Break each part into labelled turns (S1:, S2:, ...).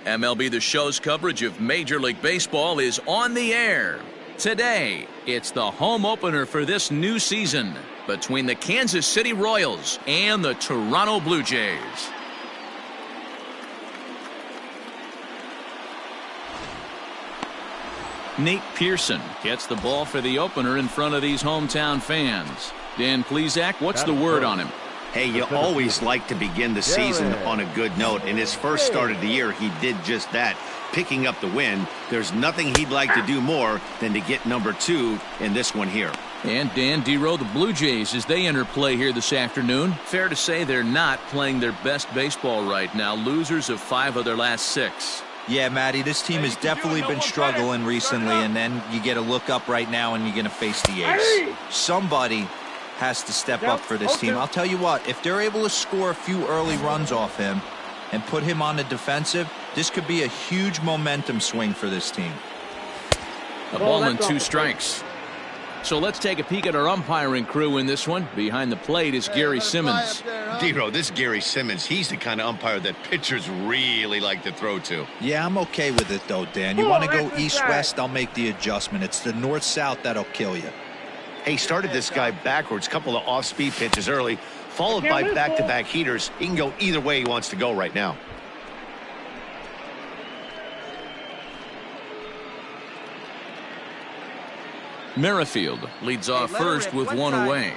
S1: MLB The Show's coverage of Major League Baseball is on the air. Today, it's the home opener for this new season between the Kansas City Royals and the Toronto Blue Jays. Nate Pearson gets the ball for the opener in front of these hometown fans. Dan Plesac, what's the word on him?
S2: Hey, you always like to begin the season on a good note. In his first start of the year, he did just that, picking up the win. There's nothing he'd like to do more than to get number 2 in this one here.
S1: And Dan Dero, the Blue Jays, as they enter play here this afternoon, fair to say they're not playing their best baseball right now. Losers of 5 of their last 6.
S3: Yeah, Matty, this team has definitely been struggling recently, and then you get a look up right now and you're going to face the ace. Somebody has to step up for this team. I'll tell you what, if they're able to score a few early runs off him and put him on the defensive, this could be a huge momentum swing for this team.
S1: A ball and 2 strikes. So let's take a peek at our umpiring crew in this one. Behind the plate is Gary Simmons.
S2: Dero, this Gary Simmons, he's the kind of umpire that pitchers really like to throw to.
S3: Yeah, I'm okay with it, though, Dan. You want to go east-west, I'll make the adjustment. It's the north-south that'll kill you.
S2: He started this guy backwards, couple of off-speed pitches early, followed by back-to-back heaters. He can go either way he wants to go right now.
S1: Merrifield leads off first with 1 away.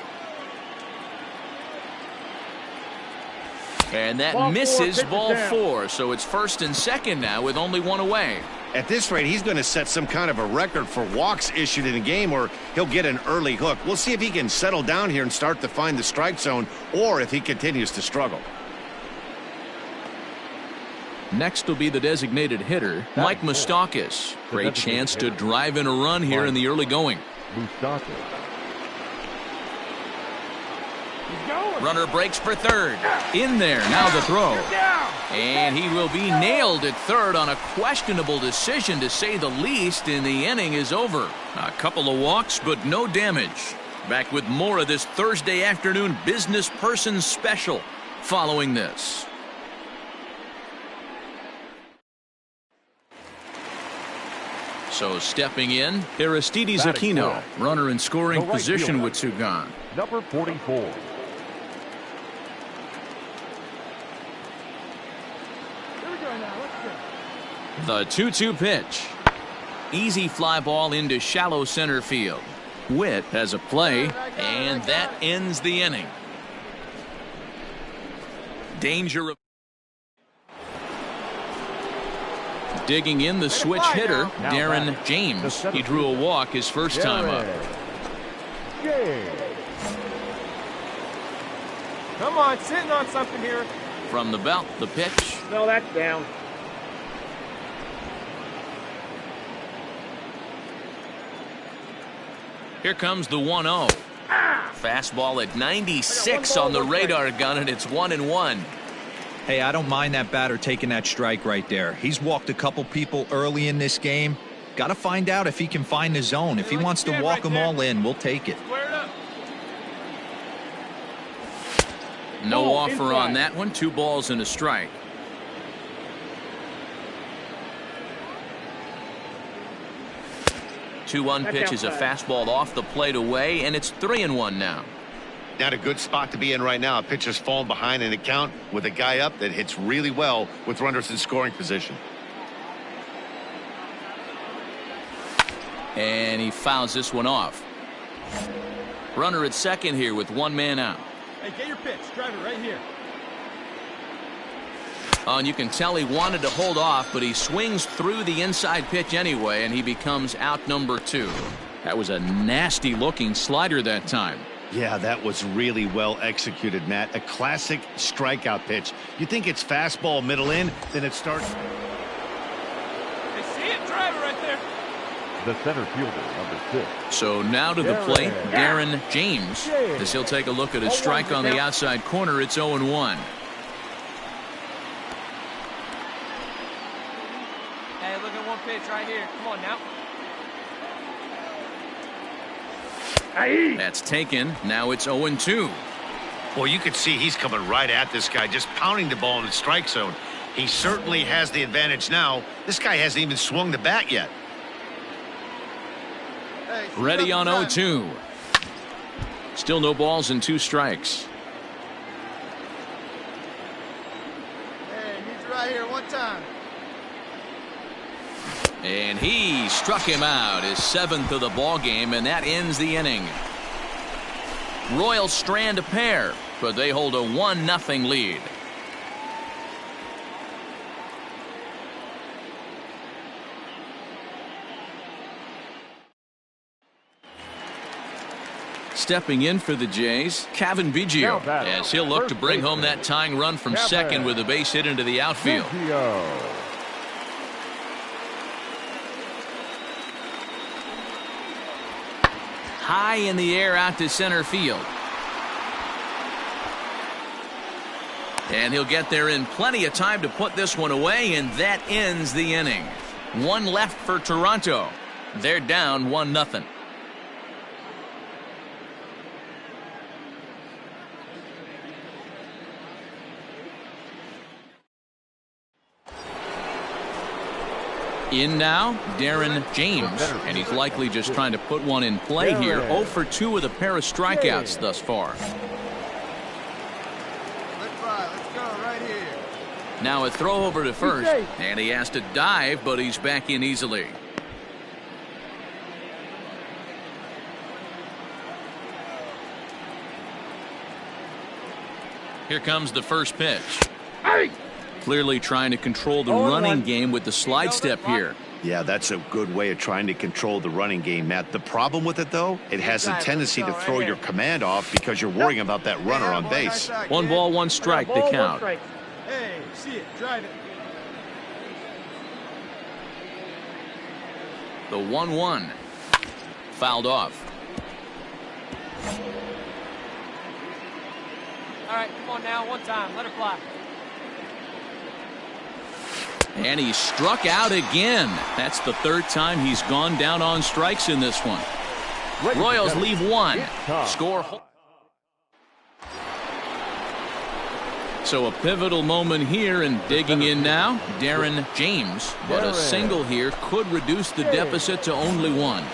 S1: And that misses ball 4, so it's first and second now with only 1 away.
S2: At this rate, he's going to set some kind of a record for walks issued in a game, or he'll get an early hook. We'll see if he can settle down here and start to find the strike zone, or if he continues to struggle.
S1: Next will be the designated hitter, Mike Moustakas. Great chance to drive in a run here in the early going. Runner breaks for third. In there, now the throw. And he will be nailed at third on a questionable decision, to say the least, and the inning is over. A couple of walks, but no damage. Back with more of this Thursday afternoon business person special following this. So stepping in, Aristides Aquino, runner in scoring position with 2 gone.
S4: Number 44.
S1: The 2-2 pitch. Easy fly ball into shallow center field. Witt has a play, and that ends the inning. Danger. Digging in, the switch hitter, Darren James. He drew a walk his first time up.
S5: Come on, sitting on something here.
S1: From the belt, the pitch.
S5: No, that's down.
S1: Here comes the 1-0. Fastball at 96 on the radar gun, and it's 1-1.
S3: Hey, I don't mind that batter taking that strike right there. He's walked a couple people early in this game. Got to find out if he can find the zone. If he wants to walk them all in, we'll take it.
S1: No offer on that one. 2 balls and a strike. Two-one pitch is a fastball off the plate away, and it's 3-1 now.
S2: Not a good spot to be in right now. A pitcher's falling behind in the count with a guy up that hits really well with runners in scoring position.
S1: And he fouls this one off. Runner at second here with 1 man out.
S5: Hey, get your pitch. Drive it right here.
S1: And you can tell he wanted to hold off, but he swings through the inside pitch anyway, and he becomes out number 2. That was a nasty looking slider that time.
S2: Yeah, that was really well executed, Matt. A classic strikeout pitch. You think it's fastball middle in, then it starts.
S5: They see it. Drive it right there.
S4: The center fielder, number 6.
S1: So now to the plate, Darren James. As he'll take a look at his strike on the outside corner, it's 0-1.
S5: Hey, look at one pitch right here. Come on now.
S1: That's taken. Now it's 0-2.
S2: Well, you could see he's coming right at this guy, just pounding the ball in the strike zone. He certainly has the advantage now. This guy hasn't even swung the bat yet.
S1: Ready on 0-2. Still no balls and 2 strikes.
S6: Hey, he's right here one time.
S1: And he struck him out, his 7th of the ball game, and that ends the inning. Royals strand a pair, but they hold a 1-0 lead. Stepping in for the Jays, Kevin Biggio, as he'll look to bring home that tying run from second with a base hit into the outfield. High in the air out to center field. And he'll get there in plenty of time to put this one away, and that ends the inning. 1 left for Toronto. They're down 1-0. In now, Darren James, and he's likely just trying to put one in play here. 0 for 2 with a pair of strikeouts thus far.
S6: Let's go right here.
S1: Now a throw over to first, and he has to dive, but he's back in easily. Here comes the first pitch. Clearly trying to control the running game with the slide step here.
S2: Yeah, that's a good way of trying to control the running game, Matt. The problem with it, though, it has a tendency to throw your command off because you're worrying about that runner on base.
S1: 1 ball, 1 strike to count.
S6: Hey, see it, drive it.
S1: The 1-1. Fouled off.
S5: All right, come on now, one time. Let her fly.
S1: And he struck out again. That's the 3rd time he's gone down on strikes in this one. Royals leave 1. Score. So a pivotal moment here, and digging in now, Darren James. But a single here could reduce the deficit to only 1.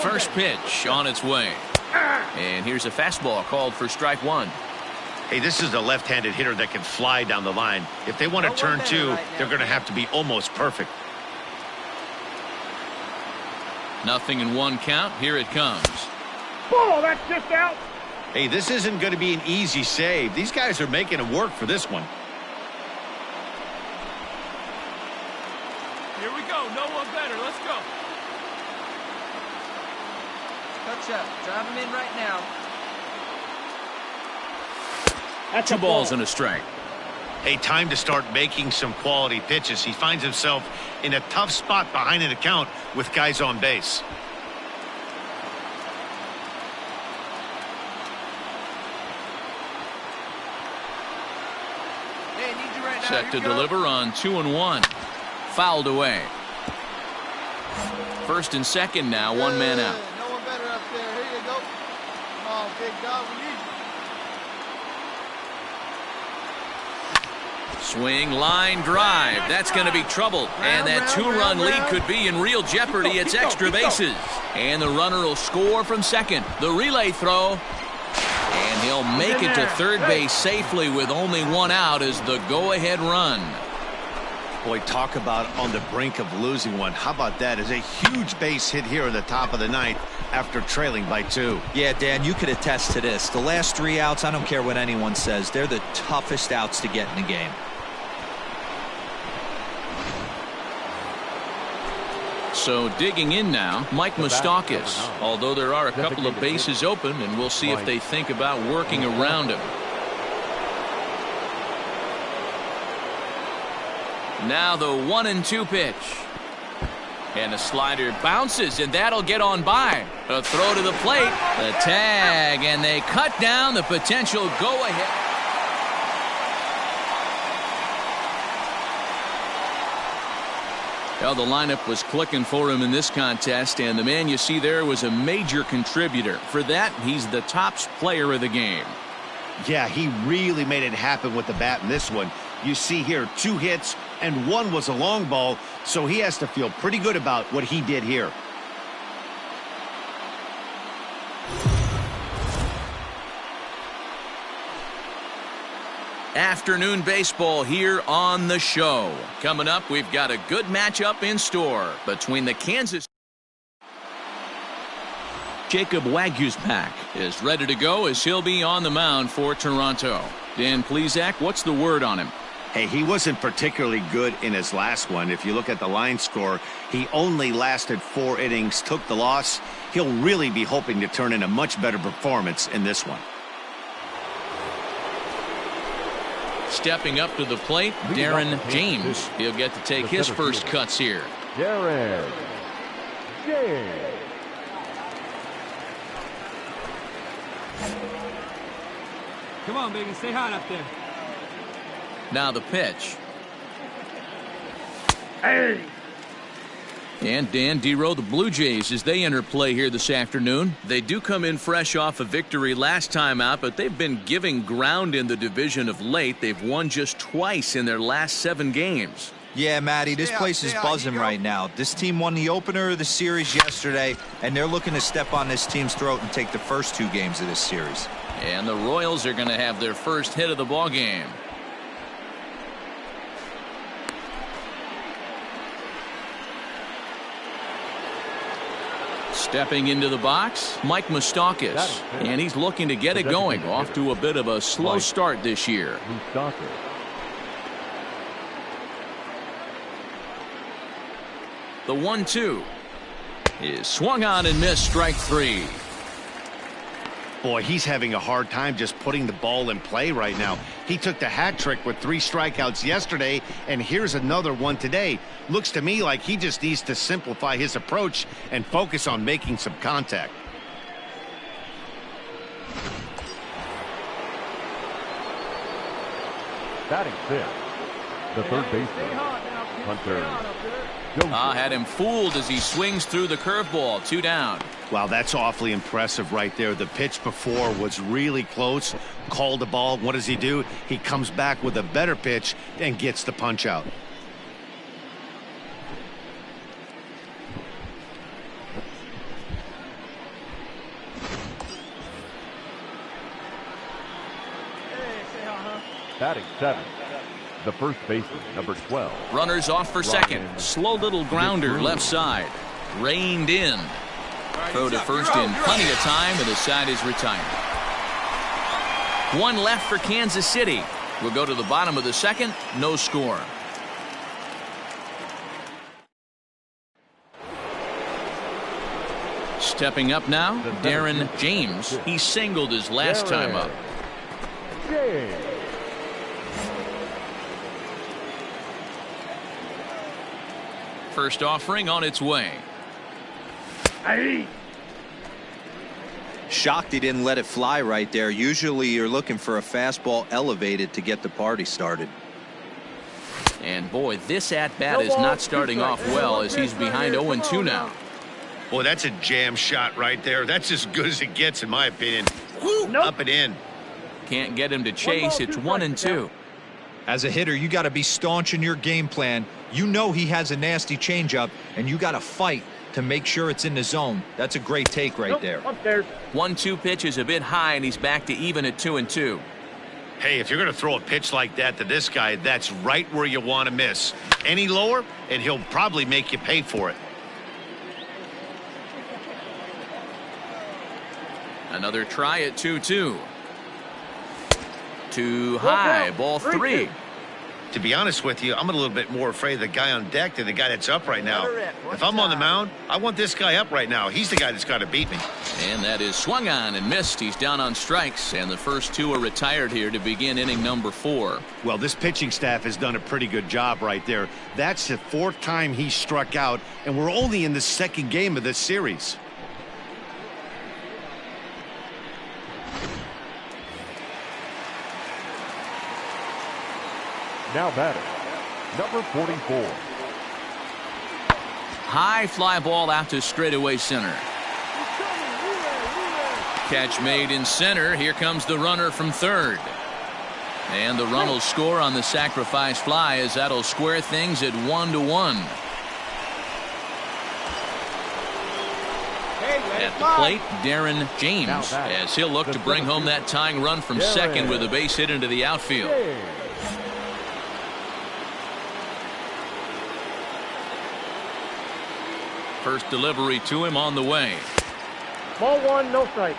S1: First pitch on its way. And here's a fastball called for strike 1.
S2: Hey, this is a left-handed hitter that can fly down the line. If they want to turn 2, they're going to have to be almost perfect.
S1: 0-1 count. Here it comes.
S5: Oh, that's just out.
S2: Hey, this isn't going to be an easy save. These guys are making it work for this one.
S5: Here we go. No one better. Let's go.
S6: Touch up. Drive him in right now.
S1: That's 2 balls and a strike.
S2: Hey, time to start making some quality pitches. He finds himself in a tough spot behind an account with guys on base.
S6: Hey, I need you right now.
S1: Set to deliver on 2-1. Fouled away. First and second now, 1 man out.
S6: No one better up there. Here you go. Come on, big dog. We need you.
S1: Swing, line, drive. That's going to be trouble. And that 2-run lead could be in real jeopardy. It's extra bases. And the runner will score from second. The relay throw. And he'll make it to third base safely with only 1 out as the go-ahead run.
S2: Boy, talk about on the brink of losing one. How about that? Is a huge base hit here in the top of the 9th after trailing by 2.
S3: Yeah, Dan, you could attest to this. The last 3 outs, I don't care what anyone says, they're the toughest outs to get in the game.
S1: So digging in now, Mike Moustakas. Although there are a couple of bases open, and we'll see if they think about working around him. Now the 1-2 pitch. And the slider bounces, and that'll get on by. A throw to the plate, the tag, and they cut down the potential go-ahead. Well, the lineup was clicking for him in this contest, and the man you see there was a major contributor. For that, he's the top player of the game.
S2: Yeah, he really made it happen with the bat in this one. You see here 2 hits, and 1 was a long ball, so he has to feel pretty good about what he did here.
S1: Afternoon baseball here on the show. Coming up, we've got a good matchup in store between the Kansas. Jacob Waguespack is ready to go as he'll be on the mound for Toronto. Dan Plesac, what's the word on him?
S2: Hey, he wasn't particularly good in his last one. If you look at the line score, he only lasted 4 innings, took the loss. He'll really be hoping to turn in a much better performance in this one.
S1: Stepping up to the plate, Darren James. He'll get to take his first cuts here.
S4: Darren James.
S5: Come on, baby. Stay hot up there.
S1: Now the pitch.
S5: Hey.
S1: And Dan Dero, the Blue Jays, as they enter play here this afternoon. They do come in fresh off a victory last time out, but they've been giving ground in the division of late. They've won just twice in their last 7 games.
S3: Yeah, Matty, this place is buzzing right now. This team won the opener of the series yesterday, and they're looking to step on this team's throat and take the first 2 games of this series.
S1: And the Royals are going to have their first hit of the ball game. Stepping into the box, Mike Moustakas, and he's looking to get it going. Off to a bit of a slow start this year. The 1-2 is swung on and missed, strike 3.
S2: Boy, he's having a hard time just putting the ball in play right now. He took the hat trick with 3 strikeouts yesterday, and here's another one today. Looks to me like he just needs to simplify his approach and focus on making some contact.
S4: Batting 5th, the third baseman, Hunter.
S1: Had him fooled as he swings through the curveball. 2 down.
S2: Wow, that's awfully impressive right there. The pitch before was really close. Called the ball. What does he do? He comes back with a better pitch and gets the punch out.
S4: Batting 7th, the first baseman, number 12.
S1: Runners off for second. Slow little grounder left side. Reined in. Throw to first in plenty of time, and the side is retired. 1 left for Kansas City. We'll go to the bottom of the second. No score. Stepping up now, Darren James. He singled his last time up.
S4: James.
S1: First offering on its way.
S3: Shocked he didn't let it fly right there. Usually you're looking for a fastball elevated to get the party started.
S1: And boy, this at-bat is not starting off well as he's behind 0-2 now.
S2: Boy, that's a jam shot right there. That's as good as it gets, in my opinion. Woo, up and in.
S1: Can't get him to chase. It's 1-2.
S3: As a hitter, you got to be staunch in your game plan. You know he has a nasty changeup, and you got to fight to make sure it's in the zone. That's a great take right there.
S1: 1-2 pitch is a bit high, and he's back to even at 2-2.
S2: Hey, if you're going to throw a pitch like that to this guy, that's right where you want to miss. Any lower, and he'll probably make you pay for it.
S1: Another try at 2-2. Too high, ball 3.
S2: To be honest with you, I'm a little bit more afraid of the guy on deck than the guy that's up right now. If I'm on the mound, I want this guy up right now. He's the guy that's got to beat me.
S1: And that is swung on and missed. He's down on strikes, and the first 2 are retired here to begin inning number 4.
S2: Well, this pitching staff has done a pretty good job right there. That's the 4th time he struck out, and we're only in the 2nd game of this series.
S4: Now batting, number 44.
S1: High fly ball out to straightaway center. Catch made in center. Here comes the runner from third. And the run will score on the sacrifice fly, as that'll square things at 1-1. At the plate, Darren James, as he'll look to bring home that tying run from second with a base hit into the outfield. First delivery to him on the way.
S7: Ball one, no strike.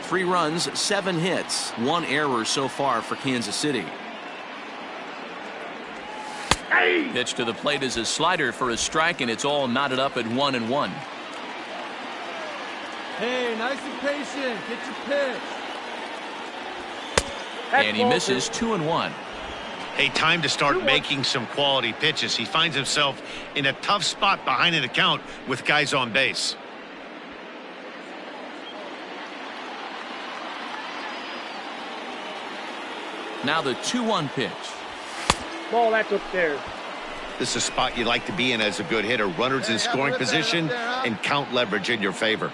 S1: 3 runs, 7 hits, 1 error so far for Kansas City.
S7: Hey.
S1: Pitch to the plate is a slider for a strike, and it's all knotted up at 1-1.
S6: Hey, nice and patient. Get your pitch.
S1: And he misses 2-1.
S2: Hey, time to start making some quality pitches. He finds himself in a tough spot behind an account with guys on base.
S1: Now the 2-1 pitch.
S7: Ball, that's upstairs.
S2: This is a spot you like to be in as a good hitter. Runners in scoring position and count leverage in your favor.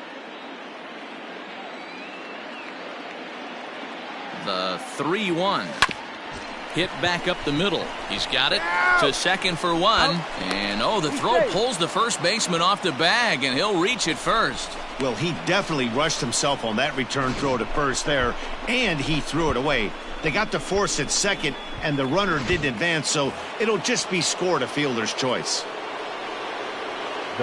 S1: The 3-1. Hit back up the middle. He's got it to second for 1. And the throw pulls the first baseman off the bag, and he'll reach it first.
S2: Well, he definitely rushed himself on that return throw to first there, and he threw it away. They got to force at second, and the runner didn't advance, so it'll just be scored a fielder's choice.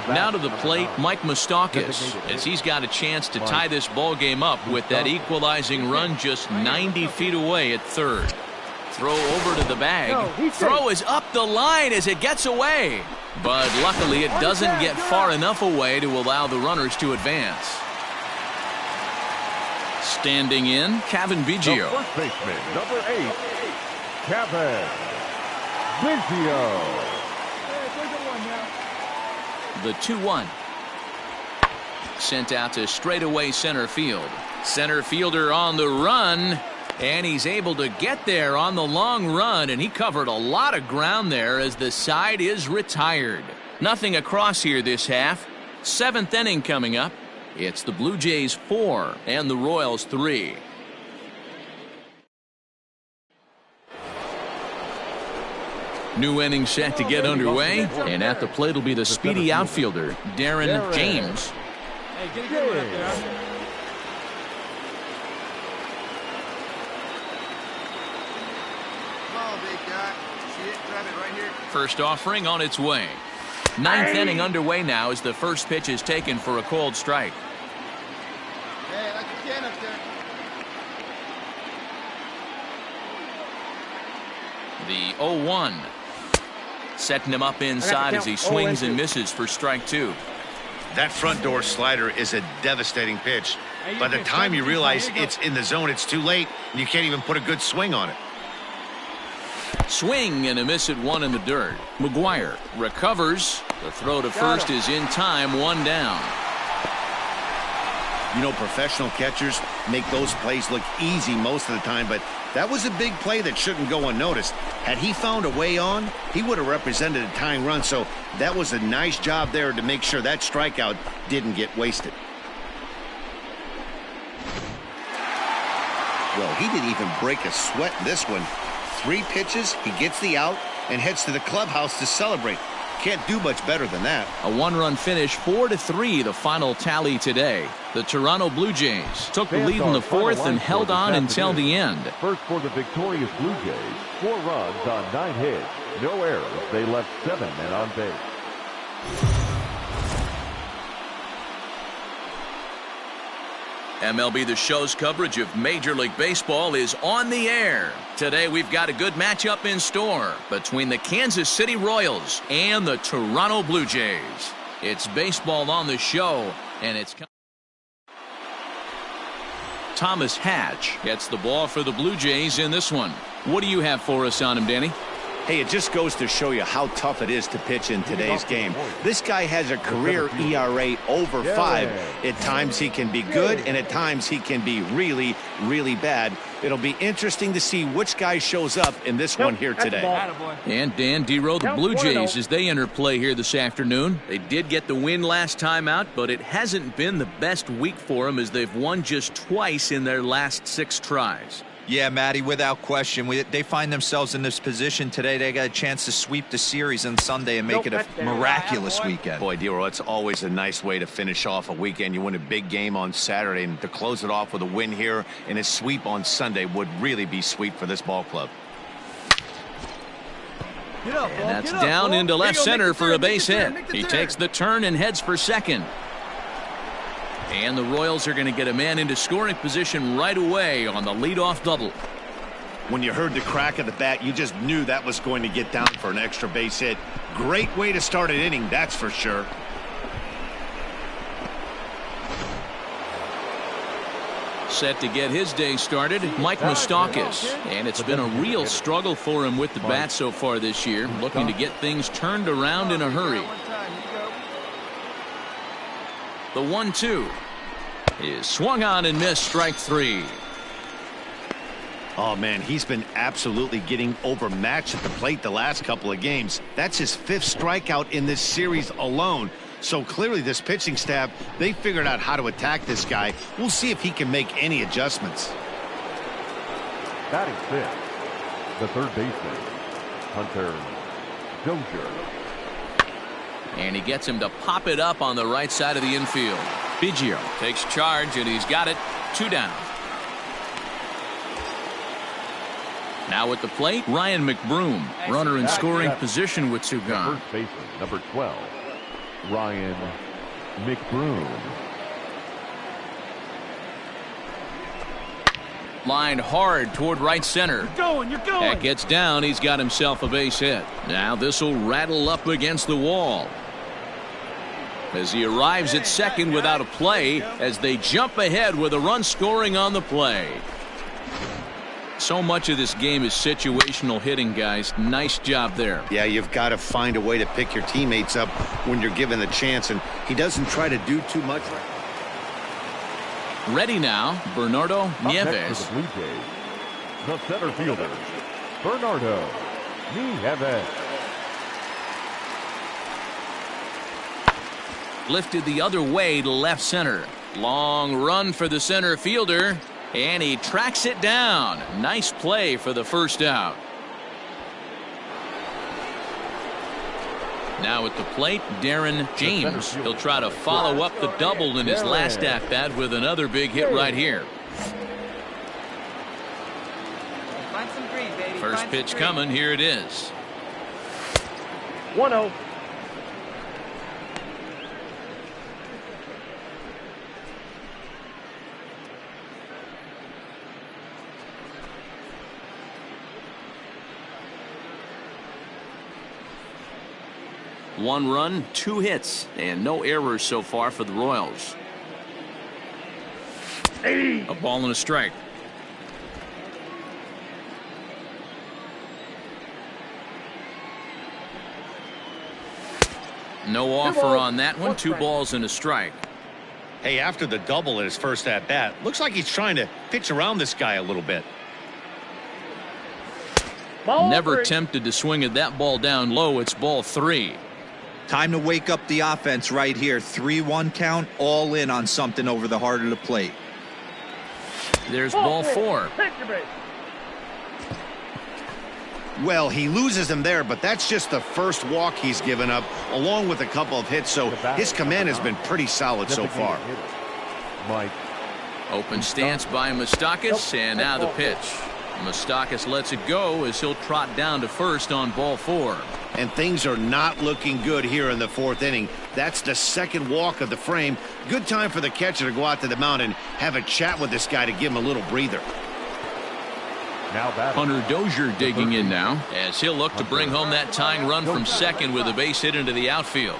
S1: Now to the plate, Mike Moustakas, as he's got a chance to tie this ball game up with that equalizing run just 90 feet away at third. Throw over to the bag. Throw is up the line as it gets away. But luckily it doesn't get far enough away to allow the runners to advance. Standing in, Kevin Biggio.
S4: The first baseman, number 8, Kevin Biggio.
S1: The 2-1. Sent out to straightaway center field. Center fielder on the run. And he's able to get there on the long run, and he covered a lot of ground there as the side is retired. Nothing across here this half. 7th inning coming up. It's the Blue Jays 4 and the Royals 3. New inning set to get underway, and at the plate will be the speedy outfielder, Darren James.
S6: Hey, get a good one up there.
S1: First offering on its way. 9th inning underway now as the first pitch is taken for a cold strike.
S6: Hey, like you can up there.
S1: The 0-1. Setting him up inside as he swings and misses for strike 2.
S2: That front door slider is a devastating pitch. By the time you realize it's in the zone, it's too late, and you can't even put a good swing on it.
S1: Swing and a miss at 1 in the dirt. McGuire recovers. The throw to first is in time, 1 down.
S2: You know, professional catchers make those plays look easy most of the time, but that was a big play that shouldn't go unnoticed. Had he found a way on, he would have represented a tying run, so that was a nice job there to make sure that strikeout didn't get wasted. Well, he didn't even break a sweat in this one. 3 pitches, he gets the out and heads to the clubhouse to celebrate. Can't do much better than that.
S1: A 1-run finish, 4-3, the final tally today. The Toronto Blue Jays took the lead in the 4th and held on until the end.
S4: First for the victorious Blue Jays, 4 runs on 9 hits, no errors. They left 7 men on base.
S1: MLB The Show's coverage of Major League Baseball is on the air. Today we've got a good matchup in store between the Kansas City Royals and the Toronto Blue Jays. It's baseball on the show, and it's Thomas Hatch gets the ball for the Blue Jays in this one. What do you have for us on him, Danny?
S2: Hey, it just goes to show you how tough it is to pitch in today's game. This guy has a career ERA over 5. At times he can be good, and at times he can be really, really bad. It'll be interesting to see which guy shows up in this one here today.
S1: And Dan Dero, the Blue Jays, as they enter play here this afternoon. They did get the win last time out, but it hasn't been the best week for them as they've won just twice in their last 6 tries.
S3: Yeah, Matty, without question. They find themselves in this position today. They got a chance to sweep the series on Sunday and make it a miraculous weekend.
S2: Boy, Dero, it's always a nice way to finish off a weekend. You win a big game on Saturday, and to close it off with a win here and a sweep on Sunday would really be sweet for this ball club.
S1: And that's down into left center for a base hit. He takes the turn and heads for second. And the Royals are going to get a man into scoring position right away on the leadoff double.
S2: When you heard the crack of the bat, you just knew that was going to get down for an extra base hit. Great way to start an inning, that's for sure.
S1: Set to get his day started, Mike Moustakas. And it's been a real struggle for him with the bat so far this year, looking to get things turned around in a hurry. The 1-2 is swung on and missed, strike 3.
S2: Oh, man, he's been absolutely getting overmatched at the plate the last couple of games. That's his 5th strikeout in this series alone. So clearly this pitching staff, they figured out how to attack this guy. We'll see if he can make any adjustments.
S4: Batting 5th, the third baseman, Hunter Dozier.
S1: And he gets him to pop it up on the right side of the infield. Biggio takes charge, and he's got it. 2 down. Now at the plate, Ryan McBroom. Runner in scoring position with 2 gone.
S4: First baseman, number 12, Ryan McBroom.
S1: Lined hard toward right center.
S5: You're going.
S1: That gets down. He's got himself a base hit. Now this will rattle up against the wall as he arrives at second without a play as they jump ahead with a run scoring on the play. So much of this game is situational hitting, guys. Nice job there.
S2: Yeah, you've got to find a way to pick your teammates up when you're given the chance, and he doesn't try to do too much.
S1: Ready now, Bernardo
S4: Next
S1: Nieves.
S4: for the Blue Jays, the center fielder, Bernardo Nieves.
S1: Lifted the other way to left center. Long run for the center fielder, and he tracks it down. Nice play for the first out. Now at the plate, Darren James. He'll try to follow up the double in his last at-bat with another big hit right here. First pitch coming. Here it is.
S7: 1-0.
S1: One run, 2 hits, and no errors so far for the Royals. A ball and a strike. No offer on that one. 2 balls and a strike.
S2: Hey, after the double in his first at-bat, looks like he's trying to pitch around this guy a little bit.
S1: Never tempted to swing at that ball down low. It's ball 3.
S3: Time to wake up the offense right here. 3-1 count, all in on something over the heart of the plate.
S1: There's ball 4.
S2: Well, he loses him there, but that's just the first walk he's given up, along with a couple of hits, so his command has been pretty solid so far.
S4: Mike.
S1: Open stance by Moustakas, and now the pitch. Moustakas lets it go as he'll trot down to first on ball 4.
S2: And things are not looking good here in the 4th inning. That's the second walk of the frame. Good time for the catcher to go out to the mound and have a chat with this guy to give him a little breather.
S4: Now
S1: Hunter Dozier digging in now as he'll look to bring home that tying run from second with a base hit into the outfield.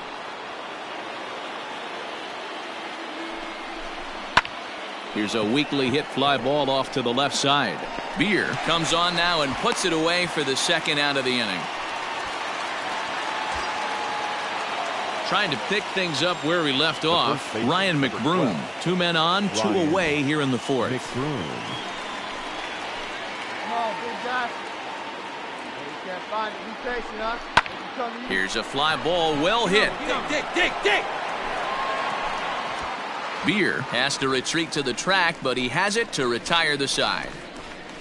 S1: Here's a weakly hit fly ball off to the left side. Beer comes on now and puts it away for the second out of the inning. Trying to pick things up where we left off, Ryan McBroom. 2 men on, 2 away here in the 4th.
S6: big guy. Hey, you can't find it. Be patient, huh? They can come to you.
S1: Here's a fly ball well hit.
S5: Dig.
S1: Beer has to retreat to the track, but he has it to retire the side.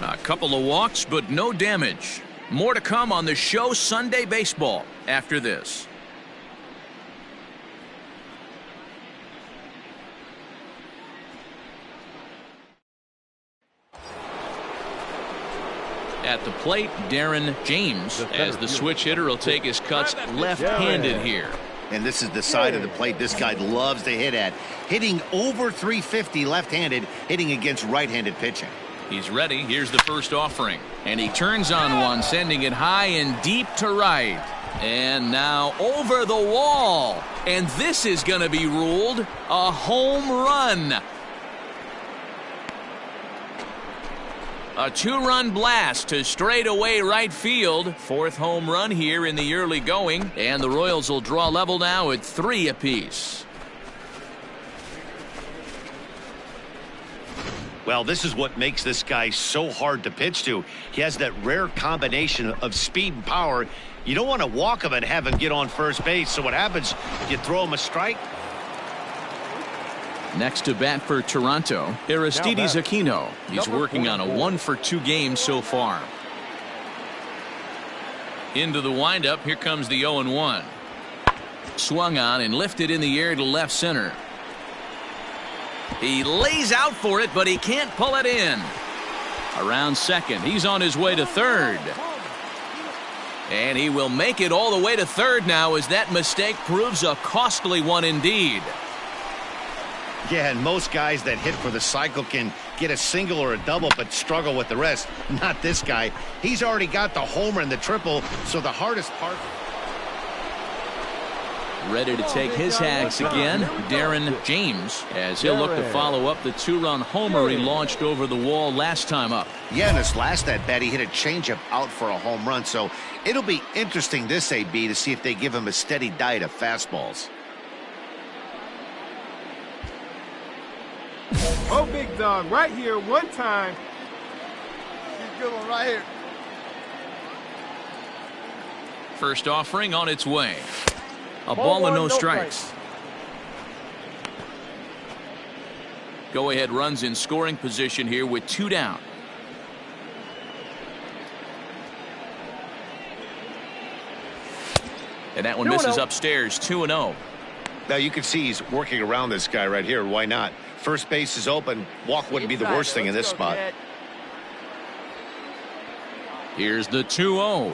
S1: A couple of walks, but no damage. More to come on the show Sunday Baseball after this. At the plate, Darren James, as the switch hitter, will take his cuts left-handed here.
S2: And this is the side of the plate this guy loves to hit at. Hitting over 350 left-handed, hitting against right-handed pitching.
S1: He's ready. Here's the first offering. And he turns on one, sending it high and deep to right. And now over the wall. And this is going to be ruled a home run. A two-run blast to straightaway right field. Fourth home run here in the early going. And the Royals will draw level now at 3 apiece.
S2: Well, this is what makes this guy so hard to pitch to. He has that rare combination of speed and power. You don't want to walk him and have him get on first base. So what happens? You throw him a strike.
S1: Next to bat for Toronto, Aristides Aquino. He's working on a 1-for-2 game so far. Into the windup. Here comes the 0-1. Swung on and lifted in the air to left center. He lays out for it, but he can't pull it in. Around second. He's on his way to third. And he will make it all the way to third now, as that mistake proves a costly one indeed.
S2: Yeah, and most guys that hit for the cycle can get a single or a double but struggle with the rest. Not this guy. He's already got the homer and the triple, so the hardest part.
S1: Ready to take his hags again, Darren James, as he'll look to follow up the 2-run homer he launched over the wall last time up.
S2: Yeah, in his last at-bat, he hit a changeup out for a home run, so it'll be interesting this AB to see if they give him a steady diet of fastballs.
S8: Oh, big dog, right here, one time.
S6: He's a good one right here.
S1: First offering on its way. A ball and no strikes. Go ahead runs in scoring position here with 2 down. And that one misses upstairs. 2-0.
S2: Now you can see he's working around this guy right here. Why not? First base is open. Walk wouldn't be the worst thing in this spot.
S1: Here's the 2-0.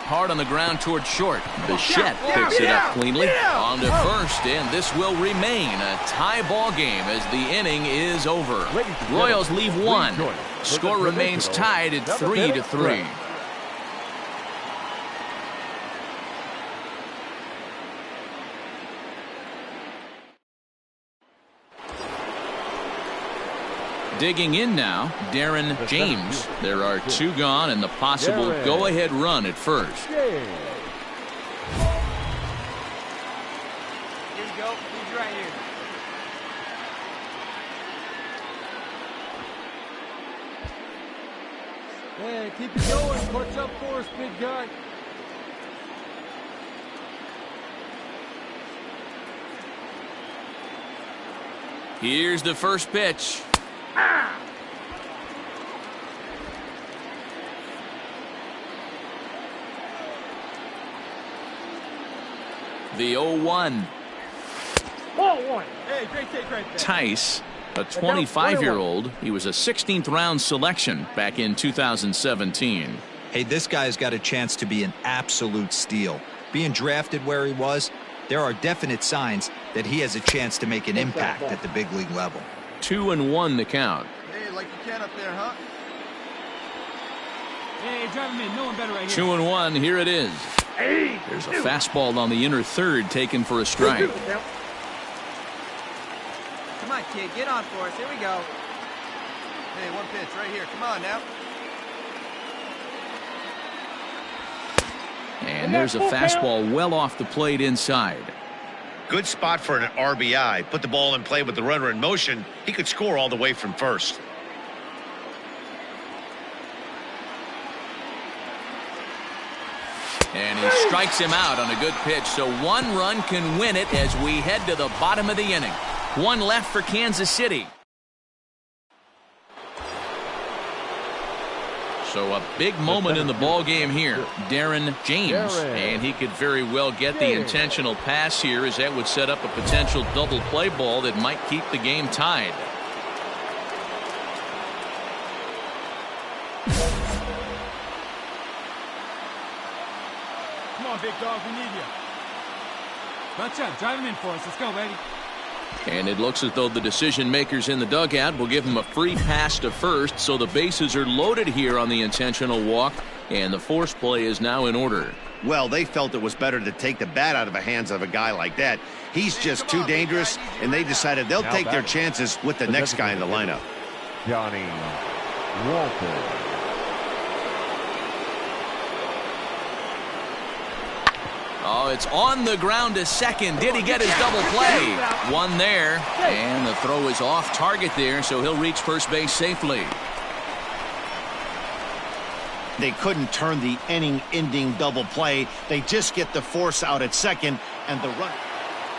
S1: Hard on the ground toward short. Bichette picks it up cleanly. On to first, and this will remain a tie ball game as the inning is over. Royals leave 1. Score remains tied at 3-3. Digging in now, Darren James. There are 2 gone and the possible go-ahead run at first.
S6: Here you go. He's right here.
S8: Hey, keep it going. Clutch up for us, big guy.
S1: Here's the first pitch. The 0-1.
S8: Hey, great take right there.
S1: Tice, a 25-year-old. He was a 16th round selection back in 2017.
S3: Hey, this guy's got a chance to be an absolute steal. Being drafted where he was, there are definite signs that he has a chance to make an impact at the big league level.
S1: 2-1 the count.
S6: Hey, like you can up there, huh?
S5: Hey, drive him in. No one better right here.
S1: 2-1. Here it is. There's a fastball on the inner third taken for a strike.
S6: Come on, kid. Get on for us. Here we go. Hey, one pitch right here. Come on now.
S1: And there's a fastball well off the plate inside.
S2: Good spot for an RBI. Put the ball in play with the runner in motion. He could score all the way from first.
S1: And he strikes him out on a good pitch, so one run can win it as we head to the bottom of the inning. One left for Kansas City. So a big moment in the ball game here. Darren James, and he could very well get the intentional pass here, as that would set up a potential double play ball that might keep the game tied.
S5: Come on, big dog, we need you. Gotcha, drive him in for us. Let's go, baby.
S1: And it looks as though the decision makers in the dugout will give him a free pass to first, so the bases are loaded here on the intentional walk, and the force play is now in order.
S2: Well, they felt it was better to take the bat out of the hands of a guy like that. He's just too dangerous, and they decided they'll take their chances with the next guy in the lineup.
S4: Johnny Walton.
S1: Oh, it's on the ground to second. Did he get his double play? One there, and the throw is off target there, so he'll reach first base safely.
S2: They couldn't turn the inning-ending double play. They just get the force out at second, and the run.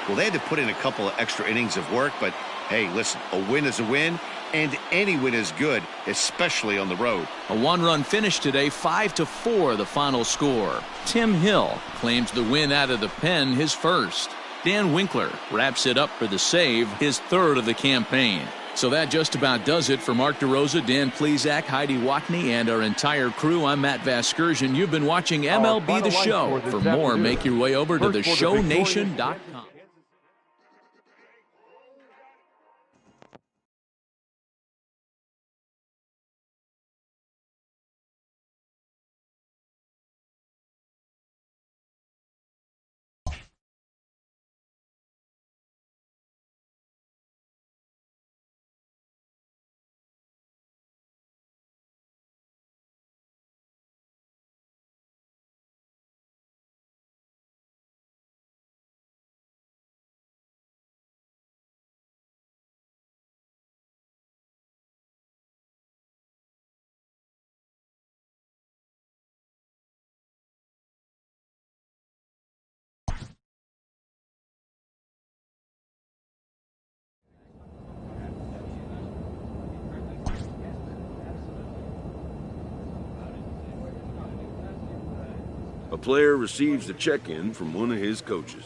S2: Well, they had to put in a couple of extra innings of work, but hey, listen, a win is a win, and any win is good, especially on the road.
S1: A one-run finish today, 5-4 the final score. Tim Hill claims the win out of the pen, his first. Dan Winkler wraps it up for the save, his third of the campaign. So that just about does it for Mark DeRosa, Dan Plesac, Heidi Watney, and our entire crew. I'm Matt Vasgersian. You've been watching MLB The Show. For more, make your way over to theshownation.com.
S9: A player receives a check-in from one of his coaches.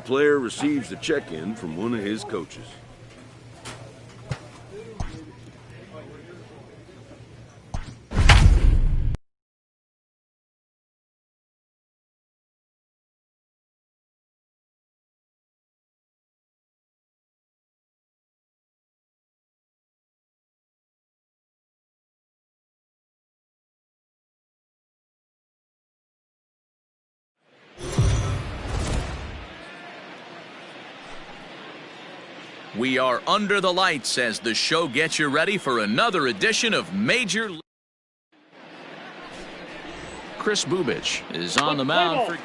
S9: player receives the check-in from one of his coaches.
S1: We are under the lights as the show gets you ready for another edition of Major League. Chris Bubich is on the mound for.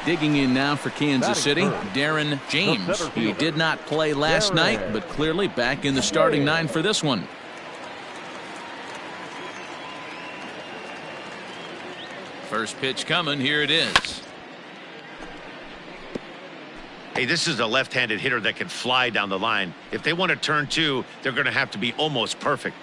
S1: Digging in now for Kansas City, Darren James. He did not play last night, but clearly back in the starting nine for this one. First pitch coming. Here it is.
S2: Hey, this is a left-handed hitter that can fly down the line. If they want to turn two, they're going to have to be almost perfect.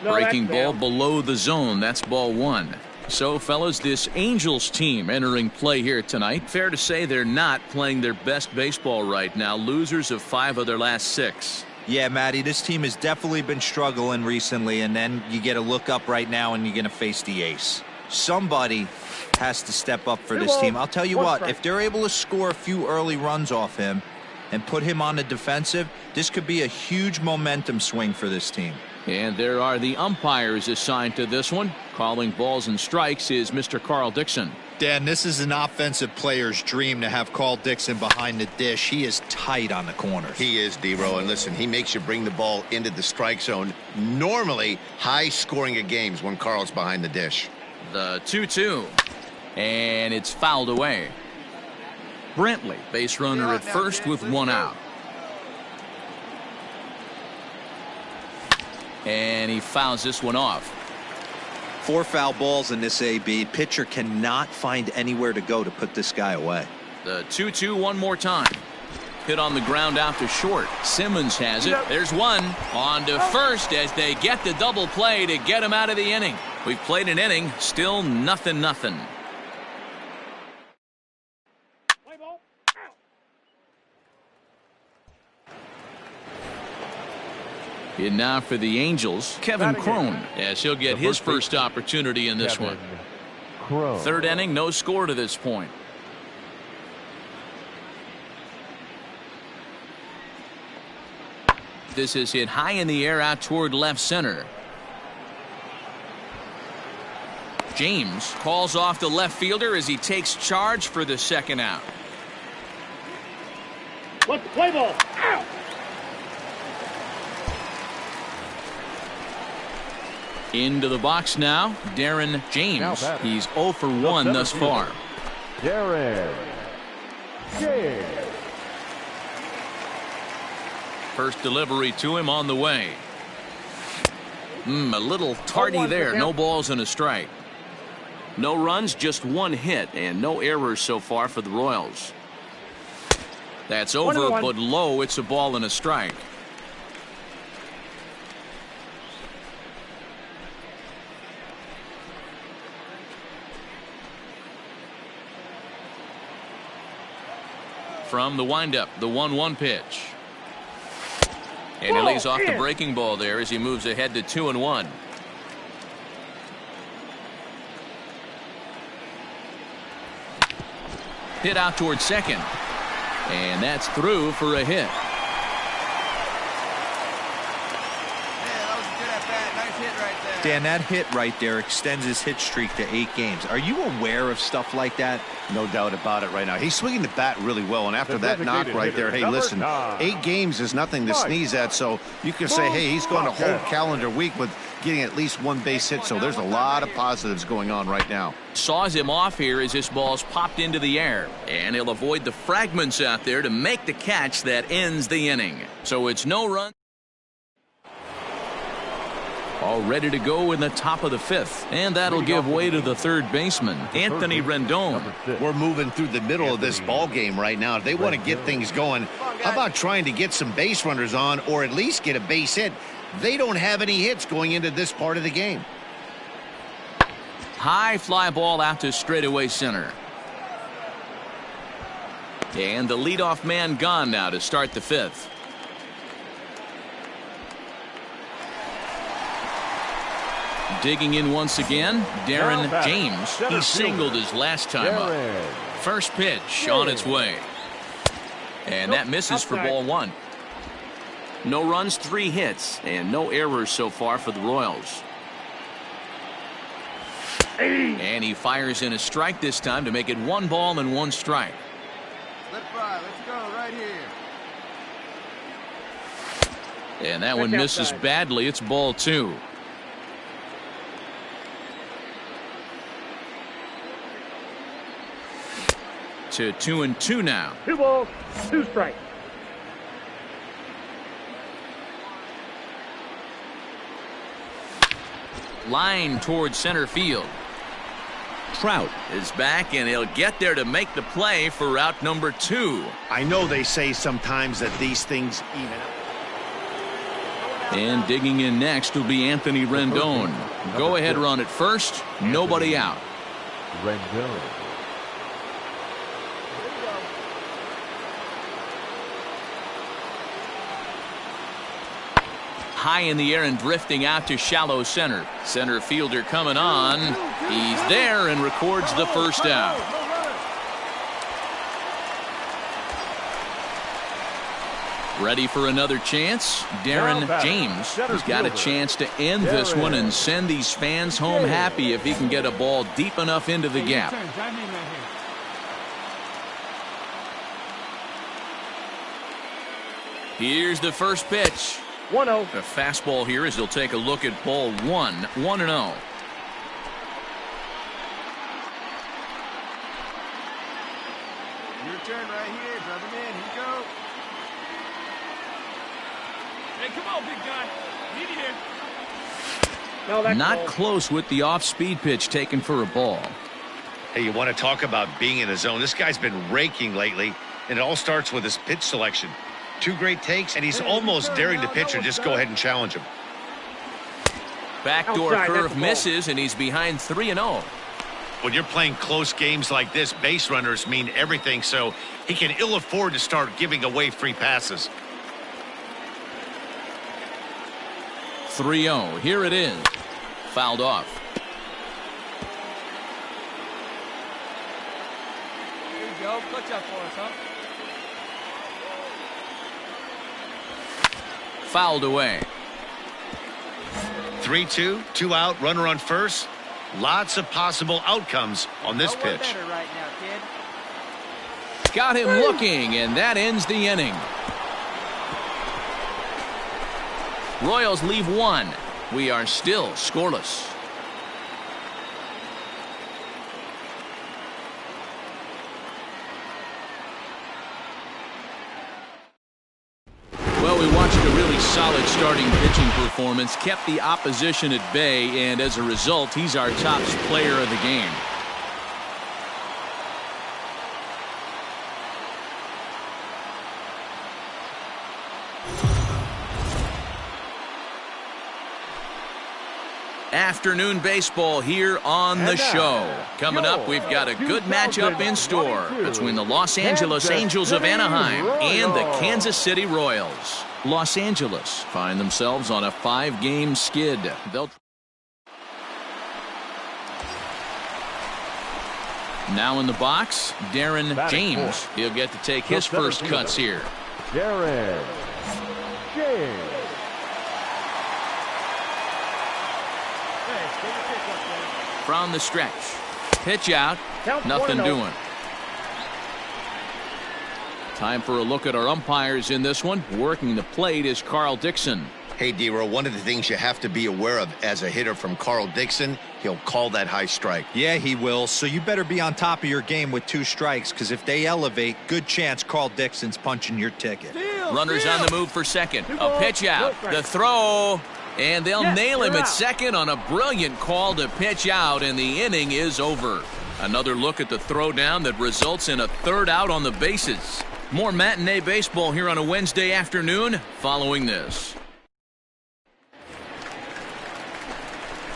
S1: Breaking ball below the zone. That's ball one. So, fellas, this Angels team entering play here tonight. Fair to say they're not playing their best baseball right now. Losers of 5 of their last 6.
S3: Yeah, Matty, this team has definitely been struggling recently, and then you get a look up right now and you're going to face the ace. Somebody has to step up for this team. I'll tell you what, if they're able to score a few early runs off him and put him on the defensive, this could be a huge momentum swing for this team.
S1: And there are the umpires assigned to this one. Calling balls and strikes is Mr. Carl Dixon.
S3: Dan, this is an offensive player's dream to have Carl Dixon behind the dish. He is tight on the corners.
S2: He is, D-Row, and listen, he makes you bring the ball into the strike zone. Normally, high scoring of games when Carl's behind the dish.
S1: The 2-2. And it's fouled away. Brantley, base runner at first with 1 out. And he fouls this one off.
S3: 4 foul balls in this AB. Pitcher cannot find anywhere to go to put this guy away.
S1: The 2-2 one more time. Hit on the ground out to short. Simmons has it. There's one. On to first as they get the double play to get him out of the inning. We've played an inning. Still nothing. And now for the Angels, Kevin Crone, as he'll get his first opportunity in this one. Third inning, no score to this point. This is hit high in the air out toward left center. James calls off the left fielder as he takes charge for the second out.
S7: What's the play ball? Ow!
S1: Into the box now, Darren James. He's 0 for 1 thus far.
S4: Darren James.
S1: First delivery to him on the way. A little tardy there. No balls and a strike. No runs, just 1 hit, and no errors so far for the Royals. That's over, but low. It's a ball and a strike. From the windup, the 1-1 pitch. And he lays off the breaking ball there as he moves ahead to 2-1. Hit out towards second. And that's through for a hit.
S3: Dan, that hit right there extends his hit streak to 8 games. Are you aware of stuff like that?
S2: No doubt about it right now. He's swinging the bat really well, and after that knock right there, hey, listen, 8 games is nothing to sneeze at, so you can say, hey, he's going a whole calendar week with getting at least 1 base hit, so there's a lot of positives going on right now.
S1: Saws him off here as this ball's popped into the air, and he'll avoid the fragments out there to make the catch that ends the inning. So it's no run. All ready to go in the top of the 5th, and that'll give way to the third baseman, Anthony Rendon.
S2: We're moving through the middle of this ball game right now. If they want to get things going, how about trying to get some base runners on or at least get a base hit? They don't have any hits going into this part of the game.
S1: High fly ball out to straightaway center. And the leadoff man gone now to start the fifth. Digging in once again, Darren James. He singled his last time up. First pitch on its way. And that misses for ball one. No runs, 3 hits, and no errors so far for the Royals. And he fires in a strike this time to make it 1 ball and 1 strike.
S6: Let's go right here.
S1: And that one misses badly. It's ball 2. To 2-2 now.
S7: 2 balls, 2 strikes.
S1: Line towards center field. Trout is back, and he'll get there to make the play for route number 2.
S2: I know they say sometimes that these things even out.
S1: And digging in next will be Anthony Rendon. Go ahead run at first. Nobody out.
S4: Rendon.
S1: High in the air and drifting out to shallow center. Center fielder coming on. He's there and records the first out. Ready for another chance? Darren James has got a chance to end this one and send these fans home happy if he can get a ball deep enough into the gap. Here's the first pitch.
S7: 1-0.
S1: A fastball here as he'll take a look at ball 1. 1-0.
S6: Your turn right here. Drive him in. Here you go.
S5: Hey, come on, big guy. Need you here.
S7: No, that's
S1: Not
S7: ball.
S1: close with the off-speed pitch taken for a ball.
S2: Hey, you want to talk about being in the zone? This guy's been raking lately, and it all starts with his pitch selection. 2 great takes, and he's almost daring the pitcher just go ahead and challenge him.
S1: Backdoor
S7: Outside, that's
S1: curve
S7: the ball.
S1: misses, and he's behind 3-0.
S2: When you're playing close games like this, base runners mean everything, so he can ill afford to start giving away free passes.
S1: 3-0. Here it is. Fouled off.
S6: Here you go. Clutch up for us, huh?
S1: Fouled away.
S2: 3-2, 2 out, runner on first. Lots of possible outcomes on this
S6: No one
S2: pitch.
S6: better right now, kid.
S1: Got him looking, and that ends the inning. Royals leave 1. We are still scoreless. Well, we watched a really solid starting pitching performance, kept the opposition at bay, and as a result, he's our top player of the game. Afternoon baseball here on the show. Coming up, we've got a good matchup in store between the Los Angeles Angels of Anaheim and the Kansas City Royals. Los Angeles find themselves on a 5-game skid. Now in the box, Darren James. He'll get to take his first cuts here.
S4: Darren James.
S1: From the stretch. Pitch out.
S7: Count
S1: Nothing
S7: 1-0.
S1: doing. Time for a look at our umpires in this one. Working the plate is Carl Dixon.
S2: Hey, D-Row, one of the things you have to be aware of as a hitter from Carl Dixon, he'll call that high strike.
S3: Yeah, he will. So you better be on top of your game with 2 strikes, because if they elevate, good chance Carl Dixon's punching your ticket.
S1: Runners on the move for second. A pitch out. The throw. And they'll nail him at second on a brilliant call to pitch out, and the inning is over. Another look at the throwdown that results in a 3rd out on the bases. More matinee baseball here on a Wednesday afternoon following this.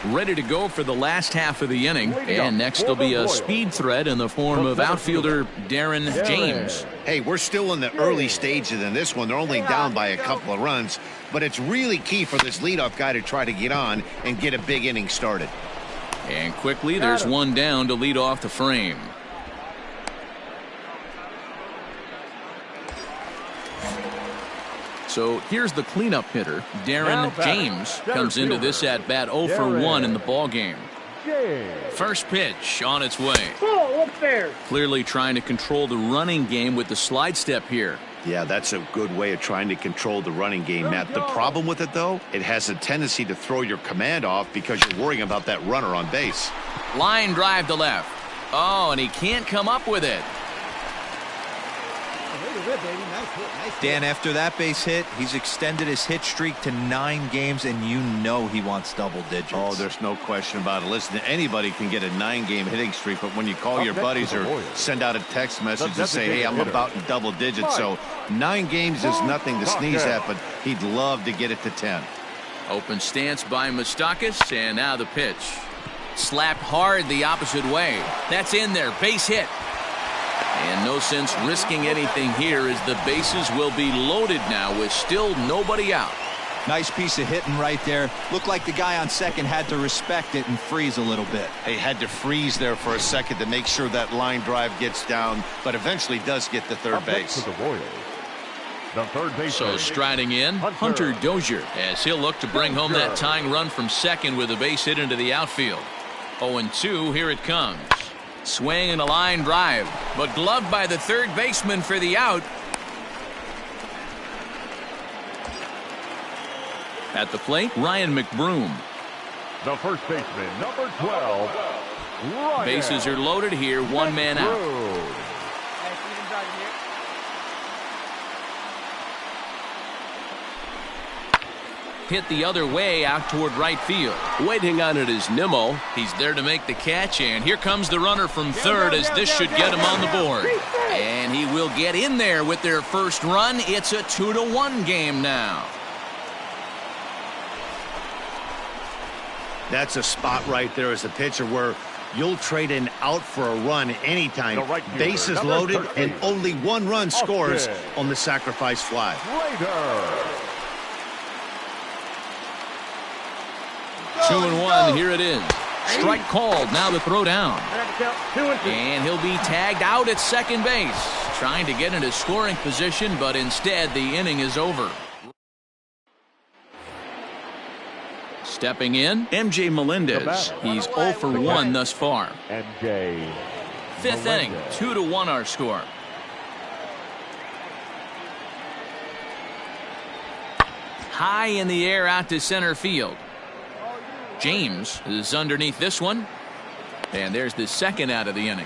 S1: ready to go for the last half of the inning. And next will be a speed threat in the form of outfielder Darren James.
S2: Hey, we're still in the early stages in this one. They're only down by a couple of runs, but it's really key for this leadoff guy to try to get on and get a big inning started.
S1: And quickly, there's one down to lead off the frame. So here's the cleanup hitter. Darren James comes into this at bat 0 for 1 in the ball game. First pitch on its way. Clearly trying to control the running game with the slide step here.
S2: Yeah, that's a good way of trying to control the running game, Matt. The problem with it, though, it has a tendency to throw your command off because you're worrying about that runner on base.
S1: Line drive to left. Oh, and he can't come up with it.
S3: Dan, after that base hit, he's extended his hit streak to 9 games, and you know he wants double digits.
S2: Oh, there's no question about it. Listen, anybody can get a 9-game hitting streak, but when you call your buddies or send out a text message and say, hey, I'm about in double digits, so 9 games is nothing to sneeze at, but he'd love to get it to 10.
S1: Open stance by Moustakas, and now the pitch. Slapped hard the opposite way. That's in there. Base hit. And no sense risking anything here as the bases will be loaded now with still nobody out.
S3: Nice piece of hitting right there. Looked like the guy on second had to respect it and freeze a little bit.
S2: He had to freeze there for a second to make sure that line drive gets down, but eventually does get to third base.
S1: So striding in, Hunter Dozier, as he'll look to bring home that tying run from second with a base hit into the outfield. 0-2, here it comes. Swing and a line drive, but gloved by the third baseman for the out. At the plate, Ryan McBroom.
S4: The first baseman, number 12. Ryan
S1: Bases are loaded here, one man out. Hit the other way out toward right field. Waiting on it is Nimmo. He's there to make the catch, and here comes the runner from third as this should get him on the board. And he will get in there with their first run. It's a 2-1 game now.
S2: That's a spot right there as a pitcher where you'll trade an out for a run anytime. Bases loaded and only 1 run scores on the sacrifice fly.
S1: 2-1, here it is. Strike called, now the throw down. And he'll be tagged out at second base. Trying to get into scoring position, but instead the inning is over. Stepping in, MJ Melendez. He's 0 for 1 thus far. Fifth inning, 2-1 our score. High in the air out to center field. James is underneath this one. And there's the second out of the inning.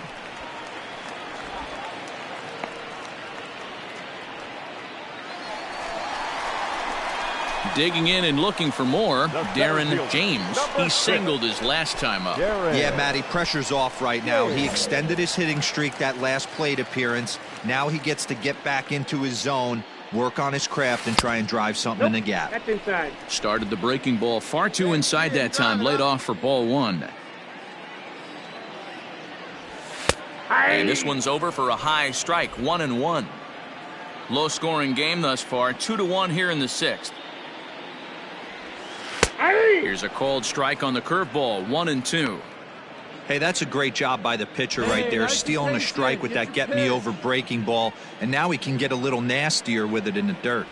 S1: Digging in and looking for more, Darren James. He singled his last time up.
S3: Yeah, Matty, pressure's off right now. He extended his hitting streak that last plate appearance. Now he gets to get back into his zone, work on his craft, and try and drive something in the gap.
S7: That's inside.
S1: Started the breaking ball far too inside that time. Laid off for ball 1. And this one's over for a high strike. 1-1. Low scoring game thus far. 2-1 here in the 6th. Here's a called strike on the curveball. 1-2.
S3: Hey, that's a great job by the pitcher right there, stealing a strike with that get-me-over breaking ball, and now he can get a little nastier with it in the dirt.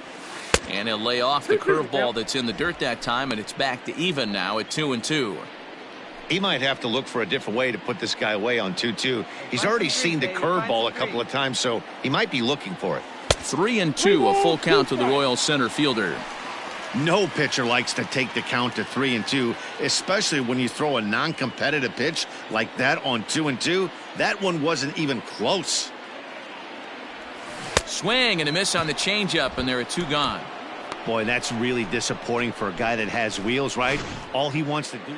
S1: And he'll lay off the curveball that's in the dirt that time, and it's back to even now at 2-2.
S2: He might have to look for a different way to put this guy away on 2-2. He's already seen the curveball a couple of times, so he might be looking for it.
S1: 3-2, a full count to the Royal center fielder.
S2: No pitcher likes to take the count to 3-2, especially when you throw a non-competitive pitch like that on 2-2. That one wasn't even close.
S1: Swing and a miss on the changeup, and there are 2 gone.
S2: Boy, that's really disappointing for a guy that has wheels, right? All he wants to do.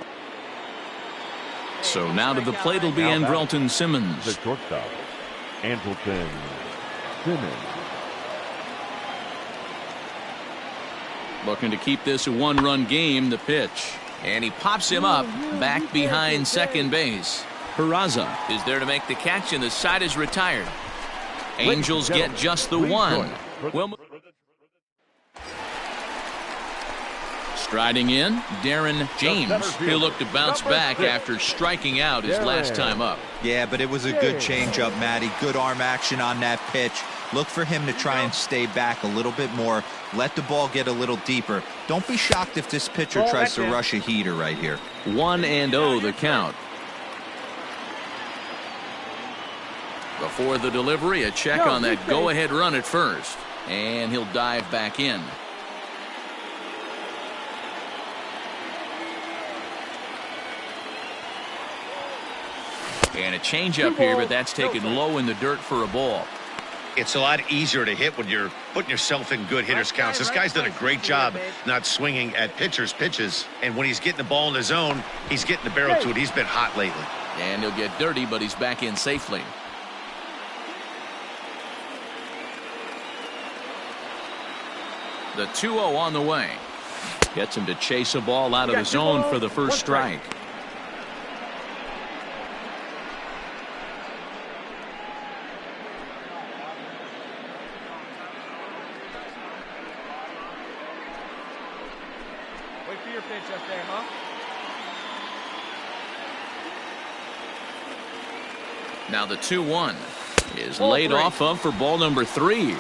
S1: So now to the plate will be Andrelton Simmons.
S4: The shortstop, Andrelton Simmons.
S1: Looking to keep this a 1-run game. The pitch. And he pops him up back behind second base. Peraza is there to make the catch, and the side is retired. Angels get just the one. Striding in, Darren James. He'll look to bounce back after striking out his last time up.
S3: Yeah, but it was a good changeup, Matty. Good arm action on that pitch. Look for him to try and stay back a little bit more. Let the ball get a little deeper. Don't be shocked if this pitcher tries to rush a heater right here.
S1: 1-0 the count. Before the delivery, a check on that go-ahead run at first. And he'll dive back in. And a changeup here, but that's taken low in the dirt for a ball.
S2: It's a lot easier to hit when you're putting yourself in good hitters counts. This guy's done a great job not swinging at pitchers' pitches. And when he's getting the ball in the zone, he's getting the barrel to it. He's been hot lately.
S1: And he'll get dirty, but he's back in safely. The 2-0 on the way. Gets him to chase a ball out of the zone for the first strike.
S6: Wait for your pitch up there, huh?
S1: Now the 2-1 is laid off of for ball number 3.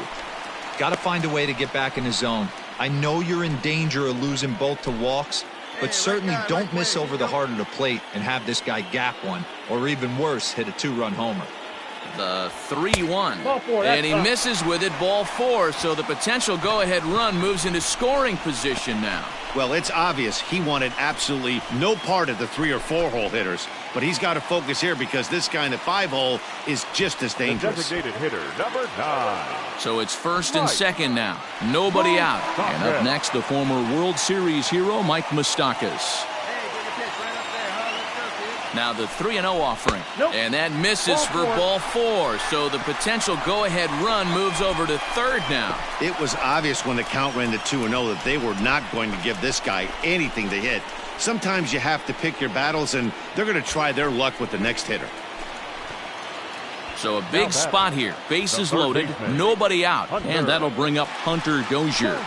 S3: Got to find a way to get back in the zone. I know you're in danger of losing both to walks, but certainly don't miss over the heart of the plate and have this guy gap one, or even worse, hit a 2-run homer.
S1: The 3-1, and he misses with it, ball 4, so the potential go-ahead run moves into scoring position now.
S2: Well, it's obvious he wanted absolutely no part of the 3 or 4 hole hitters, but he's got to focus here because this guy in the 5 hole is just as dangerous.
S4: The designated hitter, number 9.
S1: So it's first and second now. Nobody out. And up next, the former World Series hero, Mike Moustakas. Now the 3-0 offering. And that misses for ball 4. So the potential go-ahead run moves over to third now.
S2: It was obvious when the count ran to 2-0 that they were not going to give this guy anything to hit. Sometimes you have to pick your battles, and they're going to try their luck with the next hitter.
S1: So a big spot here. Bases loaded, nobody out. And that'll bring up Hunter Dozier.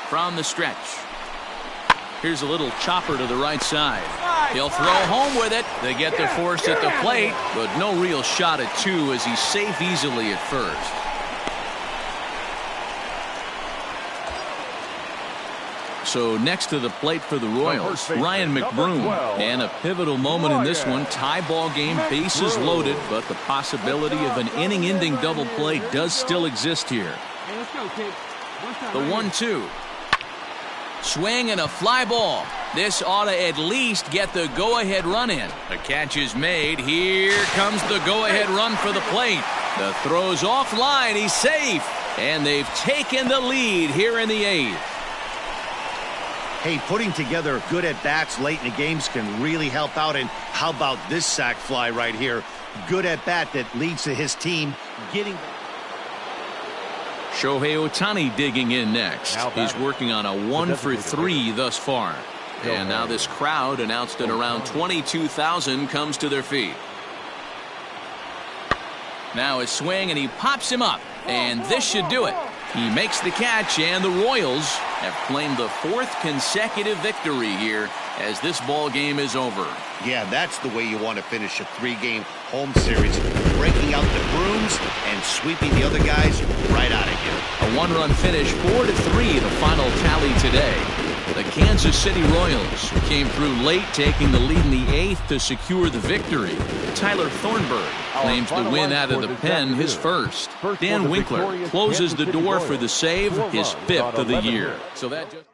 S1: From the stretch. Here's a little chopper to the right side. He'll throw home with it. They get the force at the plate, but no real shot at 2 as he's safe easily at first. So next to the plate for the Royals, Ryan McBroom. And a pivotal moment in this one. Tie ball game, bases loaded, but the possibility of an inning-ending double play does still exist here. The 1-2. Swing and a fly ball. This ought to at least get the go-ahead run in. The catch is made. Here comes the go-ahead run for the plate. The throw's offline. He's safe. And they've taken the lead here in the 8th.
S2: Hey, putting together good at-bats late in the games can really help out. And how about this sac fly right here? Good at-bat that leads to his team getting...
S1: Shohei Ohtani digging in next. He's working on a 1-for-3 thus far. And now this crowd, announced at around 22,000, comes to their feet. Now his swing, and he pops him up. And this should do it. He makes the catch, and the Royals have claimed the 4th consecutive victory here as this ball game is over.
S2: Yeah, that's the way you want to finish a 3-game home series. Breaking out the brooms and sweeping the other guys right out of here.
S1: A 1-run finish, 4-3, the final tally today. The Kansas City Royals came through late, taking the lead in the 8th to secure the victory. Tyler Thornburg claims the win out of the pen, his first. Dan Winkler closes the door for the save, his 5th of the year. So that just...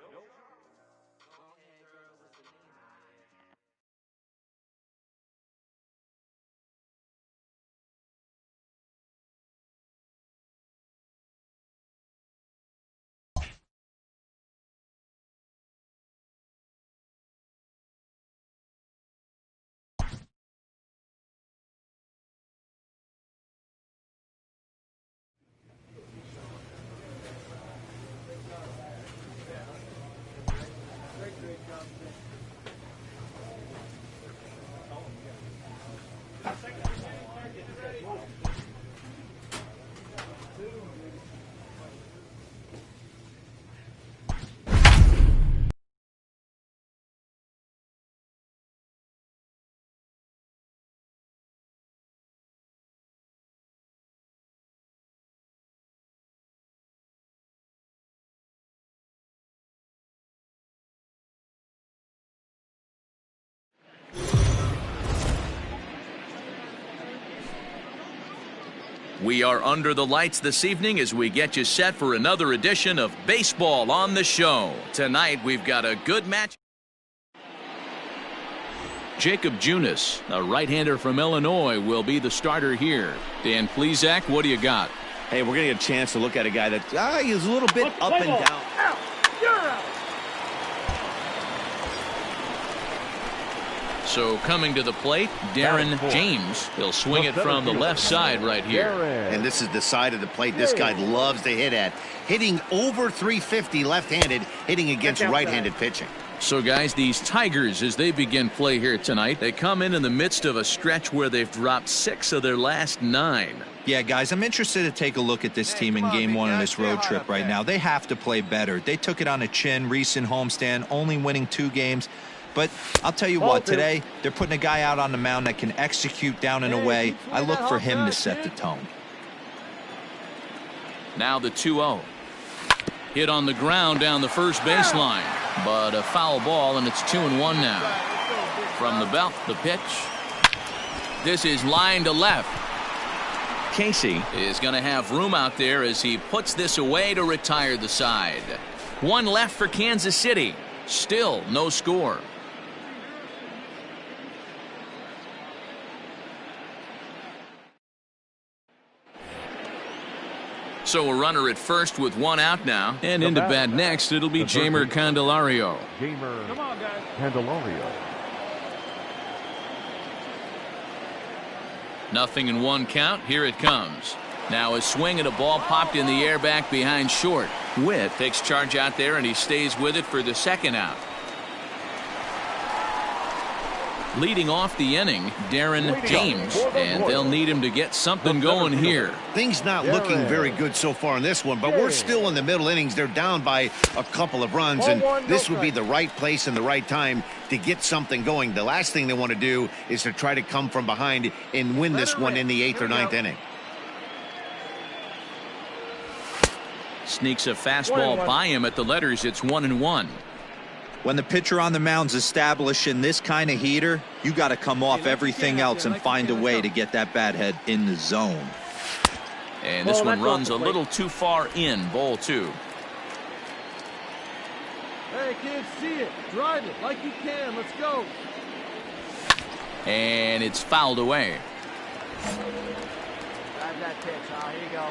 S1: We are under the lights this evening as we get you set for another edition of Baseball on the Show. Tonight we've got a good match. Jacob Junis, a right-hander from Illinois, will be the starter here. Dan Plesac, what do you got?
S2: Hey, we're going to get a chance to look at a guy that he's a little bit up and down.
S7: Out. You're out.
S1: So coming to the plate, Darren James. He'll swing it from the left side right here.
S2: And this is the side of the plate this guy loves to hit at. Hitting over 350 left-handed, hitting against right-handed pitching.
S1: So guys, these Tigers, as they begin play here tonight, they come in the midst of a stretch where they've dropped 6 of their last 9.
S3: Yeah, guys, I'm interested to take a look at this team in game 1 of this road trip right now. They have to play better. They took it on the chin, recent homestand, only winning 2 games. But I'll tell you what, today they're putting a guy out on the mound that can execute down and away. I look for him to set the tone.
S1: Now the 2-0. Hit on the ground down the first baseline, but a foul ball, and it's 2-1 now. From the belt, the pitch. This is line to left. Casey is going to have room out there as he puts this away to retire the side. 1 left for Kansas City. Still no score. So a runner at first with 1 out now. And into bat next, it'll be Jeimer Candelario.
S4: Come on, guys. Candelario.
S1: Nothing in 1 count. Here it comes. Now a swing and a ball popped in the air back behind short. Witt takes charge out there, and he stays with it for the 2nd out. Leading off the inning, Darren James, and they'll need him to get something going here.
S2: Things not looking very good so far in this one, but we're still in the middle innings. They're down by a couple of runs, and this would be the right place and the right time to get something going. The last thing they want to do is to try to come from behind and win this one in the 8th or 9th inning.
S1: Sneaks a fastball by him at the letters. It's 1-1.
S3: When the pitcher on the mound's establishing this kind of heater, you got to come off everything else and find a way to get that bat head in the zone.
S1: And this one runs a little too far in. Ball 2.
S8: Hey, kids, see it. Drive it like you can. Let's go.
S1: And it's fouled away.
S6: Drive that pitch. Here you go.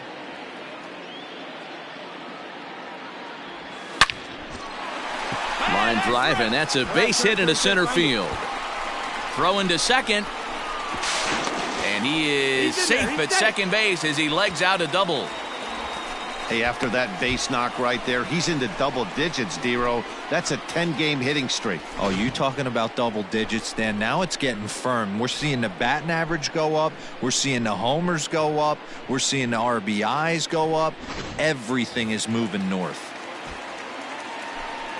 S1: Line drive, and that's a base hit into center field. Throw into second. And he is safe at second base as he legs out a double.
S2: Hey, after that base knock right there, he's into double digits, Dero. That's a 10-game hitting streak.
S3: Oh, you talking about double digits, Dan? Now it's getting firm. We're seeing the batting average go up. We're seeing the homers go up. We're seeing the RBIs go up. Everything is moving north.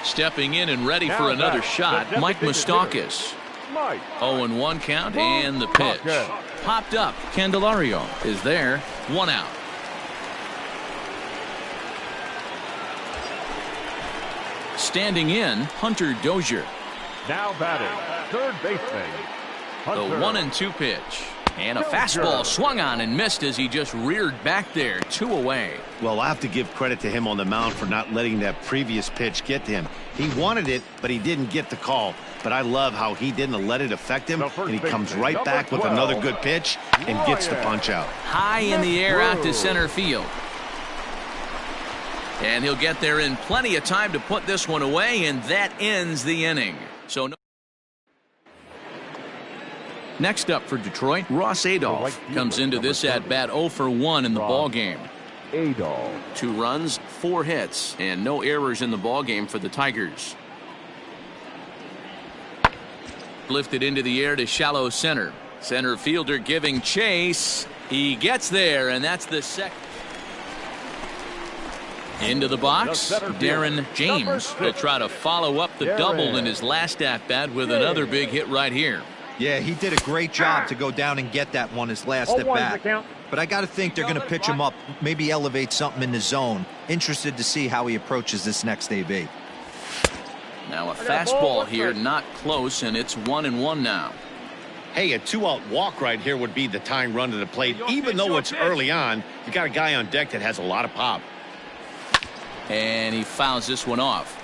S1: Stepping in and ready for another shot, Mike Moustakas. 0-1 count, and the pitch. Popped up. Candelario is there. 1 out. Standing in, Hunter Dozier.
S4: Now batting, third baseman.
S1: The 1-2 pitch. And a fastball swung on and missed as he just reared back there. 2 away.
S2: Well, I have to give credit to him on the mound for not letting that previous pitch get to him. He wanted it, but he didn't get the call. But I love how he didn't let it affect him, and he comes right back with another good pitch and gets the punch out.
S1: High in the air out to center field. And he'll get there in plenty of time to put this one away, and that ends the inning. So next up for Detroit, Ross Adolph comes into this at-bat 0 for 1 in the ballgame. 2 runs, 4 hits, and no errors in the ballgame for the Tigers. lifted into the air to shallow center. Center fielder giving chase. He gets there, and that's the second. Into the box, Darren James will try to follow up the double in his last at-bat with another big hit right here.
S3: Yeah, he did a great job to go down and get that one his last at-bat. But I got to think they're going to pitch him up, maybe elevate something in the zone. Interested to see how he approaches this next AB.
S1: Now a fastball here, not close, and it's 1-1 now.
S2: Hey, a 2-out walk right here would be the tying run to the plate. Even though it's early on, you got a guy on deck that has a lot of pop.
S1: And he fouls this one off.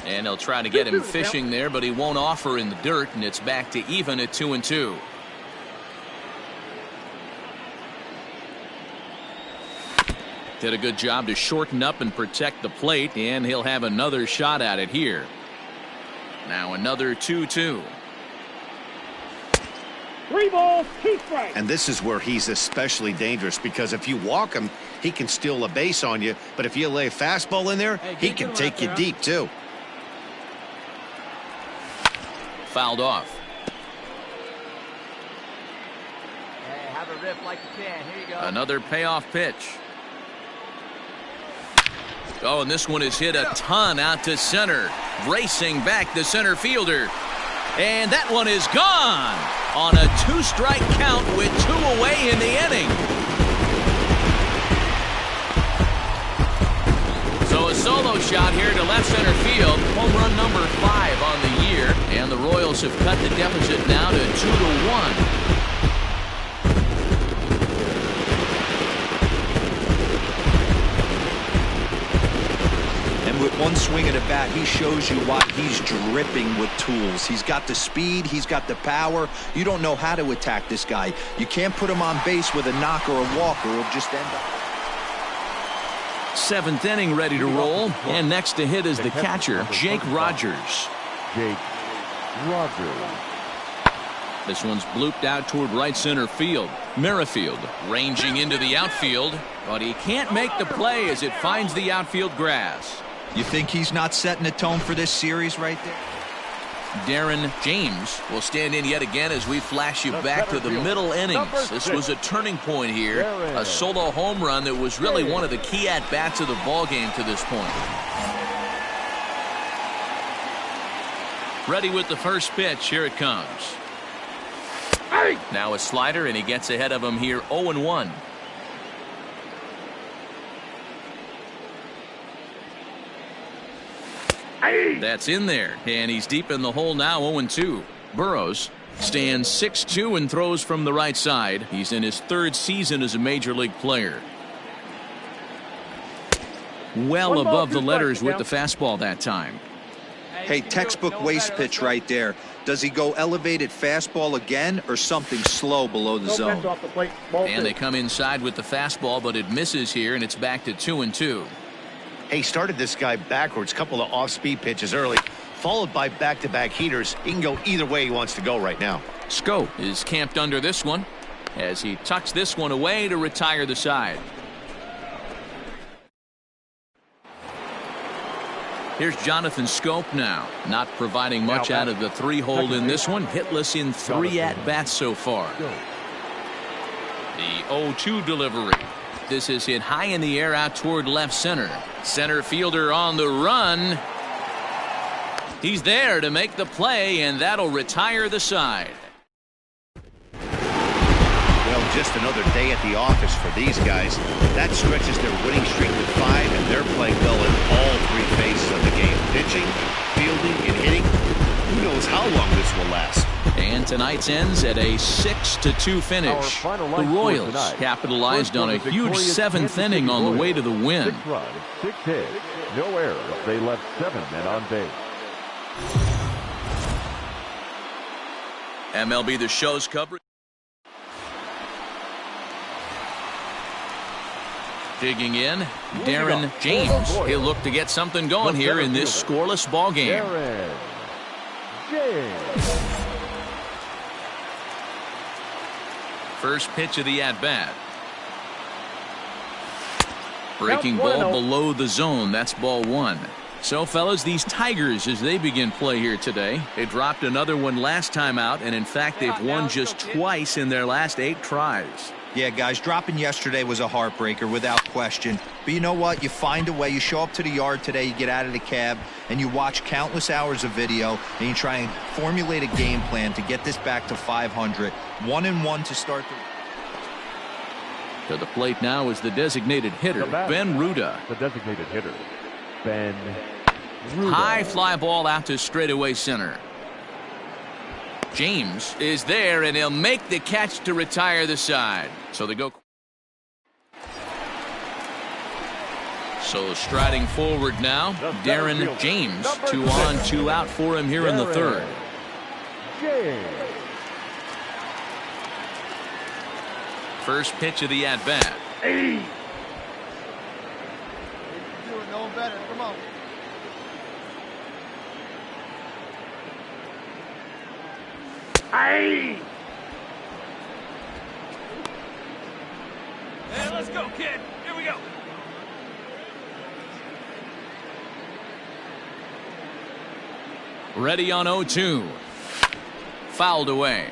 S1: And they'll try to get him fishing there, but he won't offer in the dirt, and it's back to even at 2-2. Did a good job to shorten up and protect the plate, and he'll have another shot at it here. Now another 2-2.
S7: 3 balls, 2 strikes.
S2: And this is where he's especially dangerous, because if you walk him, he can steal a base on you. But if you lay a fastball in there, he can take you deep, too.
S1: Fouled off.
S6: Hey, have a rip like you can. Here you go.
S1: Another payoff pitch. Oh, and this one is hit a ton out to center. Racing back the center fielder. And that one is gone on a 2-strike count with 2 away in the inning. So a solo shot here to left center field. Home run number 5 on the year. And the Royals have cut the deficit now to 2-1.
S3: With one swing of the bat, he shows you why he's dripping with tools. He's got the speed, he's got the power. You don't know how to attack this guy. You can't put him on base with a knock or a walk, or he'll just end up.
S1: 7th inning ready to roll, and next to hit is the catcher, Jake Rogers.
S4: Jake Rogers.
S1: This one's blooped out toward right center field. Merrifield ranging into the outfield, but he can't make the play as it finds the outfield grass.
S3: You think he's not setting the tone for this series right there?
S1: Darren James will stand in yet again as we flash you back to the middle innings. This was a turning point here. A solo home run that was really one of the key at-bats of the ballgame to this point. Ready with the first pitch. Here it comes. Now a slider, and he gets ahead of him here 0-1. That's in there, and he's deep in the hole now, 0-2. Burrows stands 6'2" and throws from the right side. He's in his 3rd season as a major league player. Well above the letters with the fastball that time.
S3: Hey, textbook waste pitch right there. Does he go elevated fastball again or something slow below the zone?
S1: And they come inside with the fastball, but it misses here, and it's back to 2-2.
S2: Hey, started this guy backwards, couple of off-speed pitches early, followed by back-to-back heaters. He can go either way he wants to go right now.
S1: Scope is camped under this one as he tucks this one away to retire the side. Here's Jonathan Scope now, not providing much out of the 3-hole in this one. Hitless in 3 at-bats so far. The 0-2 delivery. This is hit high in the air out toward left center. Center fielder on the run. He's there to make the play, and that'll retire the side.
S2: Well, just another day at the office for these guys. That stretches their winning streak to 5, and they're playing well in all 3 phases of the game. Pitching, fielding, and hitting. Who knows how long this will last.
S1: And tonight's ends at a 6-2 finish. The Royals capitalized on a huge 7th inning on the way to the win.
S4: 6 runs, 6 hits, no errors. They left 7 men on base.
S1: MLB The Show's coverage. Digging in, Darren James. He'll look to get something going here in this scoreless ball game.
S4: Darren James.
S1: First pitch of the at-bat. Breaking ball below the zone. That's ball one. So, fellas, these Tigers, as they begin play here today, they dropped another one last time out, and in fact, they've won just twice in their last 8 tries.
S3: Yeah, guys, dropping yesterday was a heartbreaker without question. But you know what? You find a way. You show up to the yard today, you get out of the cab, and you watch countless hours of video, and you try and formulate a game plan to get this back to 500. 1-1 to start the...
S1: To the plate now is the designated hitter, Ben Ruda.
S4: The designated hitter, Ben Ruda.
S1: High fly ball out to straightaway center. James is there, and he'll make the catch to retire the side. So they go. So striding forward now, Darren James. 2 on, 2 out for him here in the third.
S4: James.
S1: First pitch of the at-bat.
S6: Hey. You're doing no better. Come on.
S7: Hey!
S5: Hey, let's go, kid. Here we go.
S1: Ready on 0-2. Fouled away.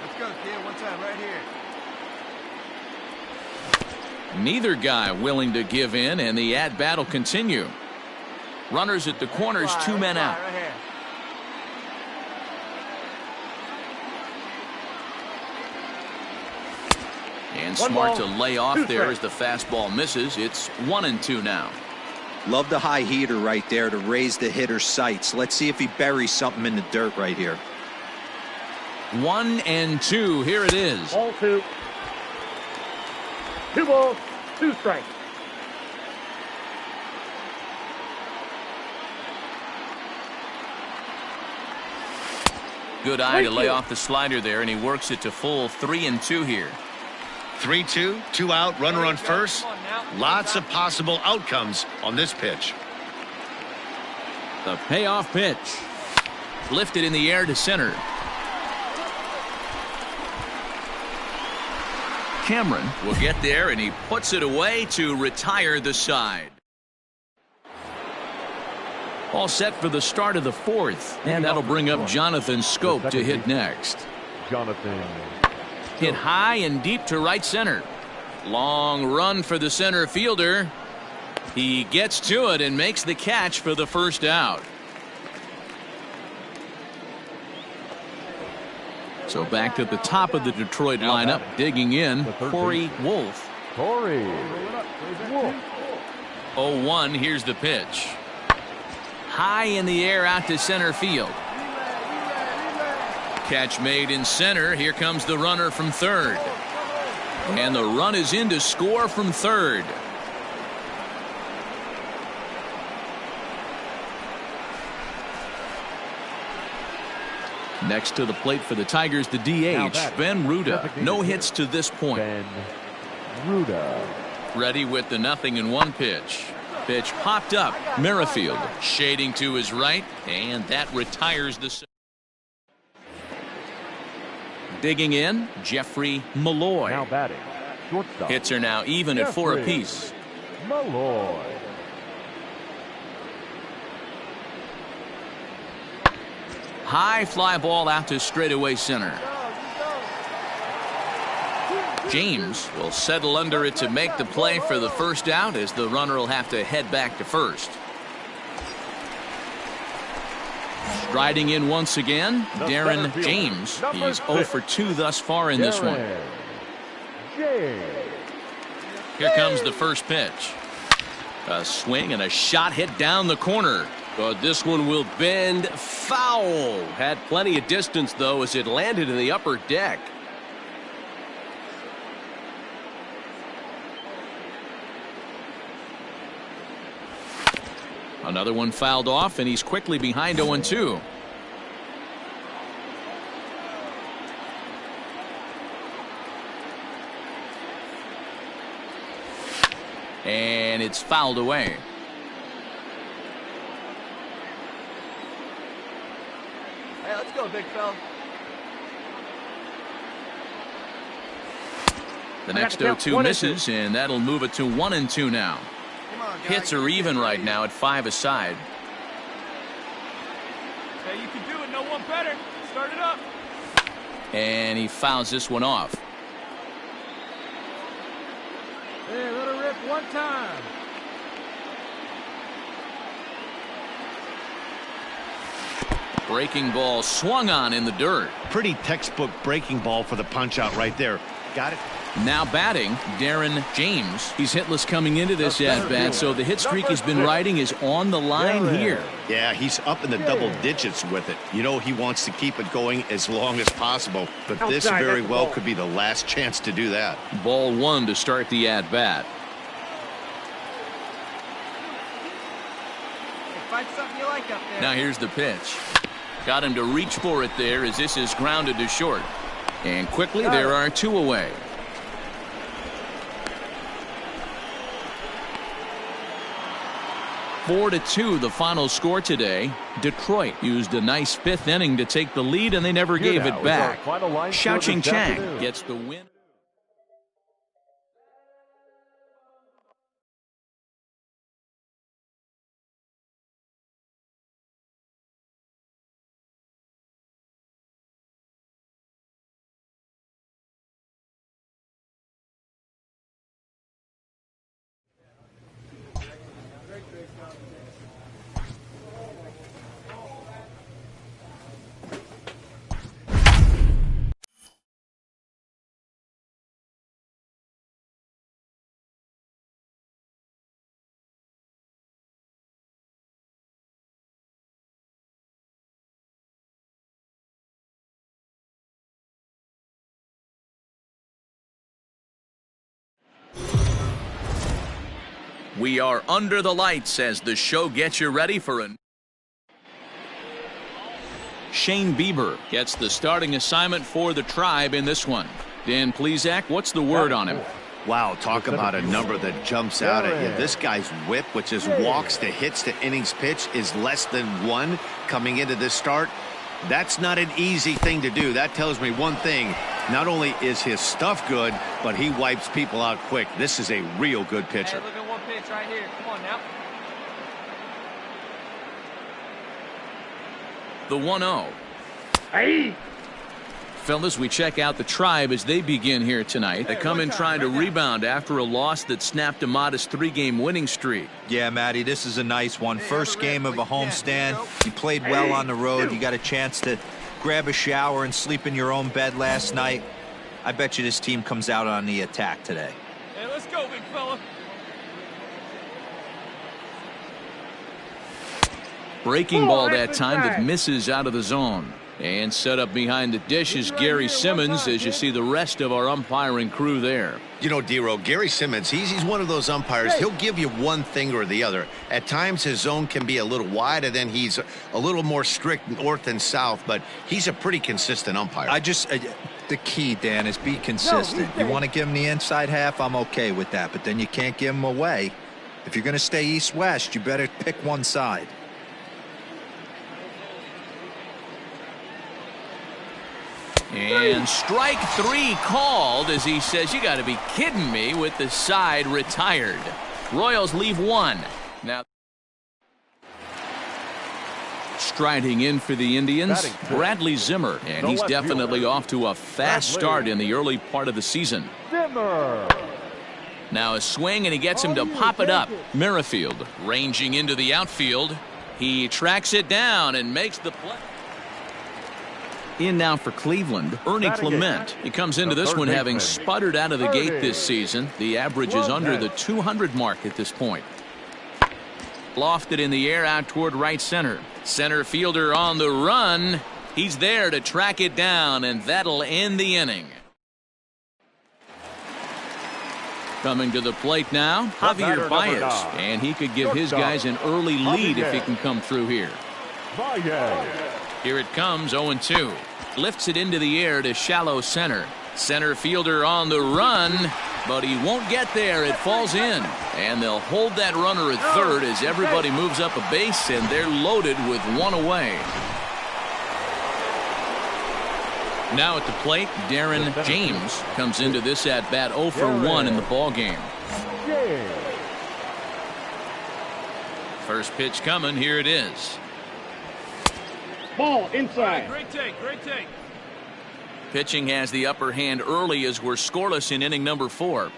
S6: Let's go, kid. One time right here.
S1: Neither guy willing to give in, and the at-bat will continue. Runners at the corners, 2 men out.
S6: Right here.
S1: And smart to lay off there as the fastball misses. It's 1-2 now.
S3: Love the high heater right there to raise the hitter's sights. Let's see if he buries something in the dirt right here.
S1: 1-2. Here it is.
S7: Ball 2. 2 balls, 2 strikes.
S1: Good eye to lay off the slider there, and he works it to full 3-2 here.
S2: 3-2, 2 out, runner on first. Lots of possible outcomes on this pitch.
S1: The payoff pitch. Lifted in the air to center. Cameron will get there, and he puts it away to retire the side. All set for the start of the fourth, and that'll bring up Jonathan Scope to hit next.
S4: Jonathan.
S1: Hit high and deep to right center. Long run for the center fielder. He gets to it and makes the catch for the first out. So back to the top of the Detroit lineup, digging in, Corey Wolf.
S4: Corey Wolf.
S1: 0-1, here's the pitch. High in the air out to center field. Catch made in center. Here comes the runner from third. And the run is in to score from third. Next to the plate for the Tigers, the DH, Ben Ruda. No hits to this point.
S4: Ben Ruda.
S1: Ready with the 0-1 pitch. Pitch popped up. Merrifield shading to his right, and that retires the. Digging in, Jeffrey Malloy.
S4: Now batting, shortstop.
S1: Hits are now even at 4 apiece.
S4: Malloy.
S1: High fly ball out to straightaway center. James will settle under it to make the play for the first out, as the runner will have to head back to first. Striding in once again, Darren James. He's 0 for 2 thus far in this one. Here comes the first pitch. A swing and a shot hit down the corner.
S10: But this one will bend foul. Had plenty of distance, though, as it landed in the upper deck.
S1: Another one fouled off, and he's quickly behind 0-2. And it's fouled away.
S6: Hey, let's go, big fella.
S1: The next 0-2 misses, and that'll move it to 1-2 now. Hits are even right now at 5 aside.
S5: Hey, you can do it. No one better. Start it up.
S1: And he fouls this one off.
S8: Hey, let her rip one time.
S1: Breaking ball swung on in the dirt.
S2: Pretty textbook breaking ball for the punch out right there. Got it.
S1: Now batting, Darren James. He's hitless coming into this at-bat, so the hit streak he's been riding is on the line here.
S2: Yeah, he's up in the double digits with it. You know he wants to keep it going as long as possible, but this very well could be the last chance to do that.
S1: Ball 1 to start the at-bat.
S6: Find something you like up there.
S1: Now here's the pitch. Got him to reach for it there as this is grounded to short. And quickly there are 2 away. Four to 2 the final score today. Detroit used a nice 5th inning to take the lead, and they never gave it back. Xiaoqing Chang gets the win. We are under the lights as the show gets you ready for a... Shane Bieber gets the starting assignment for the Tribe in this one. Dan Plesac, what's the word on him?
S2: Wow, talk about a number that jumps out at you. This guy's whip, which is walks to hits to innings pitch, is less than 1 coming into this start. That's not an easy thing to do. That tells me one thing. Not only is his stuff good, but he wipes people out quick. This is a real good pitcher.
S6: Hey, look at one pitch right here. Come on now.
S1: The 1-0. Hey. Fellas, we check out the Tribe as they begin here tonight. They come in trying to rebound after a loss that snapped a modest 3-game winning streak.
S3: Yeah, Matty, this is a nice one. First game of a homestand. You played well on the road. You got a chance to grab a shower and sleep in your own bed last night. I bet you this team comes out on the attack today.
S5: Hey, let's go, big fella.
S1: Breaking ball that time that misses out of the zone. And set up behind the dish is Gary Simmons as you see the rest of our umpiring crew there.
S2: You know, D-Row, Gary Simmons, he's one of those umpires. He'll give you one thing or the other. At times his zone can be a little wide, and then he's a little more strict north and south, but he's a pretty consistent umpire.
S3: The key, Dan, is be consistent. You want to give him the inside half, I'm okay with that, but then you can't give him away. If you're going to stay east-west, you better pick one side.
S1: And strike 3 called as he says, you got to be kidding me, with the side retired. Royals leave 1. Now striding in for the Indians, Bradley Zimmer, and he's definitely off to a fast start in the early part of the season. Now a swing, and he gets him to pop it up. Merrifield ranging into the outfield. He tracks it down and makes the play. In now for Cleveland, Ernie Clement. He comes into this one having sputtered out of the gate this season. The average is under the 200 mark at this point. Lofted in the air out toward right center. Center fielder on the run. He's there to track it down, and that'll end the inning. Coming to the plate now, Javier Baez, and he could give his guys an early lead if he can come through here. Here it comes, 0-2. Lifts it into the air to shallow center. Center fielder on the run, but he won't get there. It falls in, and they'll hold that runner at third as everybody moves up a base, and they're loaded with 1 away. Now at the plate, Darren James comes into this at-bat 0 for 1 in the ballgame. First pitch coming. Here it is.
S7: Ball inside.
S5: Great take, great take.
S1: Pitching has the upper hand early as we're scoreless in inning number 4.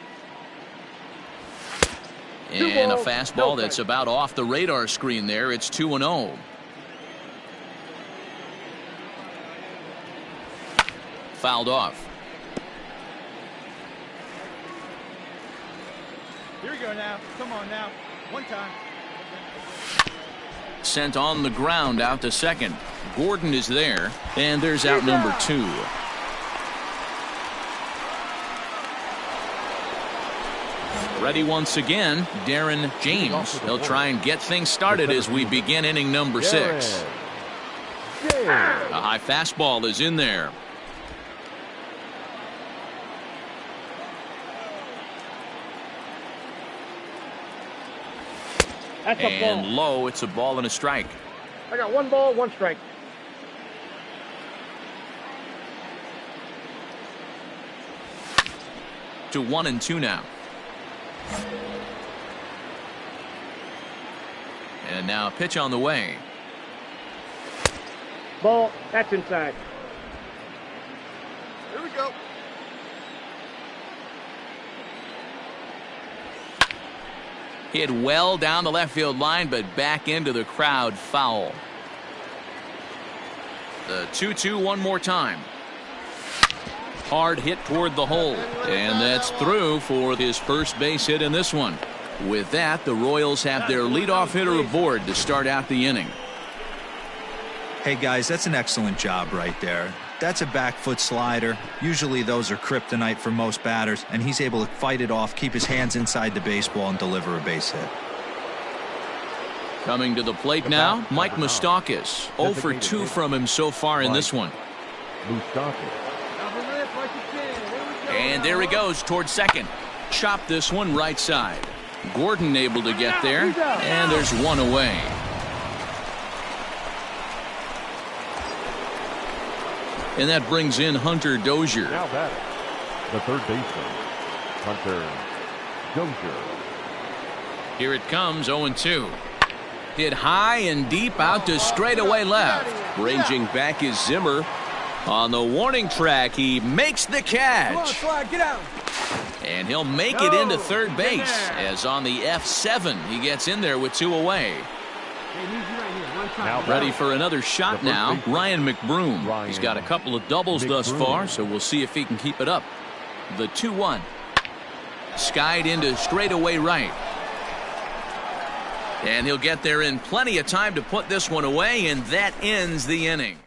S1: And a fastball that's about off the radar screen there. It's 2-0. Fouled off.
S6: Here we go now. Come on now. One time.
S1: Sent on the ground out to second. Gordon is there, and there's out number 2. Ready once again, Darren James. He'll try and get things started as we begin inning number 6. A high fastball is in there.
S7: That's a
S1: And
S7: ball.
S1: low, it's a ball and a strike.
S7: I got 1 ball, 1 strike.
S1: To 1-2 now. And now a pitch on the way.
S7: Ball, that's inside.
S6: Here we go.
S1: Hit well down the left field line, but back into the crowd, foul. The 2-2 one more time. Hard hit toward the hole, and that's through for his first base hit in this one. With that, the Royals have their leadoff hitter aboard to start out the inning.
S3: Hey guys, that's an excellent job right there. That's a back foot slider. Usually those are kryptonite for most batters, and he's able to fight it off, keep his hands inside the baseball, and deliver a base hit.
S1: Coming to the plate now, Mike Moustakas. 0 for 2 from him so far in this one. And there he goes towards second. Chop this one right side. Gordon able to get there, and there's one away. And that brings in Hunter Dozier.
S4: Now batting, the third baseman, Hunter Dozier.
S1: Here it comes, 0-2. Hit high and deep out to straightaway left.
S10: Ranging back is Zimmer. On the warning track, he makes the catch.
S8: Come on, Slide, get out.
S1: And he'll make it into third base, as on the F7 he gets in there with 2 away. Ready for another shot now, Ryan McBroom. He's got a couple of doubles thus far, so we'll see if he can keep it up. The 2-1. Skied into straightaway right. And he'll get there in plenty of time to put this one away, and that ends the inning.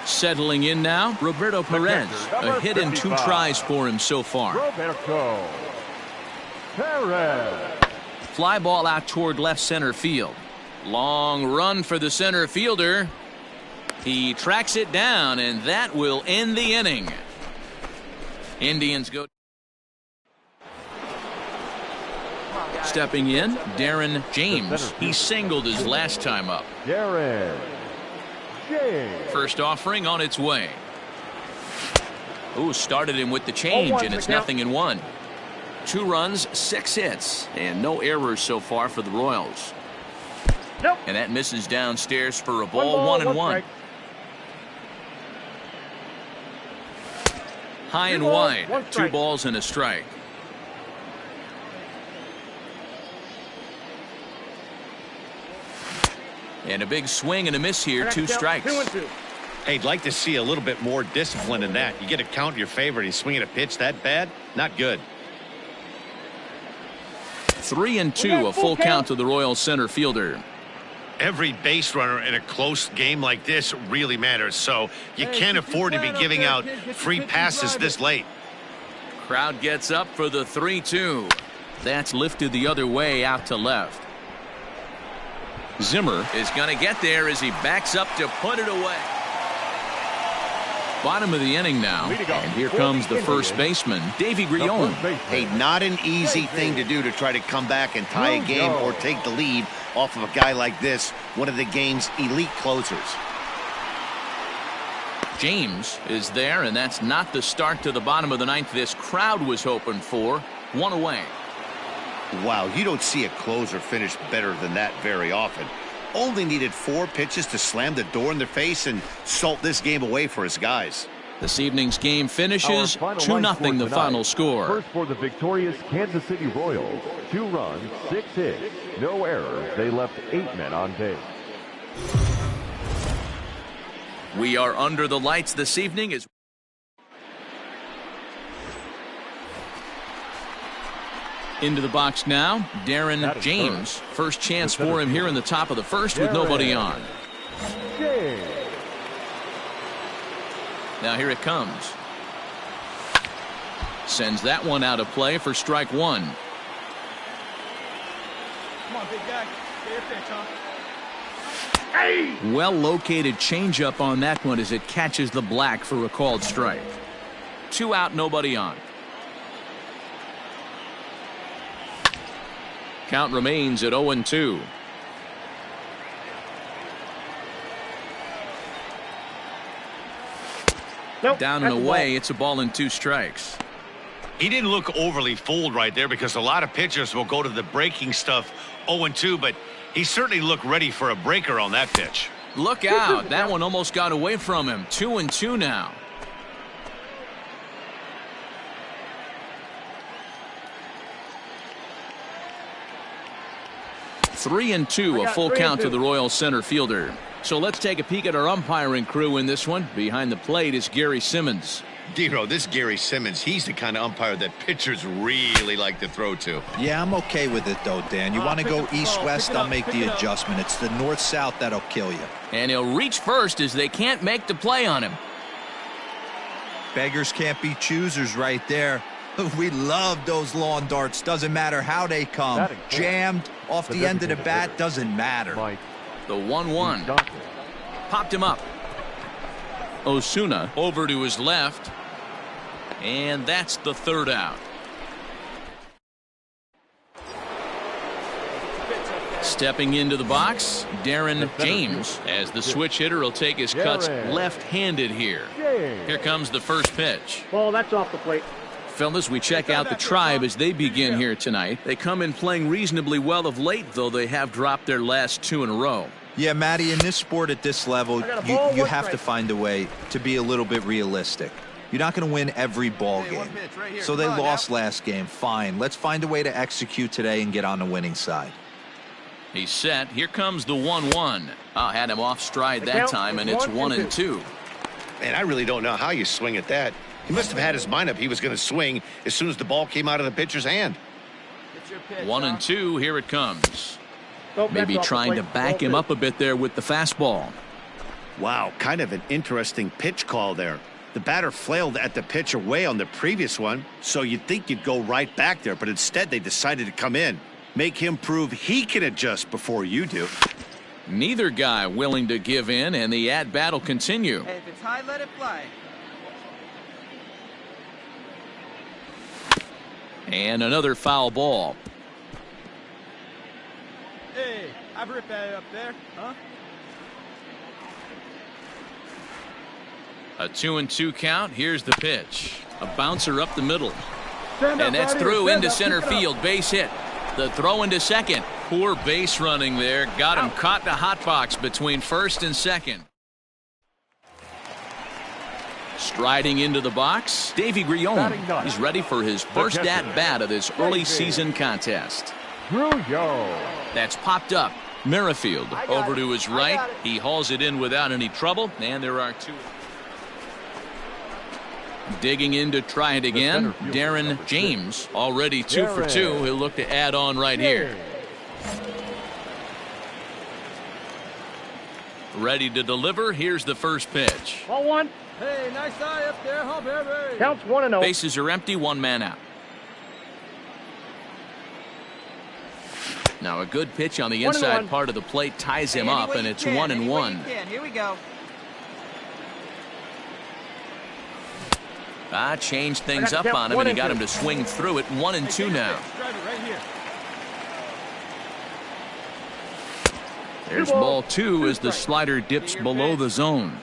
S1: Settling in now, Roberto Perez. A hit and 2 tries for him so far.
S4: Roberto Perez.
S1: Fly ball out toward left center field. Long run for the center fielder. He tracks it down, and that will end the inning. Indians go. Stepping in, Darren James. He singled his last time up.
S4: Darren James.
S1: First offering on its way. Ooh, started him with the change, and it's 0-1. 2 runs, 6 hits, and no errors so far for the Royals.
S7: Nope.
S1: And that misses downstairs for a ball, 1-1. High and wide, 2 balls and a strike. And a big swing and a miss here, 2 strikes.
S7: 2-2.
S2: Hey, I'd like to see a little bit more discipline in that. You get a count in your favor and you swing at a pitch that bad? Not good.
S1: 3-2, a full count to the Royals center fielder.
S2: Every base runner in a close game like this really matters, so you can't afford to be giving out free passes this late.
S1: Crowd gets up for the 3-2. That's lifted the other way out to left. Zimmer is going to get there as he backs up to put it away. Bottom of the inning now, and here comes the first baseman, Davy Grione.
S2: Hey, not an easy thing to do to try to come back and tie a game or take the lead off of a guy like this, one of the game's elite closers.
S1: James is there, and that's not the start to the bottom of the ninth this crowd was hoping for. One away.
S2: Wow, you don't see a closer finish better than that very often. Only needed 4 pitches to slam the door in their face and salt this game away for his guys.
S1: This evening's game finishes 2-0 the final score.
S4: First for the victorious Kansas City Royals. 2 runs, 6 hits, no errors. They left 8 men on base.
S1: We are under the lights this evening as into the box now, Darren James. First chance for him here in the top of the first with nobody on. Now here it comes. Sends that one out of play for strike 1.
S6: Come on, big guy. Get your pitch, huh?
S1: Well located changeup on that one as it catches the black for a called strike. 2 out, nobody on. Count remains at 0-2.
S7: Nope,
S1: down and
S7: that's a
S1: away.
S7: ball.
S1: It's a ball and 2 strikes.
S2: He didn't look overly fooled right there because a lot of pitchers will go to the breaking stuff 0-2, but he certainly looked ready for a breaker on that pitch.
S1: Look out. That one almost got away from him. 2-2 now. Three and two, a full count to the Royal center fielder. So let's take a peek at our umpiring crew in this one. Behind the plate is Gary Simmons.
S2: Dero, this Gary Simmons, he's the kind of umpire that pitchers really like to throw to.
S3: Yeah, I'm okay with it, though, Dan. You want to go east-west, I'll make the adjustment. It's the north-south that'll kill you.
S1: And he'll reach first as they can't make the play on him.
S3: Beggars can't be choosers right there. We love those lawn darts. Doesn't matter how they come. Jammed off the end of the bat, doesn't matter.
S1: The 1-1. Popped him up. Osuna over to his left. And that's the third out. Stepping into the box, Darren James, as the switch hitter will take his cuts left-handed here. Here comes the first pitch.
S7: Ball, that's off the plate.
S1: Fellas, we check out the Tribe as they begin here tonight. They come in playing reasonably well of late, though they have dropped their last 2 in a row.
S3: Yeah, Matty, in this sport at this level, you have to find a way to be a little bit realistic. You're not going to win every ball game. So they lost last game. Fine. Let's find a way to execute today and get on the winning side.
S1: He's set. Here comes the 1-1. Had him off stride that time, and it's 1-2.
S2: Man, I really don't know how you swing at that. He must have had his mind up he was going to swing as soon as the ball came out of the pitcher's hand.
S1: 1-2. Here it comes.
S7: Nope,
S1: maybe trying to back him up a bit there with the fastball.
S2: Wow, kind of an interesting pitch call there. The batter flailed at the pitch away on the previous one, so you'd think you'd go right back there, but instead they decided to come in. Make him prove he can adjust before you do.
S1: Neither guy willing to give in, and the at-bat will continue.
S6: Hey, if it's high, let it fly.
S1: And another foul ball.
S6: Hey, I've ripped that up there, huh?
S1: A 2-2 count. Here's the pitch. A bouncer up the middle.
S7: And
S1: that's through into center field. Base hit. The throw into second. Poor base running there. Got him caught in a hot box between first and second. Striding into the box, Davy Grion. He's ready for his first at-bat of this early season contest. That's popped up. Merrifield over to his right. He hauls it in without any trouble, and there are 2. Digging in to try it again, Darren James, already 2 for 2. He'll look to add on right here. Ready to deliver. Here's the first pitch.
S7: Ball 1.
S8: Hey, nice eye up there, huh, baby?
S7: Counts 1-0.
S1: Bases are empty, 1 man out. Now a good pitch on the inside part of the plate ties him up, and it's 1-1.
S6: Here we go.
S1: Changed things up on him, and he got him to swing through it. 1-2 now. There's ball 2 as the slider dips below the zone.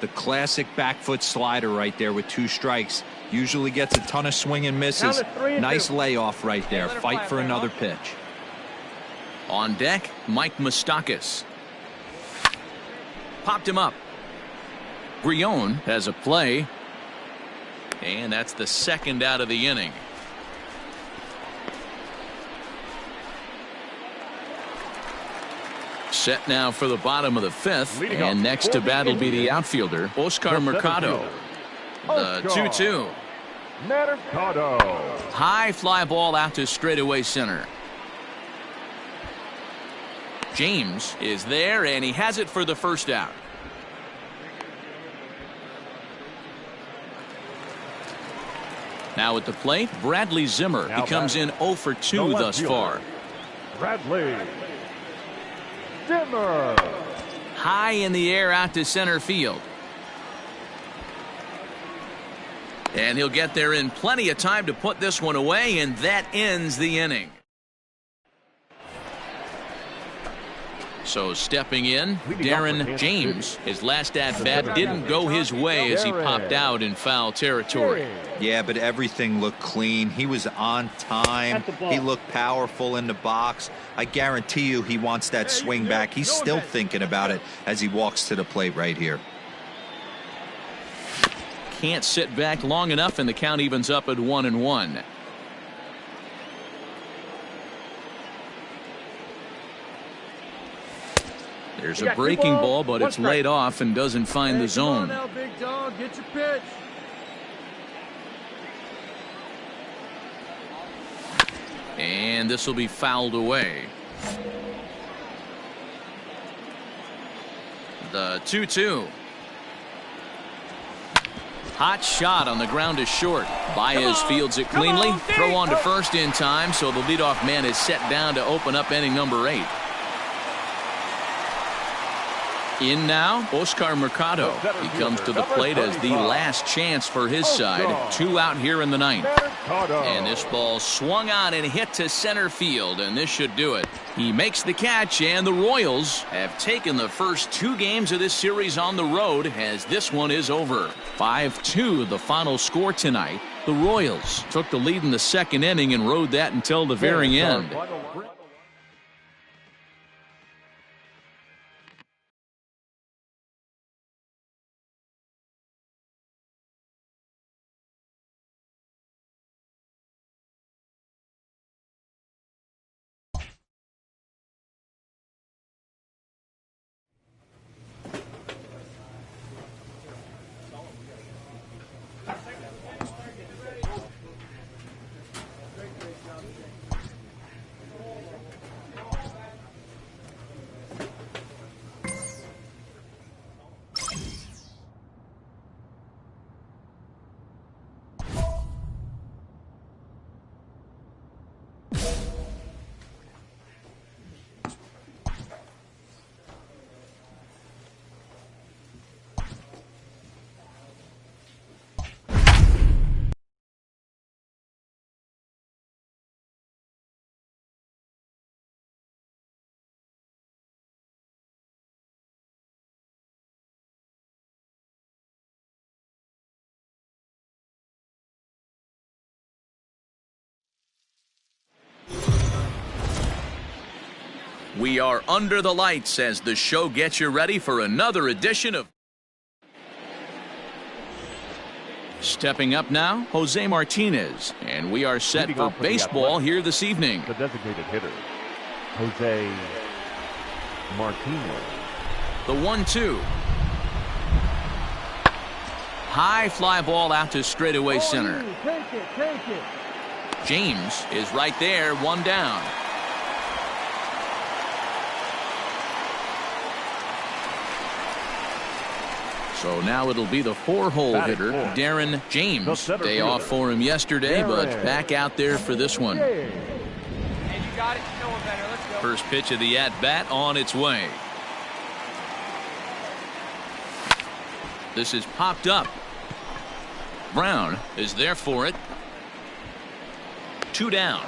S3: The classic back foot slider right there with 2 strikes. Usually gets a ton of swing and misses. Nice layoff right there. Fight for another pitch.
S1: On deck, Mike Moustakas. Popped him up. Grione has a play. And that's the second out of the inning. Set now for the bottom of the 5th. And next to bat will be the outfielder, Oscar Mercado. The 2-2.
S4: Mercado.
S1: High fly ball out to straightaway center. James is there, and he has it for the first out. Now at the plate, Bradley Zimmer. He comes in 0 for 2 thus far.
S4: Bradley Zimmer.
S1: High in the air out to center field. And he'll get there in plenty of time to put this one away, and that ends the inning. So stepping in, Darren James. His last at-bat didn't go his way as he popped out in foul territory.
S3: Yeah, but everything looked clean. He was on time. He looked powerful in the box. I guarantee you he wants that swing back. He's still thinking about it as he walks to the plate right here.
S1: Can't sit back long enough, and the count evens up at 1-1. There's a breaking ball, but it's laid off and doesn't find the zone.
S8: Come on now, big dog. Get your pitch.
S1: And this will be fouled away. The 2-2. Hot shot on the ground is short. Baez fields it cleanly. Throw on to first in time, so the leadoff man is set down to open up inning number 8. In now, Oscar Mercado. He comes to the plate as the last chance for his side. 2 out here in the 9th. And this ball swung on and hit to center field, and this should do it. He makes the catch, and the Royals have taken the first 2 games of this series on the road as this one is over. 5-2 the final score tonight. The Royals took the lead in the 2nd inning and rode that until the very end. We are under the lights as the show gets you ready for another edition of... Stepping up now, Jose Martinez, and we are set for baseball here this evening.
S4: The designated hitter, Jose Martinez.
S1: The 1-2. High fly ball out to straightaway center.
S8: Take it.
S1: James is right there, 1 down. So now it'll be the 4-hole hitter, Darren James. Day off for him yesterday, but back out there for this one.
S6: Hey, you got it. You know one better. Let's go.
S1: First pitch of the at-bat on its way. This is popped up. Brown is there for it. 2 down.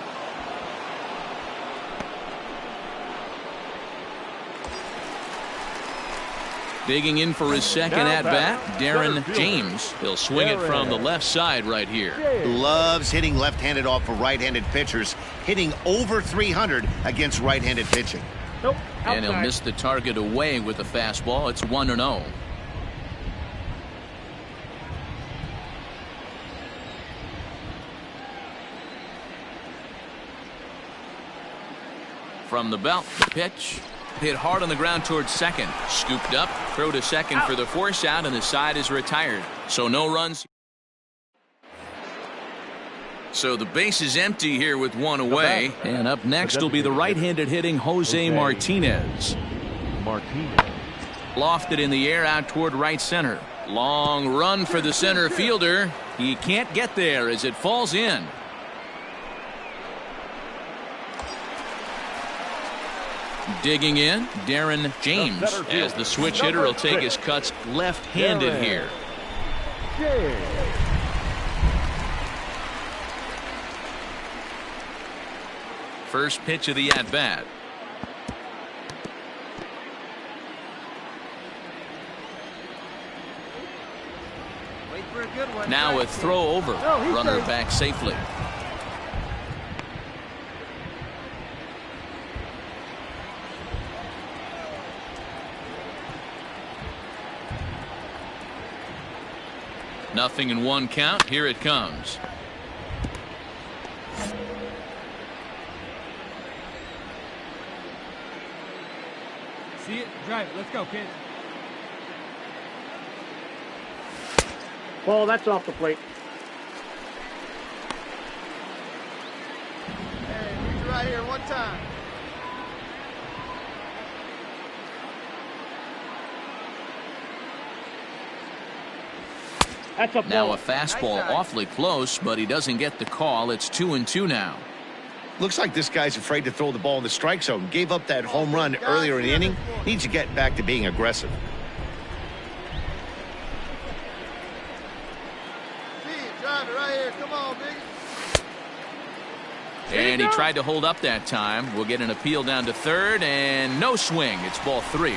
S1: Digging in for his second at-bat, Darren James. He'll swing it from the left side right here.
S2: Loves hitting left-handed off of right-handed pitchers, hitting over 300 against right-handed pitching.
S7: Nope.
S1: And he'll miss the target away with the fastball. It's 1-0. From the belt, the pitch. Hit hard on the ground towards second. Scooped up, throw to second for the force out, and the side is retired. So no runs. So the base is empty here with one away. And up next will be the right-handed hitting Jose Martinez. Lofted in the air out toward right center. Long run for the center fielder. He can't get there as it falls in. Digging in, Darren James, as the switch hitter will take his cuts left-handed here. First pitch of the at-bat. Now a throw over. Runner back safely. Nothing in one count. Here it comes.
S5: See it? Drive it. Let's go, kid.
S7: Ball, that's off the plate.
S6: Hey, reach right here one time.
S7: That's a ball.
S1: Now a fastball awfully close, but he doesn't get the call. It's 2-2 now.
S2: Looks like this guy's afraid to throw the ball in the strike zone. Gave up that home run earlier in the inning. Needs to get back to being aggressive.
S6: See it, drive it right here. Come on, big.
S1: And he tried to hold up that time. We'll get an appeal down to third, and no swing. It's ball 3.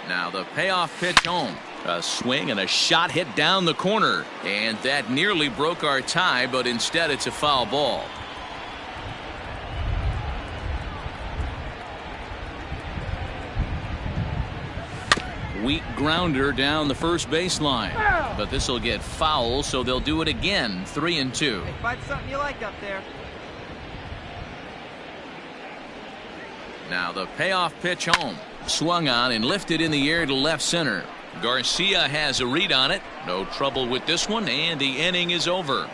S1: Now the payoff pitch home. A swing and a shot hit down the corner. And that nearly broke our tie, but instead it's a foul ball. Weak grounder down the first baseline. But this will get foul, so they'll do it again. 3-2.
S6: Hey, find something you like up there.
S1: Now the payoff pitch home. Swung on and lifted in the air to left center. Garcia has a read on it. No trouble with this one, and the inning is over.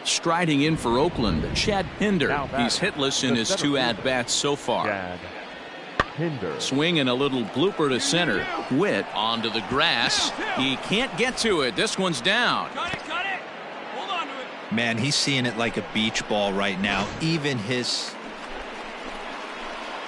S1: Striding in for Oakland, Chad Pinder. He's hitless in his 2 at-bats so far. Swing and a little blooper to center. Witt onto the grass. He can't get to it. This one's down.
S5: Cut it, cut it. Hold on to it.
S3: Man, he's seeing it like a beach ball right now. Even his...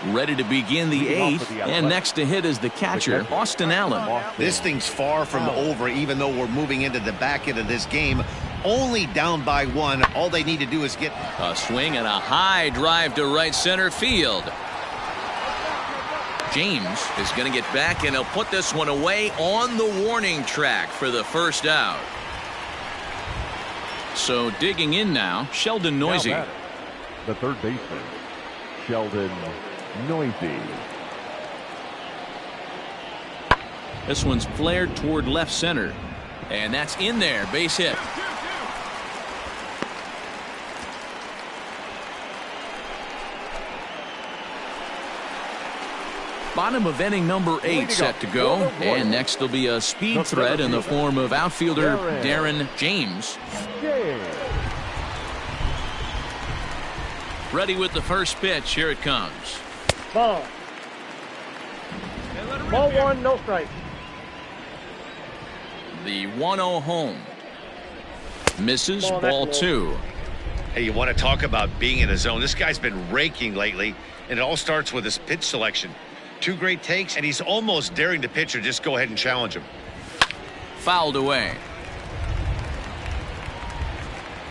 S1: Ready to begin the 8th, and next to hit is the catcher, Austin Allen.
S2: This thing's far from over, even though we're moving into the back end of this game. Only down by 1. All they need to do is get
S1: a swing and a high drive to right center field. James is going to get back, and he'll put this one away on the warning track for the first out. So digging in now, Sheldon Noisy.
S4: The third baseman, Sheldon Noisy.
S1: This one's flared toward left center, and that's in there. Base hit. Bottom of inning number 8 set to go, and next will be a speed threat in the form of outfielder Darren James. Ready with the first pitch. Here it comes.
S7: Ball. Ball 1, no strike.
S1: The 1-0 home. Misses. Ball 2.
S2: Hey, you want to talk about being in a zone. This guy's been raking lately, and it all starts with his pitch selection. 2 great takes, and he's almost daring the pitcher just go ahead and challenge him.
S1: Fouled away.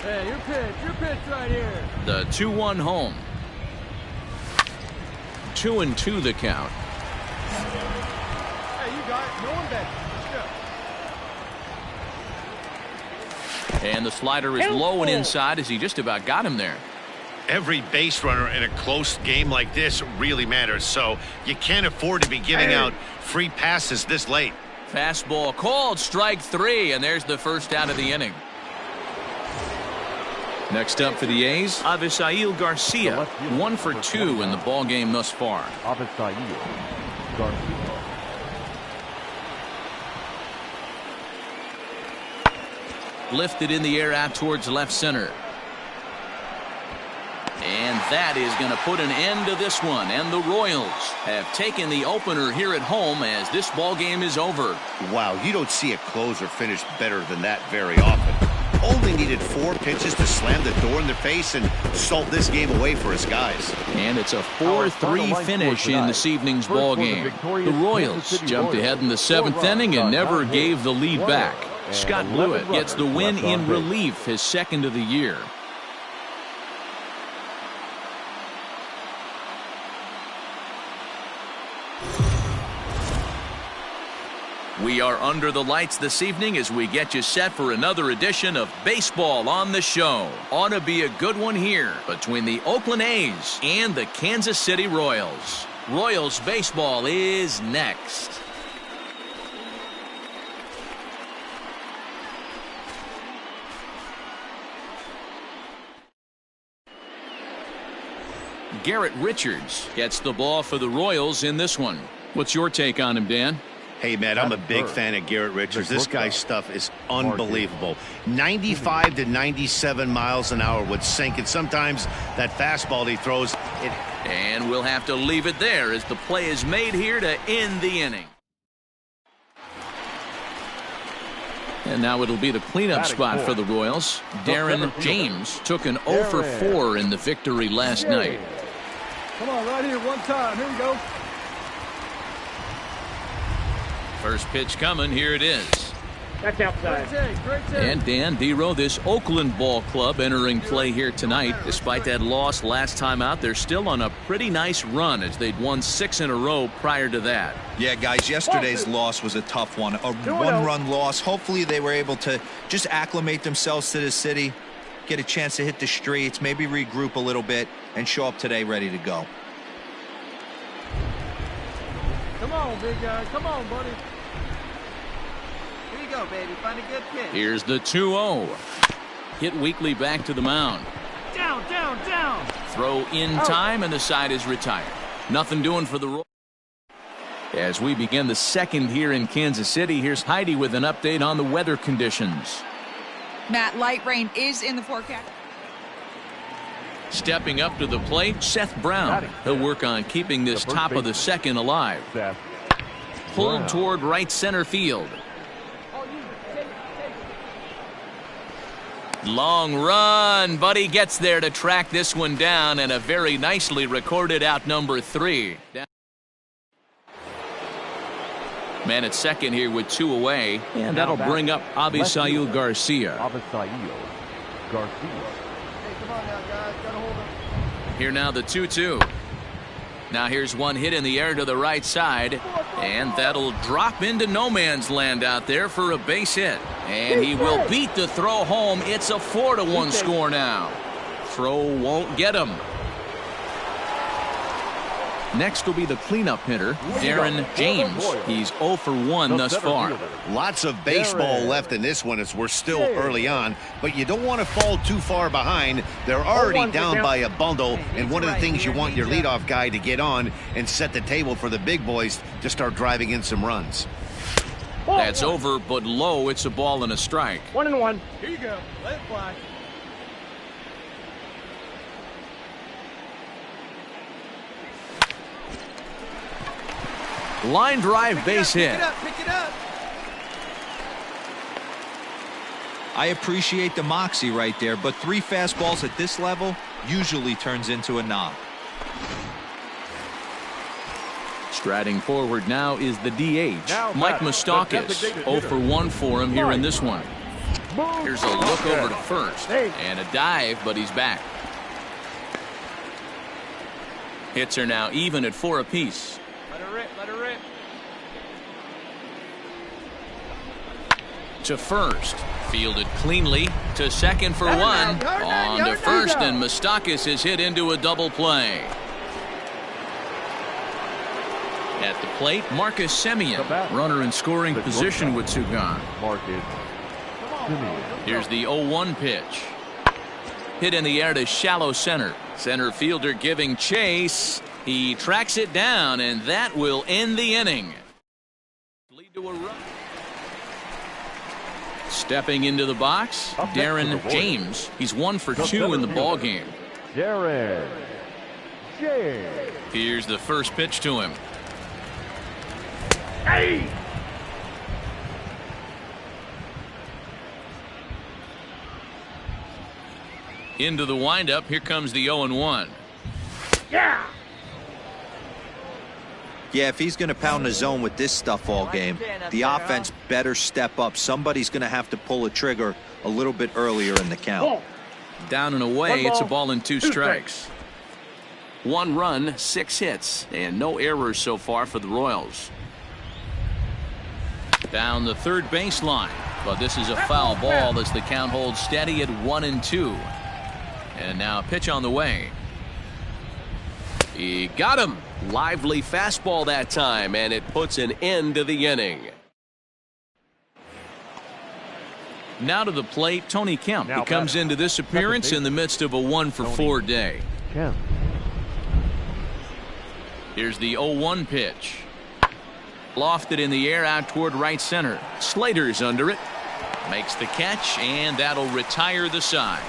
S8: Hey, your pitch right here.
S1: The 2-1 home. 2-2 the count.
S6: Hey, you got it. No one bet. Let's go.
S1: And the slider is low and inside as he just about got him there.
S2: Every base runner in a close game like this really matters, so you can't afford to be giving out free passes this late.
S1: Fastball called, strike 3, and there's the first out of the inning. Next up for the A's, Avisail Garcia, 1 for 2 in the ball game thus far.
S4: Avisail Garcia.
S1: Lifted in the air out towards left center. And that is going to put an end to this one. And the Royals have taken the opener here at home as this ball game is over.
S2: Wow, you don't see a closer finish better than that very often. Only needed 4 pitches to slam the door in their face and salt this game away for his guys.
S1: And it's a 4-3 finish in this evening's ball game. The Royals jumped ahead in the 7th inning and never gave the lead back. Scott Blewett gets the win in relief, his second of the year. We are under the lights this evening as we get you set for another edition of Baseball on the Show. Ought to be a good one here between the Oakland A's and the Kansas City Royals. Royals baseball is next. Garrett Richards gets the ball for the Royals in this one. What's your take on him, Dan?
S2: Hey, Matt, I'm a big fan of Garrett Richards. This guy's stuff is unbelievable. 95 to 97 miles an hour would sink, and sometimes that fastball he throws.
S1: And we'll have to leave it there as the play is made here to end the inning. And now it'll be the cleanup spot for the Royals. Darren James took an 0 for 4 in the victory last night.
S8: Come on, right here, one time. Here we go.
S1: First pitch coming. Here it is.
S7: That's outside.
S8: Great take.
S1: And Dan Dero, this Oakland ball club entering play here tonight. Despite that loss last time out, they're still on a pretty nice run as they'd won 6 in a row prior to that.
S3: Yeah, guys, yesterday's loss was a tough one. A one-run loss. Hopefully they were able to just acclimate themselves to the city, get a chance to hit the streets, maybe regroup a little bit, and show up today ready to go.
S8: Come on, big guy. Come on, buddy.
S6: Here you go, baby. Find a good pitch.
S1: Here's the 2-0. Hit weakly back to the mound.
S8: Down, down, down.
S1: Throw in time, and the side is retired. Nothing doing for the Royals. As we begin the second here in Kansas City, here's Heidi with an update on the weather conditions.
S11: Matt, light rain is in the forecast.
S1: Stepping up to the plate, Seth Brown. He'll work on keeping this top of the second alive. Pulled toward right center field. Long run, but he gets there to track this one down, and a very nicely recorded out number 3. Man at second here with 2 away, and that'll bring up Avisail Garcia.
S4: Avisail Garcia.
S1: Here now the 2-2. Now here's one hit in the air to the right side, and that'll drop into no man's land out there for a base hit. And he will beat the throw home. It's a 4-1 score now. Throw won't get him. Next will be the cleanup hitter, Darren James. He's 0 for 1 thus far.
S2: Lots of baseball left in this one as we're still early on, but you don't want to fall too far behind. They're already down by a bundle, and one of the things you want your leadoff guy to get on and set the table for the big boys to start driving in some runs.
S1: That's over, but low. It's a ball and a strike.
S7: 1-1.
S8: Here you go. Let it fly.
S1: Line drive base hit.
S6: Pick it up.
S3: I appreciate the moxie right there, but 3 fastballs at this level usually turns into a knock.
S1: Striding forward now is the DH, Mike Moustakas. 0 for 1 for him here in this one. Here's a look over to first. And a dive, but he's back. Hits are now even at 4 apiece.
S6: Let her rip, let her rip.
S1: To first. Fielded cleanly. To second for one. On to first, and Moustakas is hit into a double play. At the plate, Marcus Semien. Runner in scoring position with two gone. Here's the 0-1 pitch. Hit in the air to shallow center. Center fielder giving chase. He tracks it down, and that will end the inning. Lead to a run. Stepping into the box, Darren James. He's 1 for 2 in the ball game.
S4: Darren James.
S1: Here's the first pitch to him.
S4: Hey!
S1: Into the windup. Here comes the 0-1.
S4: Yeah!
S3: Yeah, if he's going to pound the zone with this stuff all game, the offense better step up. Somebody's going to have to pull a trigger a little bit earlier in the count.
S1: Down and away, it's a ball and 2 strikes. 1 run, 6 hits, and no errors so far for the Royals. Down the third baseline, but this is a foul ball as the count holds steady at 1-2. And now a pitch on the way. He got him. Lively fastball that time, and it puts an end to the inning. Now to the plate, Tony Kemp. He comes into this appearance in the midst of a 1-for-4 day. Here's the 0-1 pitch. Lofted in the air out toward right center. Slater's under it. Makes the catch, and that'll retire the side.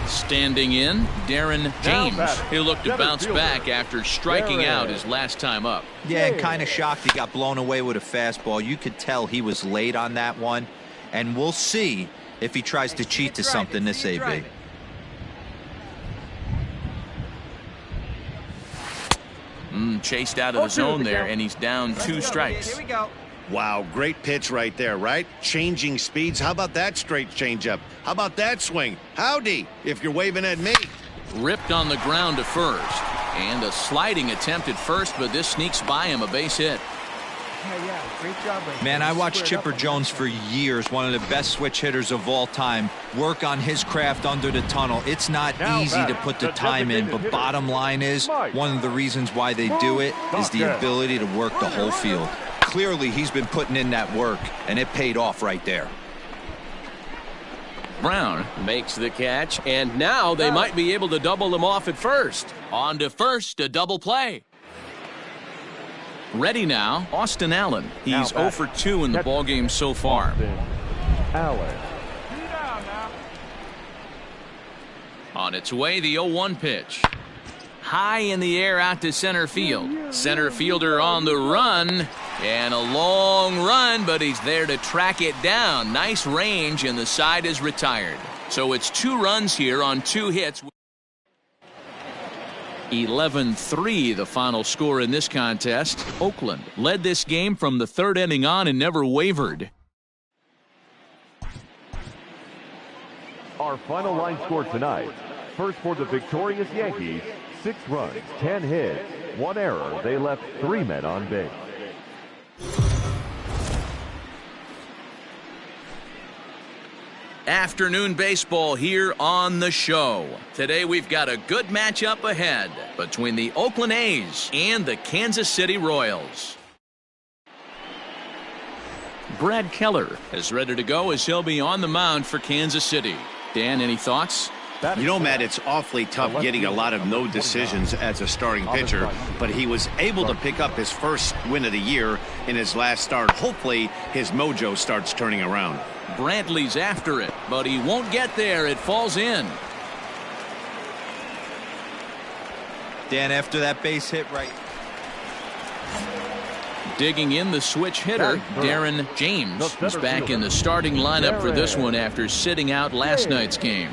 S1: Standing in, Darren James. He'll look to bounce back after striking out his last time up.
S3: Yeah, and kind of shocked he got blown away with a fastball. You could tell he was late on that one. And we'll see if he tries to cheat to something this AB.
S1: Chased out of the zone there, and he's down 2 strikes.
S6: Here we go.
S2: Wow, great pitch right there, right? Changing speeds. How about that straight changeup? How about that swing? Howdy, if you're waving at me.
S1: Ripped on the ground to first. And a sliding attempt at first, but this sneaks by him, a base hit.
S6: Yeah, great job.
S3: Man, I watched Chipper Jones for years, one of the best switch hitters of all time, work on his craft under the tunnel. It's not easy to put the time in, but bottom line is, one of the reasons why they do it is the ability to work the whole field. Clearly, he's been putting in that work, and it paid off right there.
S10: Brown makes the catch, and now they might be able to double him off at first.
S1: On to first, a double play. Ready now, Austin Allen. He's 0 for 2 in the ballgame so far.
S4: Allen.
S1: On its way, the 0-1 pitch. High in the air out to center field. Center fielder on the run. And a long run, but he's there to track it down. Nice range, and the side is retired. So it's 2 runs here on 2 hits. 11-3 the final score in this contest. Oakland led this game from the 3rd inning on and never wavered.
S4: Our final line score tonight. First for the victorious Yankees, 6 runs, 10 hits, 1 error. They left 3 men on base.
S1: Afternoon baseball here on the show. Today we've got a good matchup ahead between the Oakland A's and the Kansas City Royals. Brad Keller is ready to go as he'll be on the mound for Kansas City. Dan, any thoughts?
S2: You know, Matt, it's awfully tough getting a lot of no decisions as a starting pitcher, but he was able to pick up his first win of the year in his last start. Hopefully his mojo starts turning around.
S1: Brantley's after it, but he won't get there. It falls in.
S3: Dan, after that base hit right.
S1: Digging in the switch hitter, Darren James. He's back in the starting lineup for this one after sitting out last night's game.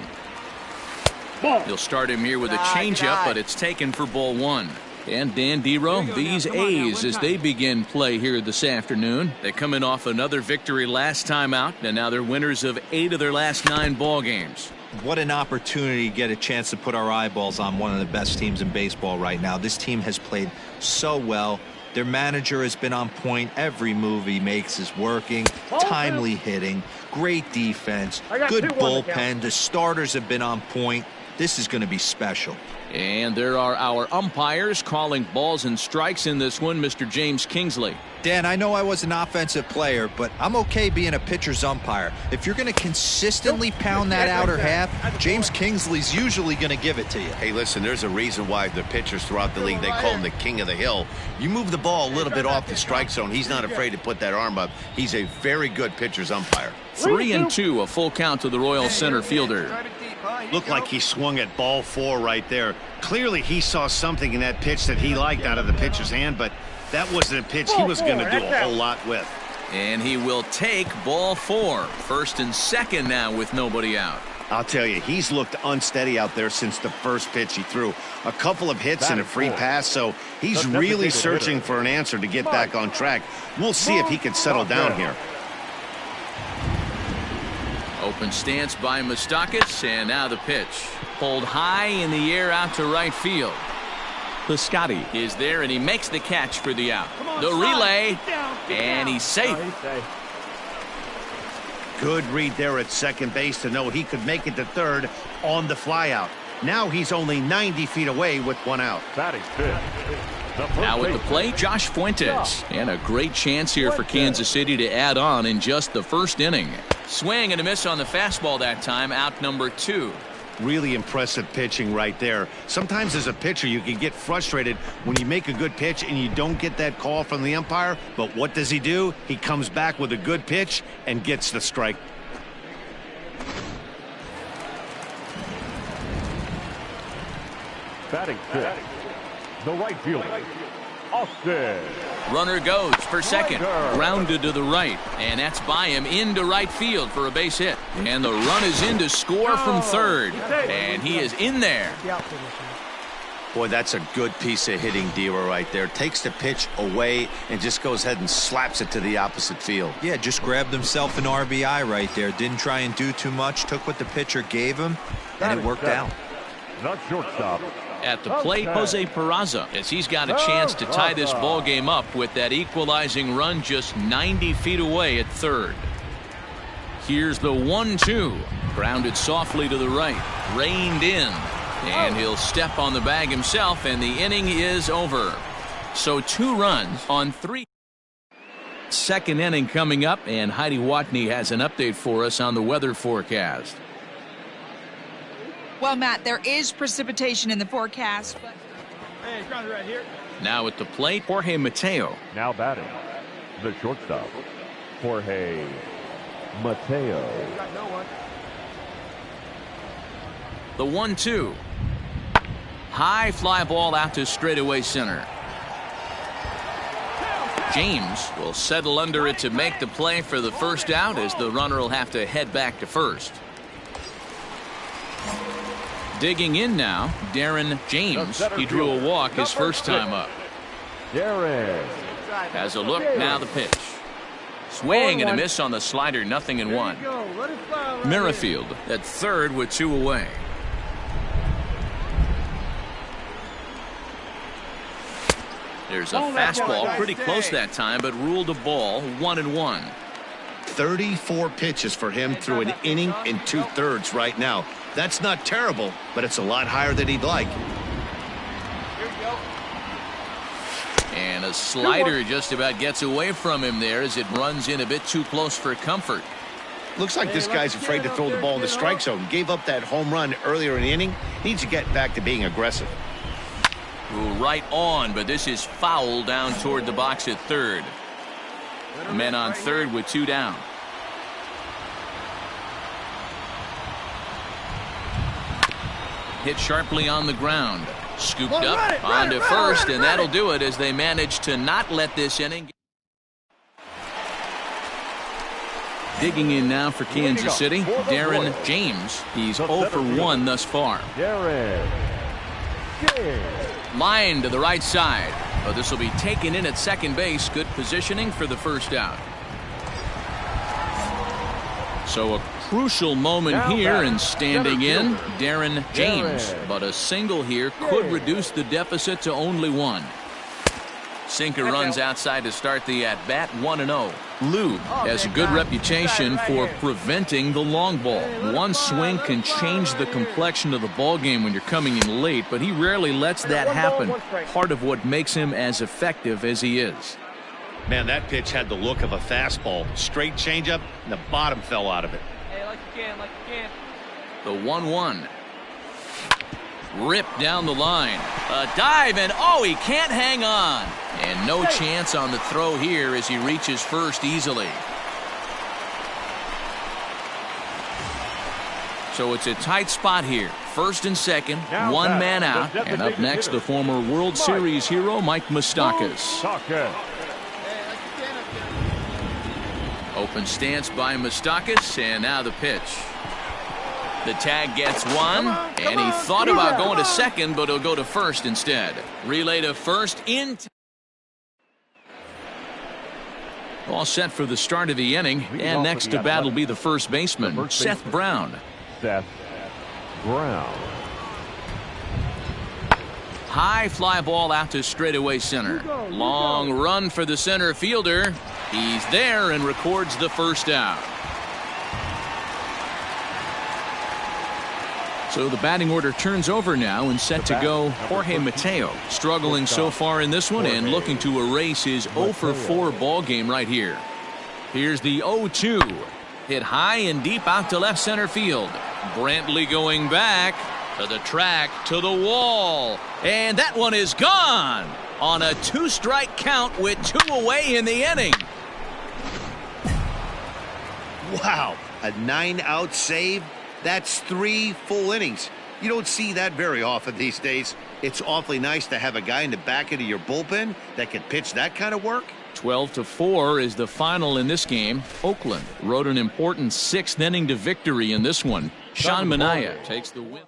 S1: He'll start him here with a changeup, but it's taken for ball 1. And Dan Dero, these A's as they begin play here this afternoon. They're coming off another victory last time out, and now they're winners of 8 of their last 9 ball games.
S3: What an opportunity to get a chance to put our eyeballs on one of the best teams in baseball right now. This team has played so well. Their manager has been on point. Every move he makes is working. Timely hitting, great defense, good bullpen. The starters have been on point. This is going to be special.
S1: And there are our umpires calling balls and strikes in this one, Mr. James Kingsley.
S3: Dan, I know I was an offensive player, but I'm okay being a pitcher's umpire. If you're going to consistently pound that outer half, James Kingsley's usually going to give it to you.
S2: Hey, listen, there's a reason why the pitchers throughout the league, they call him the king of the hill. You move the ball a little bit off the strike zone, he's not afraid to put that arm up. He's a very good pitcher's umpire.
S1: 3-2, a full count to the Royal center fielder.
S2: Looked like he swung at ball 4 right there. Clearly he saw something in that pitch that he liked out of the pitcher's hand, but that wasn't a pitch he was going to do a whole lot with.
S1: And he will take ball 4. First and second now with nobody out.
S2: I'll tell you, he's looked unsteady out there since the first pitch he threw. A couple of hits and a free pass, so he's really searching for an answer to get back on track. We'll see if he can settle down here.
S1: Open stance by Moustakas, and now the pitch. Pulled high in the air out to right field. Piscotty is there, and he makes the catch for the out. The relay, and he's safe.
S2: Good read there at second base to know he could make it to third on the flyout. Now he's only 90 feet away with 1 out.
S4: Batting fifth.
S1: Now at the plate, Josh Fuentes. And a great chance here for Kansas City to add on in just the first inning. Swing and a miss on the fastball that time, out number 2.
S2: Really impressive pitching right there. Sometimes as a pitcher you can get frustrated when you make a good pitch and you don't get that call from the umpire. But what does he do? He comes back with a good pitch and gets the strike.
S4: Batting fifth, the right fielder, Austin.
S1: Runner goes for second, grounded to the right, and that's by him into right field for a base hit. And the run is in to score from third, and he is in there.
S2: Boy, that's a good piece of hitting, Dero, right there. Takes the pitch away and just goes ahead and slaps it to the opposite field.
S3: Yeah, just grabbed himself an RBI right there. Didn't try and do too much. Took what the pitcher gave him, and it worked out.
S4: The shortstop.
S1: At the plate, Jose Peraza, as he's got a chance to tie this ball game up with that equalizing run just 90 feet away at third. Here's the 1-2. Grounded softly to the right. Reined in. And he'll step on the bag himself, and the inning is over. So 2 runs on 3. Second inning coming up, and Heidi Watney has an update for us on the weather forecast.
S11: Well, Matt, there is precipitation in the forecast. But...
S6: Hey, right here.
S1: Now at the plate, Jorge Mateo.
S4: Now batting, the shortstop, Jorge Mateo.
S1: The 1-2. High fly ball out to straightaway center. James will settle under it to make the play for the first out, as the runner will have to head back to first. Digging in now, Darren James. He drew a walk his first time up.
S4: Darren
S1: has a look, now the pitch. Swing and a miss on the slider, 0-1. Merrifield at third with 2 away. There's a fastball pretty close that time, but ruled a ball, 1-1.
S2: 34 pitches for him through an inning and 2/3 right now. That's not terrible, but it's a lot higher than he'd like.
S1: And a slider just about gets away from him there as it runs in a bit too close for comfort.
S2: Looks like this guy's afraid to throw the ball in the strike zone. Gave up that home run earlier in the inning. Needs to get back to being aggressive.
S1: Ooh, right on, but this is foul down toward the box at third. Men on third with 2 down. Hit sharply on the ground. Scooped up onto first, and that'll do it as they manage to not let this inning. Digging in now for Kansas City, Darren James. He's 0 for 1 thus far.
S4: Darren James.
S1: Line to the right side. But this will be taken in at second base. Good positioning for the first out. So a crucial moment
S4: Now
S1: here,
S4: back,
S1: and standing in, Darren James.
S4: Darren.
S1: But a single here could reduce the deficit to only one. Sinker runs outside to start the at-bat, 1-0. Lou has a good reputation for preventing the long ball. One swing can change the complexion of the ball game when you're coming in late, but he rarely lets that happen. Part of what makes him as effective as he is.
S2: Man, that pitch had the look of a fastball. Straight changeup, and the bottom fell out of it.
S6: Hey, like you can.
S1: The 1-1. Ripped down the line. A dive, and oh, he can't hang on. And no chance on the throw here as he reaches first easily. So it's a tight spot here. First and second, one man out. And up next, the former World Series hero, Mike Moustakas. Open stance by Moustakas, and now the pitch. The tag gets one, and he thought about going to second, but he'll go to first instead. Relay to first in. All set for the start of the inning, and next to bat will be the first baseman, Seth Brown.
S4: Seth Brown.
S1: High fly ball out to straightaway center. Long run for the center fielder. He's there and records the first out. So the batting order turns over now, and set to go Jorge Mateo. Struggling so far in this one and looking to erase his 0-for-4 ball game right here. Here's the 0-2. Hit high and deep out to left center field. Brantley going back to the track, to the wall. And that one is gone on a 2-strike count with 2 away in the inning.
S2: Wow, a 9-out save? That's 3 full innings. You don't see that very often these days. It's awfully nice to have a guy in the back end of your bullpen that can pitch that kind of work.
S1: 12-4 is the final in this game. Oakland rode an important 6th inning to victory in this one. Sean Manaea takes the win.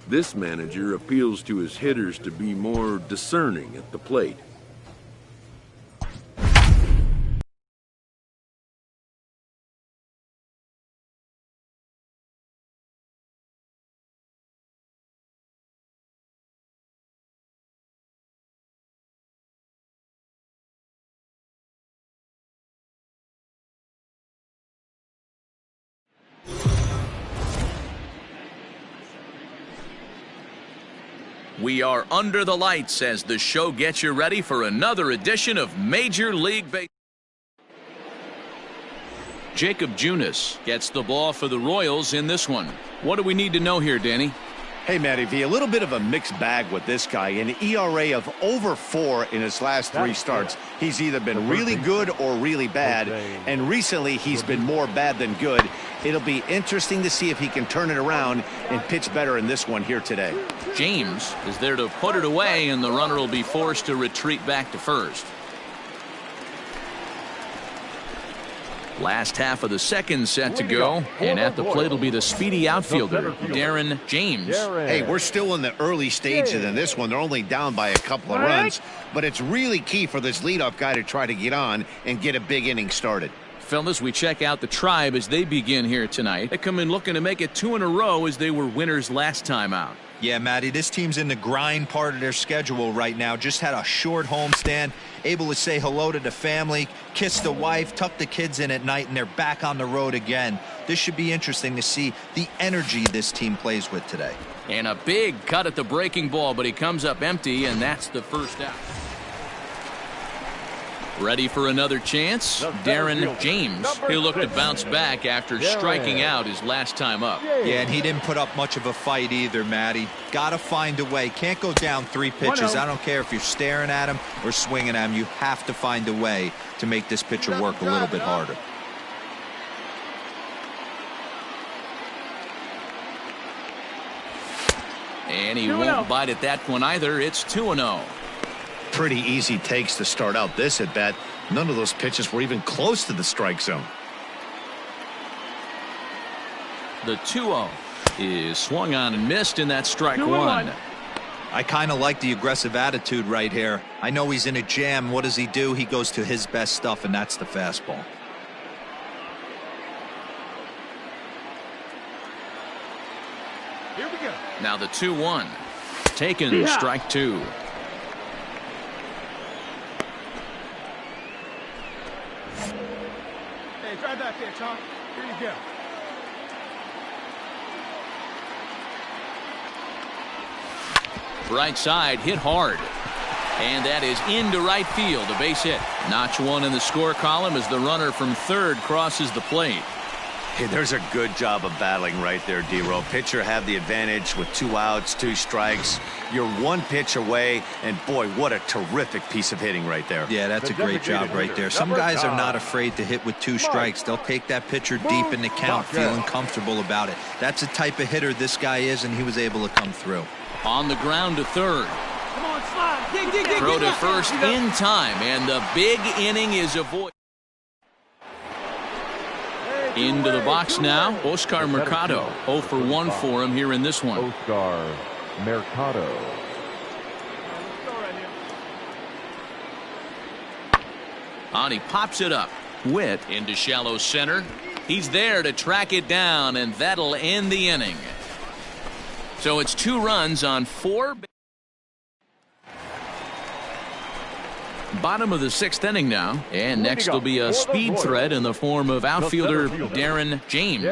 S9: This manager appeals to his hitters to be more discerning at the plate.
S1: We are under the lights as the show gets you ready for another edition of Major League Baseball. Jacob Junis gets the ball for the Royals in this one. What do we need to know here, Danny?
S2: Hey, Matty V, a little bit of a mixed bag with this guy. An ERA of over 4 in his last 3 starts. He's either been really good or really bad, and recently he's been more bad than good. It'll be interesting to see if he can turn it around and pitch better in this one here today.
S1: James is there to put it away, and the runner will be forced to retreat back to first. Last half of the second set to go, and at the plate will be the speedy outfielder, Darren James.
S2: Hey, we're still in the early stages in this one. They're only down by a couple of runs, but it's really key for this leadoff guy to try to get on and get a big inning started.
S1: Fellas, we check out the Tribe as they begin here tonight. They come in looking to make it 2 in a row as they were winners last time out.
S3: Yeah, Matty, this team's in the grind part of their schedule right now. Just had a short homestand, able to say hello to the family, kiss the wife, tuck the kids in at night, and they're back on the road again. This should be interesting to see the energy this team plays with today.
S1: And a big cut at the breaking ball, but he comes up empty, and that's the first out. Ready for another chance? Darren James. He'll look to bounce back after striking out his last time up.
S3: Yeah, and he didn't put up much of a fight either, Matty. Got to find a way. Can't go down 3 pitches. I don't care if you're staring at him or swinging at him. You have to find a way to make this pitcher work a little bit harder.
S1: And he won't bite at that one either. It's 2-0.
S2: Pretty easy takes to start out this at bat. None of those pitches were even close to the strike zone.
S1: The 2-0 is swung on and missed, in that strike one.
S3: I kind of like the aggressive attitude right here. I know he's in a jam. What does he do? He goes to his best stuff, and that's the fastball.
S8: Here we go.
S1: Now the 2-1. Taken, strike 2.
S8: Hey, try that pitch, huh? Here you go.
S1: Right side, hit hard. And that is into right field, a base hit. Notch 1 in the score column as the runner from third crosses the plate.
S2: Hey, there's a good job of battling right there, D-Row. Pitcher have the advantage with 2 outs, 2 strikes. You're 1 pitch away, and boy, what a terrific piece of hitting right there.
S3: Yeah, that's a great job right there. Some guys are not afraid to hit with 2 strikes. They'll take that pitcher deep in the count, feeling comfortable about it. That's the type of hitter this guy is, and he was able to come through.
S1: On the ground to third.
S8: Come on, slide. Dig.
S1: Throw to first in time, and the big inning is avoided. Into the box now, Oscar Mercado. 0 for 1 for him here in this one.
S4: Oscar Mercado.
S1: On, he pops it up. Witt into shallow center. He's there to track it down, and that'll end the inning. So it's 2 runs on 4. Bottom of the 6th inning now, and next will be a speed threat in the form of outfielder Darren James.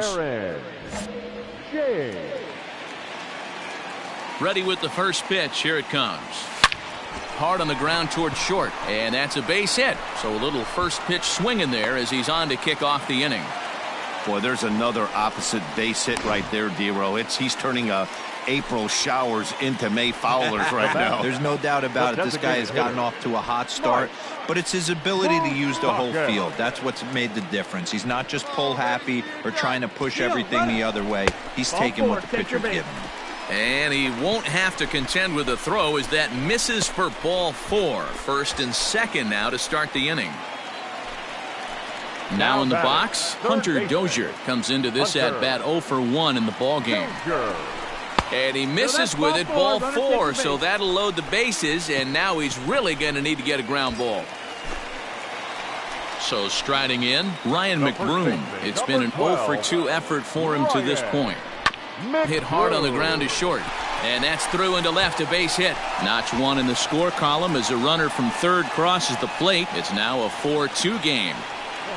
S1: Ready with the first pitch. Here it comes. Hard on the ground toward short, and that's a base hit. So a little first pitch swing in there as he's on to kick off the inning.
S2: Boy, there's another opposite base hit right there, D-Row. He's turning April showers into May foulers right now.
S3: There's no doubt about it. This guy has gotten off to a hot start, but it's his ability to use the whole field. That's what's made the difference. He's not just pull happy or trying to push everything the other way. He's taking what the pitcher's giving him.
S1: And he won't have to contend with a throw as that misses for ball 4. First and second now to start the inning. Now in the box, Hunter Dozier comes into this at-bat 0 for 1 in the ballgame. And he misses with it, ball 4, so that'll load the bases, and now he's really going to need to get a ground ball. So striding in, Ryan McBroom. It's been an 0 for 2 effort for him to this point. Hit hard on the ground is short, and that's through into left, a base hit. Notch 1 in the score column as a runner from third crosses the plate. It's now a 4-2 game.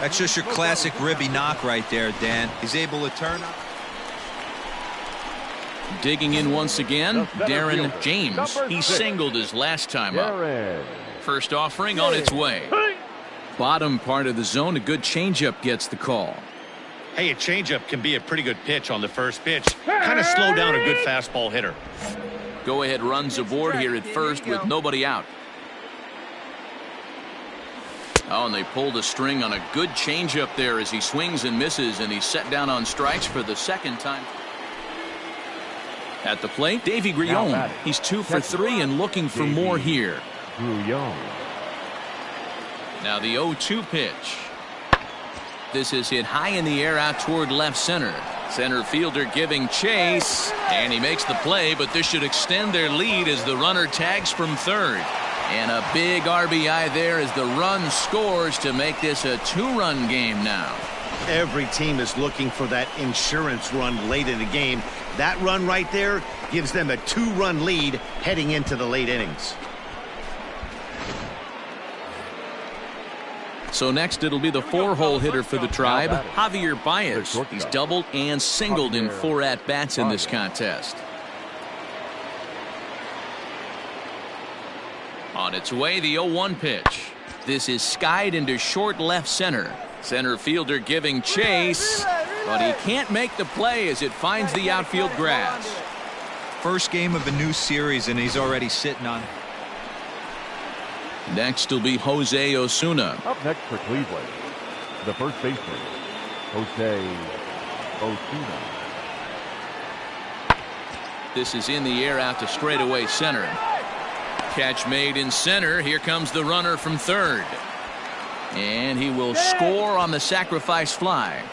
S3: That's just your classic ribby knock right there, Dan. He's able to turn up.
S1: Digging in once again, Darren James. He singled his last time up. First offering on its way. Bottom part of the zone, a good changeup gets the call.
S2: Hey, a changeup can be a pretty good pitch on the first pitch. Kind of slow down a good fastball hitter.
S1: Go ahead runs aboard here at first with nobody out. Oh, and they pulled a string on a good changeup there as he swings and misses, and he's set down on strikes for the second time. At the plate, Davy Grillon. He's 2 for 3 and looking for more here. Now the 0-2 pitch. This is hit high in the air out toward left center. Center fielder giving chase, and he makes the play, but this should extend their lead as the runner tags from third. And a big RBI there as the run scores to make this a 2-run game now.
S2: Every team is looking for that insurance run late in the game. That run right there gives them a 2-run lead heading into the late innings.
S1: So next it'll be the 4-hole hitter for the Tribe, Javier Baez. He's doubled and singled in 4 at-bats in this contest. On its way, the 0-1 pitch. This is skied into short left center. Center fielder giving chase, but he can't make the play as it finds the outfield grass.
S3: First game of a new series, and he's already sitting on.
S1: Next will be Jose Osuna.
S4: Up next for Cleveland, the first baseman, Jose Osuna.
S1: This is in the air out to straightaway center. Catch made in center. Here comes the runner from third. And he will score on the sacrifice fly.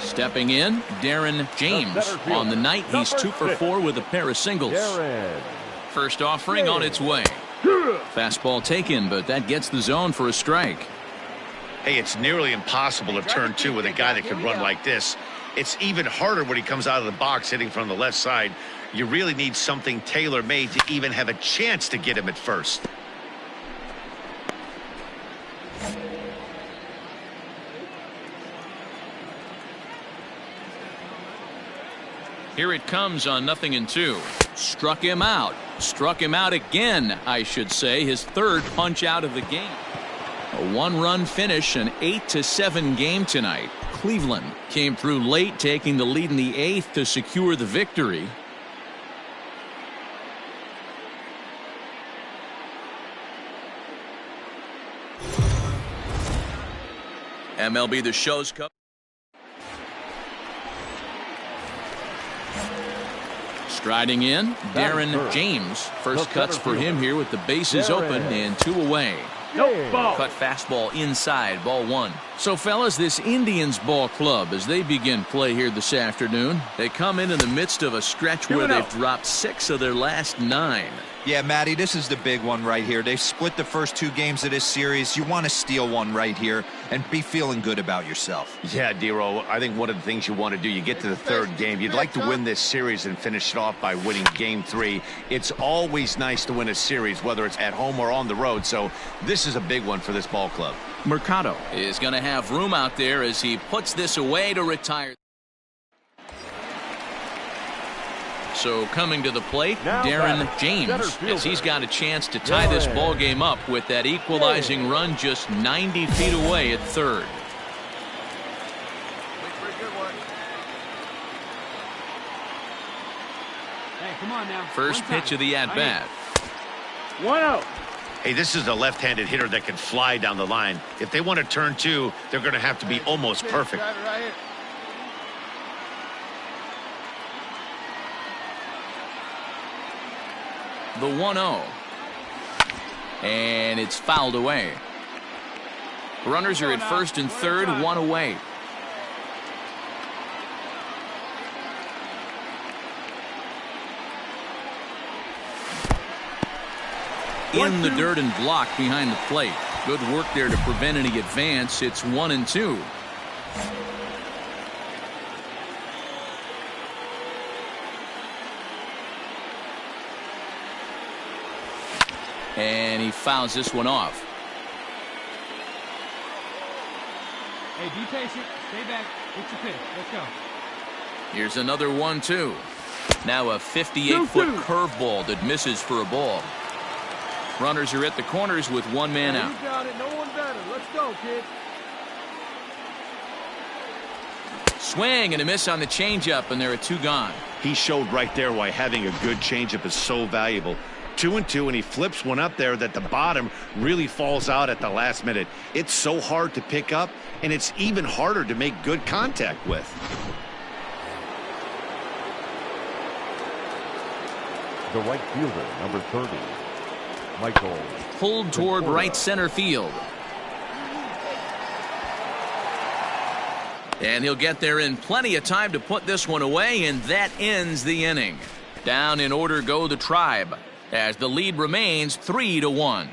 S1: Stepping in, Darren James. On the night, he's 2 for 4 with a pair of singles. First offering on its way. Fastball taken, but that gets the zone for a strike.
S2: Hey, it's nearly impossible to turn 2 with a guy that can run like this. It's even harder when he comes out of the box hitting from the left side. You really need something tailor-made to even have a chance to get him at first.
S1: Here it comes on 0-2. Struck him out. Struck him out again, I should say. His third punch out of the game. A 1-run finish, an 8-7 game tonight. Cleveland came through late, taking the lead in the 8th to secure the victory. MLB The Show's Cup. Striding in, Darren James. First cuts for him here with the bases open and 2 away. Cut fastball inside, ball 1. So, fellas, this Indians ball club, as they begin play here this afternoon, they come in the midst of a stretch where they've dropped 6 of their last 9.
S3: Yeah, Matty, this is the big one right here. They've split the first 2 games of this series. You want to steal one right here and be feeling good about yourself.
S2: Yeah, Dero, I think one of the things you want to do, you get to the 3rd game, you'd like to win this series and finish it off by winning game 3. It's always nice to win a series, whether it's at home or on the road, so this is a big one for this ball club.
S1: Mercado is going to have room out there as he puts this away to retire. So coming to the plate, Darren James, as he's got a chance to tie this ball game up with that equalizing run just 90 feet away at third.
S5: Hey, come on now.
S1: First pitch of the at-bat.
S7: 1-0.
S2: Hey, this is a left-handed hitter that can fly down the line. If they want to turn 2, they're going to have to be almost perfect.
S1: The 1-0. And it's fouled away. Runners are at first and third, 1 away. In the dirt and blocked behind the plate. Good work there to prevent any advance. It's 1-2. And he fouls this one off.
S5: Hey, be patient. Stay back. Get your pitch. Let's go.
S1: Here's another 1-2. Now a 58-foot curveball that misses for a ball. Runners are at the corners with 1 man out.
S8: You got it. No one better. Let's go, kid.
S1: Swing and a miss on the changeup, and there are 2 gone.
S2: He showed right there why having a good changeup is so valuable. 2-2, and he flips one up there that the bottom really falls out at the last minute. It's so hard to pick up, and it's even harder to make good contact with.
S4: The right fielder, number 30, Michael.
S1: Pulled toward right center field. And he'll get there in plenty of time to put this one away, and that ends the inning. Down in order go the Tribe, as the lead remains 3-1.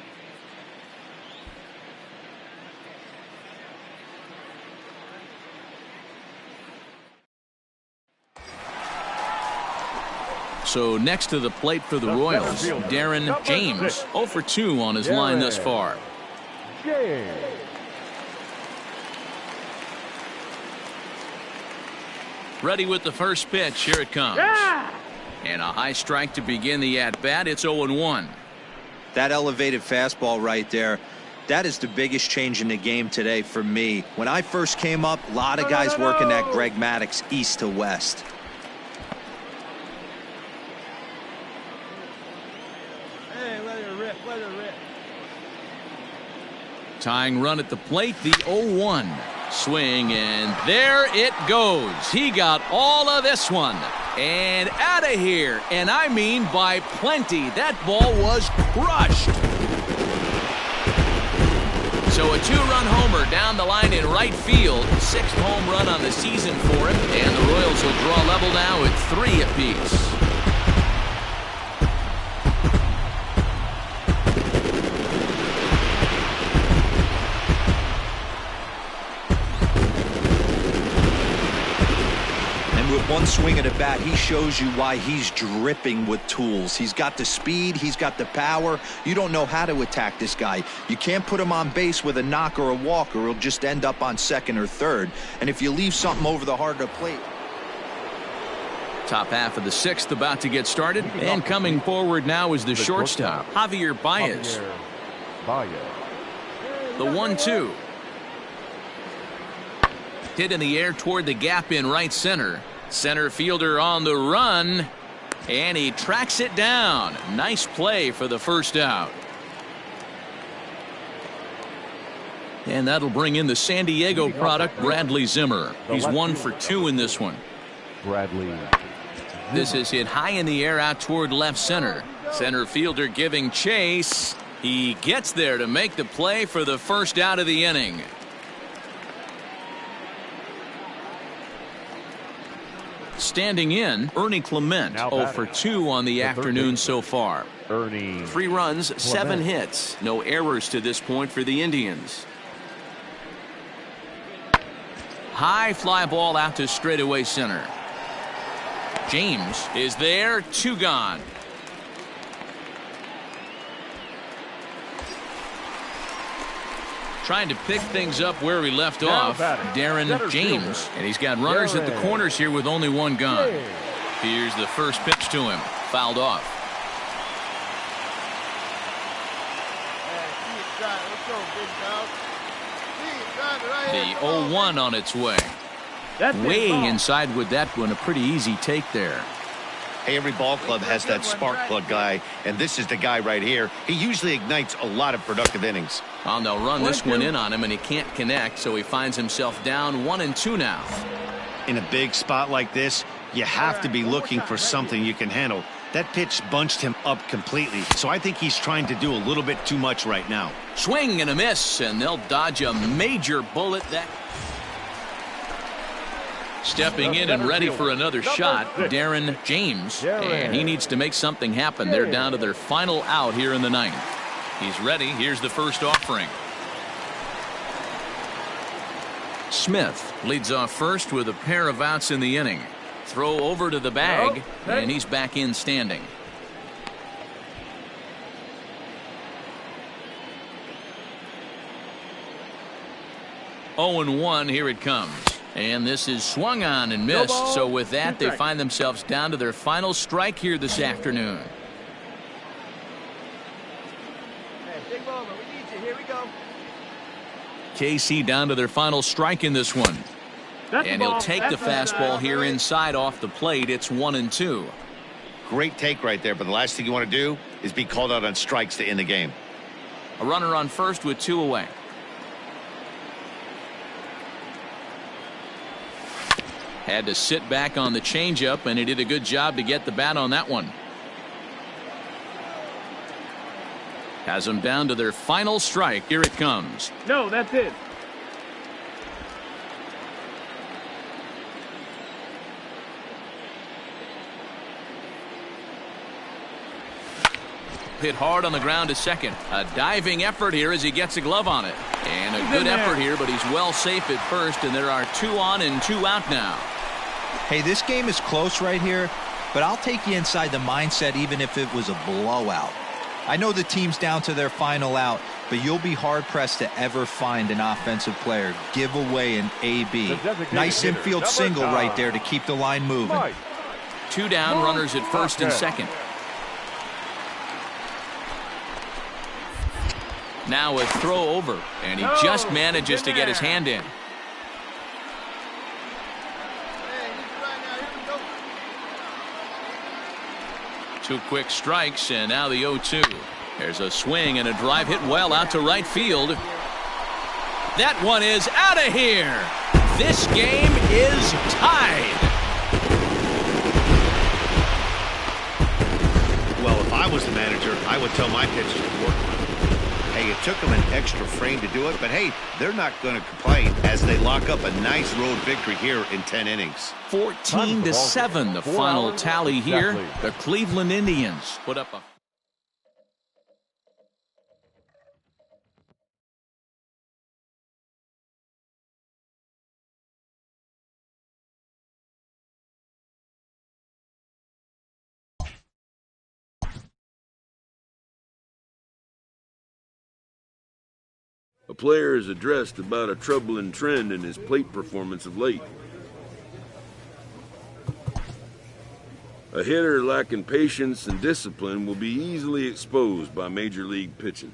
S1: So next to the plate for the Royals, Darren James, 0 for 2 on his line thus far. Ready with the first pitch. Here it comes. And a high strike to begin the at-bat. It's 0-1.
S3: That elevated fastball right there, that is the biggest change in the game today for me. When I first came up, a lot of guys working that Greg Maddux east to west.
S6: Hey, let it rip, let it rip.
S1: Tying run at the plate, the 0-1. Swing, and there it goes. He got all of this one. And out of here. And I mean by plenty. That ball was crushed. So a two-run homer down the line in right field. 6th home run on the season for him. And the Royals will draw level now at 3 apiece.
S3: One swing at a bat, he shows you why he's dripping with tools. He's got the speed, he's got the power. You don't know how to attack this guy. You can't put him on base with a knock or a walk, or he'll just end up on second or third. And if you leave something over the heart of the plate.
S1: Top half of the 6th about to get started. And coming forward now is the shortstop, Javier Baez. The 1-2. Hit in the air toward the gap in right center. Center fielder on the run, and he tracks it down. Nice play for the first out. And that'll bring in the San Diego product, Bradley Zimmer. He's 1 for 2 in this one.
S4: Bradley.
S1: This is hit high in the air out toward left center. Center fielder giving chase. He gets there to make the play for the first out of the inning. Standing in, Ernie Clement, 0 for 2 on the afternoon so far. 3 runs, 7 hits. No errors to this point for the Indians. High fly ball out to straightaway center. James is there, 2 gone. Trying to pick things up where we left off, Darren James. And he's got runners at the corners here with only 1 gone. Here's the first pitch to him. Fouled off. The 0-1 on its way. Way inside with that one. A pretty easy take there.
S2: Hey, every ball club has that spark plug guy, and this is the guy right here. He usually ignites a lot of productive innings.
S1: Well, they'll run this one in on him, and he can't connect, so he finds himself down 1-2 now.
S2: In a big spot like this, you have to be looking for something you can handle. That pitch bunched him up completely, so I think he's trying to do a little bit too much right now.
S1: Swing and a miss, and they'll dodge a major bullet. That stepping in and ready for another shot, Darren James, and he needs to make something happen. They're down to their final out here in the 9th. He's ready. Here's the first offering. Smith leads off first with a pair of outs in the inning. Throw over to the bag, and he's back in standing. Oh, 0-1, here it comes. And this is swung on and missed. So with that, they find themselves down to their final strike here this afternoon.
S6: Hey, big moment. We need you. Here we go.
S1: KC down to their final strike in this one. And he'll take the fastball here inside off the plate. It's 1-2.
S2: Great take right there, but the last thing you want to do is be called out on strikes to end the game.
S1: A runner on first with 2 away. Had to sit back on the changeup, and he did a good job to get the bat on that one. Has them down to their final strike. Here it comes.
S7: No, that's it.
S1: Hit hard on the ground to second. A diving effort here as he gets a glove on it. And a good effort here, but he's well safe at first, and there are 2 on and 2 out now.
S3: Hey, this game is close right here, but I'll take you inside the mindset even if it was a blowout. I know the team's down to their final out, but you'll be hard-pressed to ever find an offensive player give away an AB. Nice infield single right there to keep the line moving.
S1: 2 down, runners at first and second. Now a throw over, and he just manages to get his hand in. Two quick strikes, and now the 0-2. There's a swing and a drive hit well out to right field. That one is out of here. This game is tied.
S2: Well, if I was the manager, I would tell my pitchers to work on it. Hey, it took them an extra frame to do it, but hey, they're not going to complain as they lock up a nice road victory here in 10 innings.
S1: 14-7, the final tally here. The Cleveland Indians put up a...
S9: A player has addressed about a troubling trend in his plate performance of late. A hitter lacking patience and discipline will be easily exposed by major league pitching.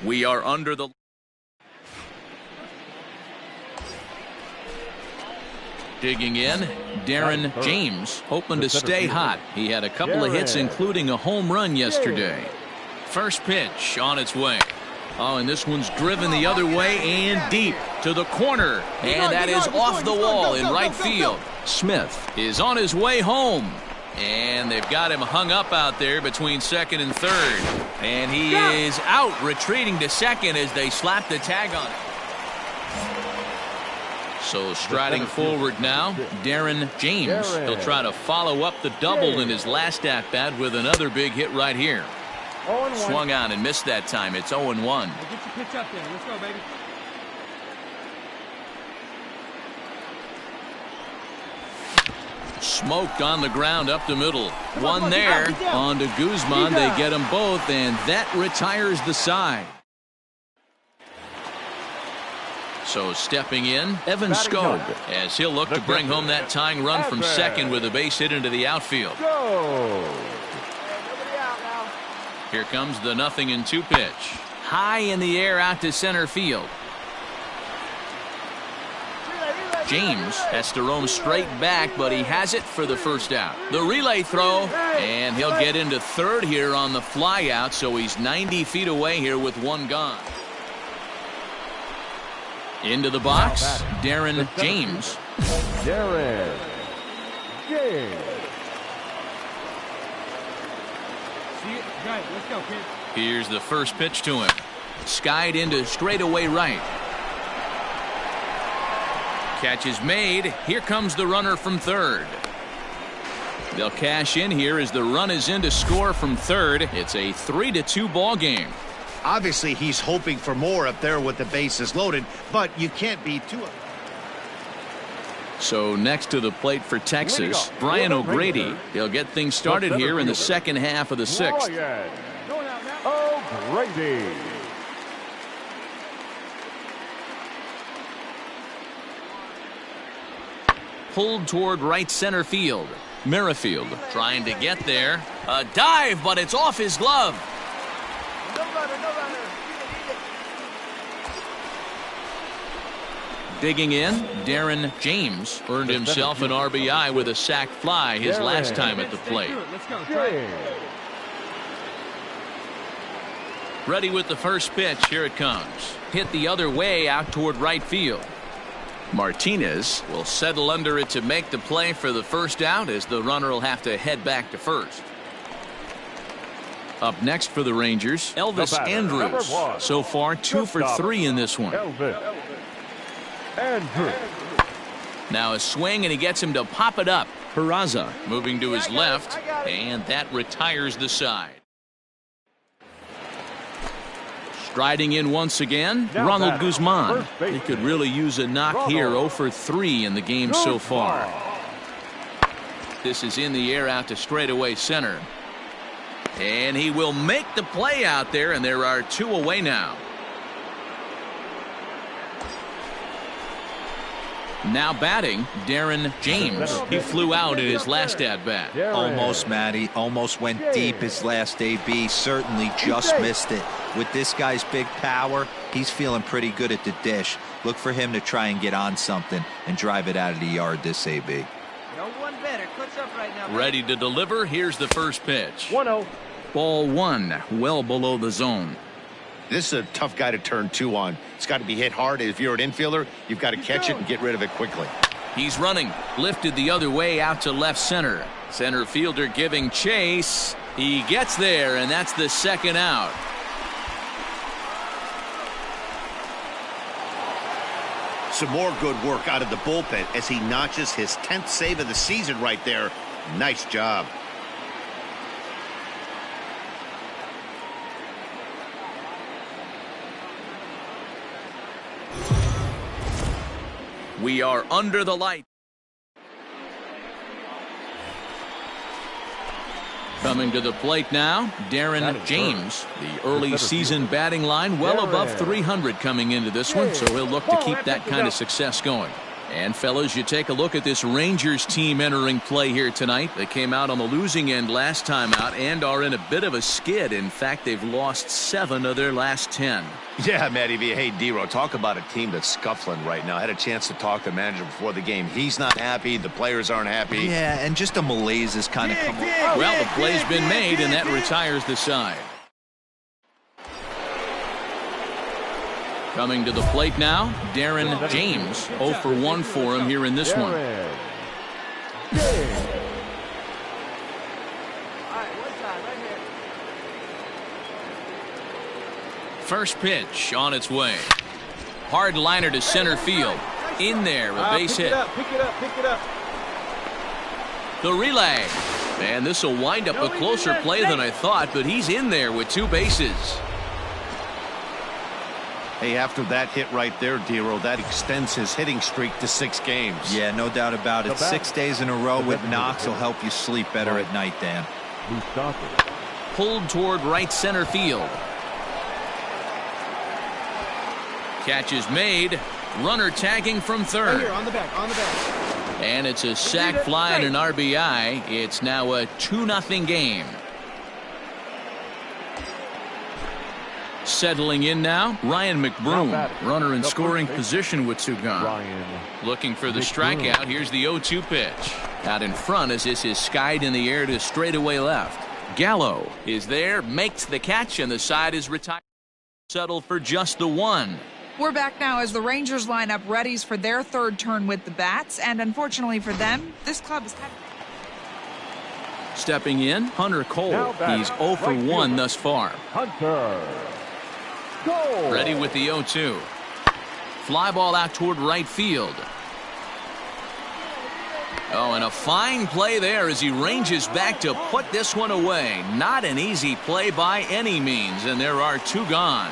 S1: We are under the... Digging in, Darren James, hoping to stay hot. He had a couple of hits, including a home run yesterday. First pitch on its way. Oh, and this one's driven the other way and deep to the corner. And that is off the wall in right field. Smith is on his way home. And they've got him hung up out there between second and third. And he is out, retreating to second as they slap the tag on him. So striding forward now, Darren James. He'll try to follow up the double in his last at-bat with another big hit right here. Swung on and missed that time. It's 0-1.
S5: Get your pitch up there. Let's go, baby.
S1: Smoked on the ground up the middle. One there. On to Guzman. They get them both, and that retires the side. So stepping in, Evan Skog, as he'll look to bring home that tying run from second with a base hit into the outfield. Here comes the 0-2 pitch. High in the air out to center field. James has to roam straight back, but he has it for the first out. The relay throw, and he'll get into third here on the fly out, so he's 90 feet away here with one gone. Into the box, Darren James.
S4: Darren James.
S5: Let's go, kid.
S1: Here's the first pitch to him. Skied into straightaway right. Catch is made. Here comes the runner from third. They'll cash in here as the run is in to score from third. It's a 3-2 ball game.
S2: Obviously, he's hoping for more up there with the bases loaded, but you can't be too...
S1: So next to the plate for Texas, Brian O'Grady. He'll get things started here in the second half of the sixth.
S4: O'Grady.
S1: Pulled toward right center field. Merrifield trying to get there. A dive, but it's off his glove. Digging in, Darren James earned himself an RBI with a sac fly his last time at the plate. Ready with the first pitch. Here it comes. Hit the other way out toward right field. Martinez will settle under it to make the play for the first out, as the runner will have to head back to first. Up next for the Rangers, Elvis Andrus. So far 2 for 3 in this one.
S4: Andrew.
S1: Now a swing, and he gets him to pop it up. Peraza moving to his left, and that retires the side. Striding in once again, Ronald Guzman. He could really use a knock here. 0 for 3 in the game so far. This is in the air out to straightaway center. And he will make the play out there, and there are 2 away now. Now batting, Darren James. He flew out in his last at-bat.
S3: Almost, Matty. Almost went deep his last AB. Certainly just missed it. With this guy's big power, he's feeling pretty good at the dish. Look for him to try and get on something and drive it out of the yard this AB.
S6: No one better. Clutch up right now.
S1: Ready to deliver. Here's the first pitch.
S4: 1-0.
S1: Ball 1, well below the zone.
S2: This is a tough guy to turn 2 on. It's got to be hit hard. If you're an infielder, you've got to catch it and get rid of it quickly.
S1: He's running, lifted the other way out to left center. Center fielder giving chase. He gets there, and that's the second out.
S2: Some more good work out of the bullpen as he notches his 10th save of the season right there. Nice job.
S1: We are under the light. Coming to the plate now, Darren James. The early season batting line well above 300 coming into this one, so he'll look to keep that kind of success going. And fellas, you take a look at this Rangers team entering play here tonight. They came out on the losing end last time out and are in a bit of a skid. In fact, they've lost 7 of their last 10.
S2: Yeah, Matty V. Hey, D-Row, talk about a team that's scuffling right now. I had a chance to talk to the manager before the game. He's not happy. The players aren't happy.
S3: Yeah, and just a malaise has kind of come over.
S1: Well, the play's been made, and that retires the side. Coming to the plate now, Darren James. 0 for 1 for him here in this one. First pitch on its way. Hard liner to center field. In there, a base hit.
S8: Pick it up.
S1: The relay. And this will wind up a closer play than I thought, but he's in there with 2 bases.
S2: Hey, after that hit right there, D-Row, that extends his hitting streak to 6 games.
S3: Yeah, no doubt about it. 6 days in a row with knocks will help you sleep better at night, Dan.
S1: Pulled toward right center field. Catch is made. Runner tagging from third.
S6: Right here, on the back.
S1: And it's a sac fly and an RBI. It's now a 2-0 game. Settling in now, Ryan McBroom. Runner in scoring position with 2 gone. Looking for the strikeout. Here's the 0-2 pitch. Out in front as this is skied in the air to straightaway left. Gallo is there, makes the catch, and the side is retired. Settle for just the 1.
S11: We're back now as the Rangers line up readies for their 3rd turn with the bats, and unfortunately for them, this club is kind of...
S1: Stepping in, Hunter Cole. He's 0 for 1 thus far.
S4: Hunter.
S1: Ready with the 0-2. Fly ball out toward right field. Oh, and a fine play there as he ranges back to put this one away. Not an easy play by any means, and there are 2 gone.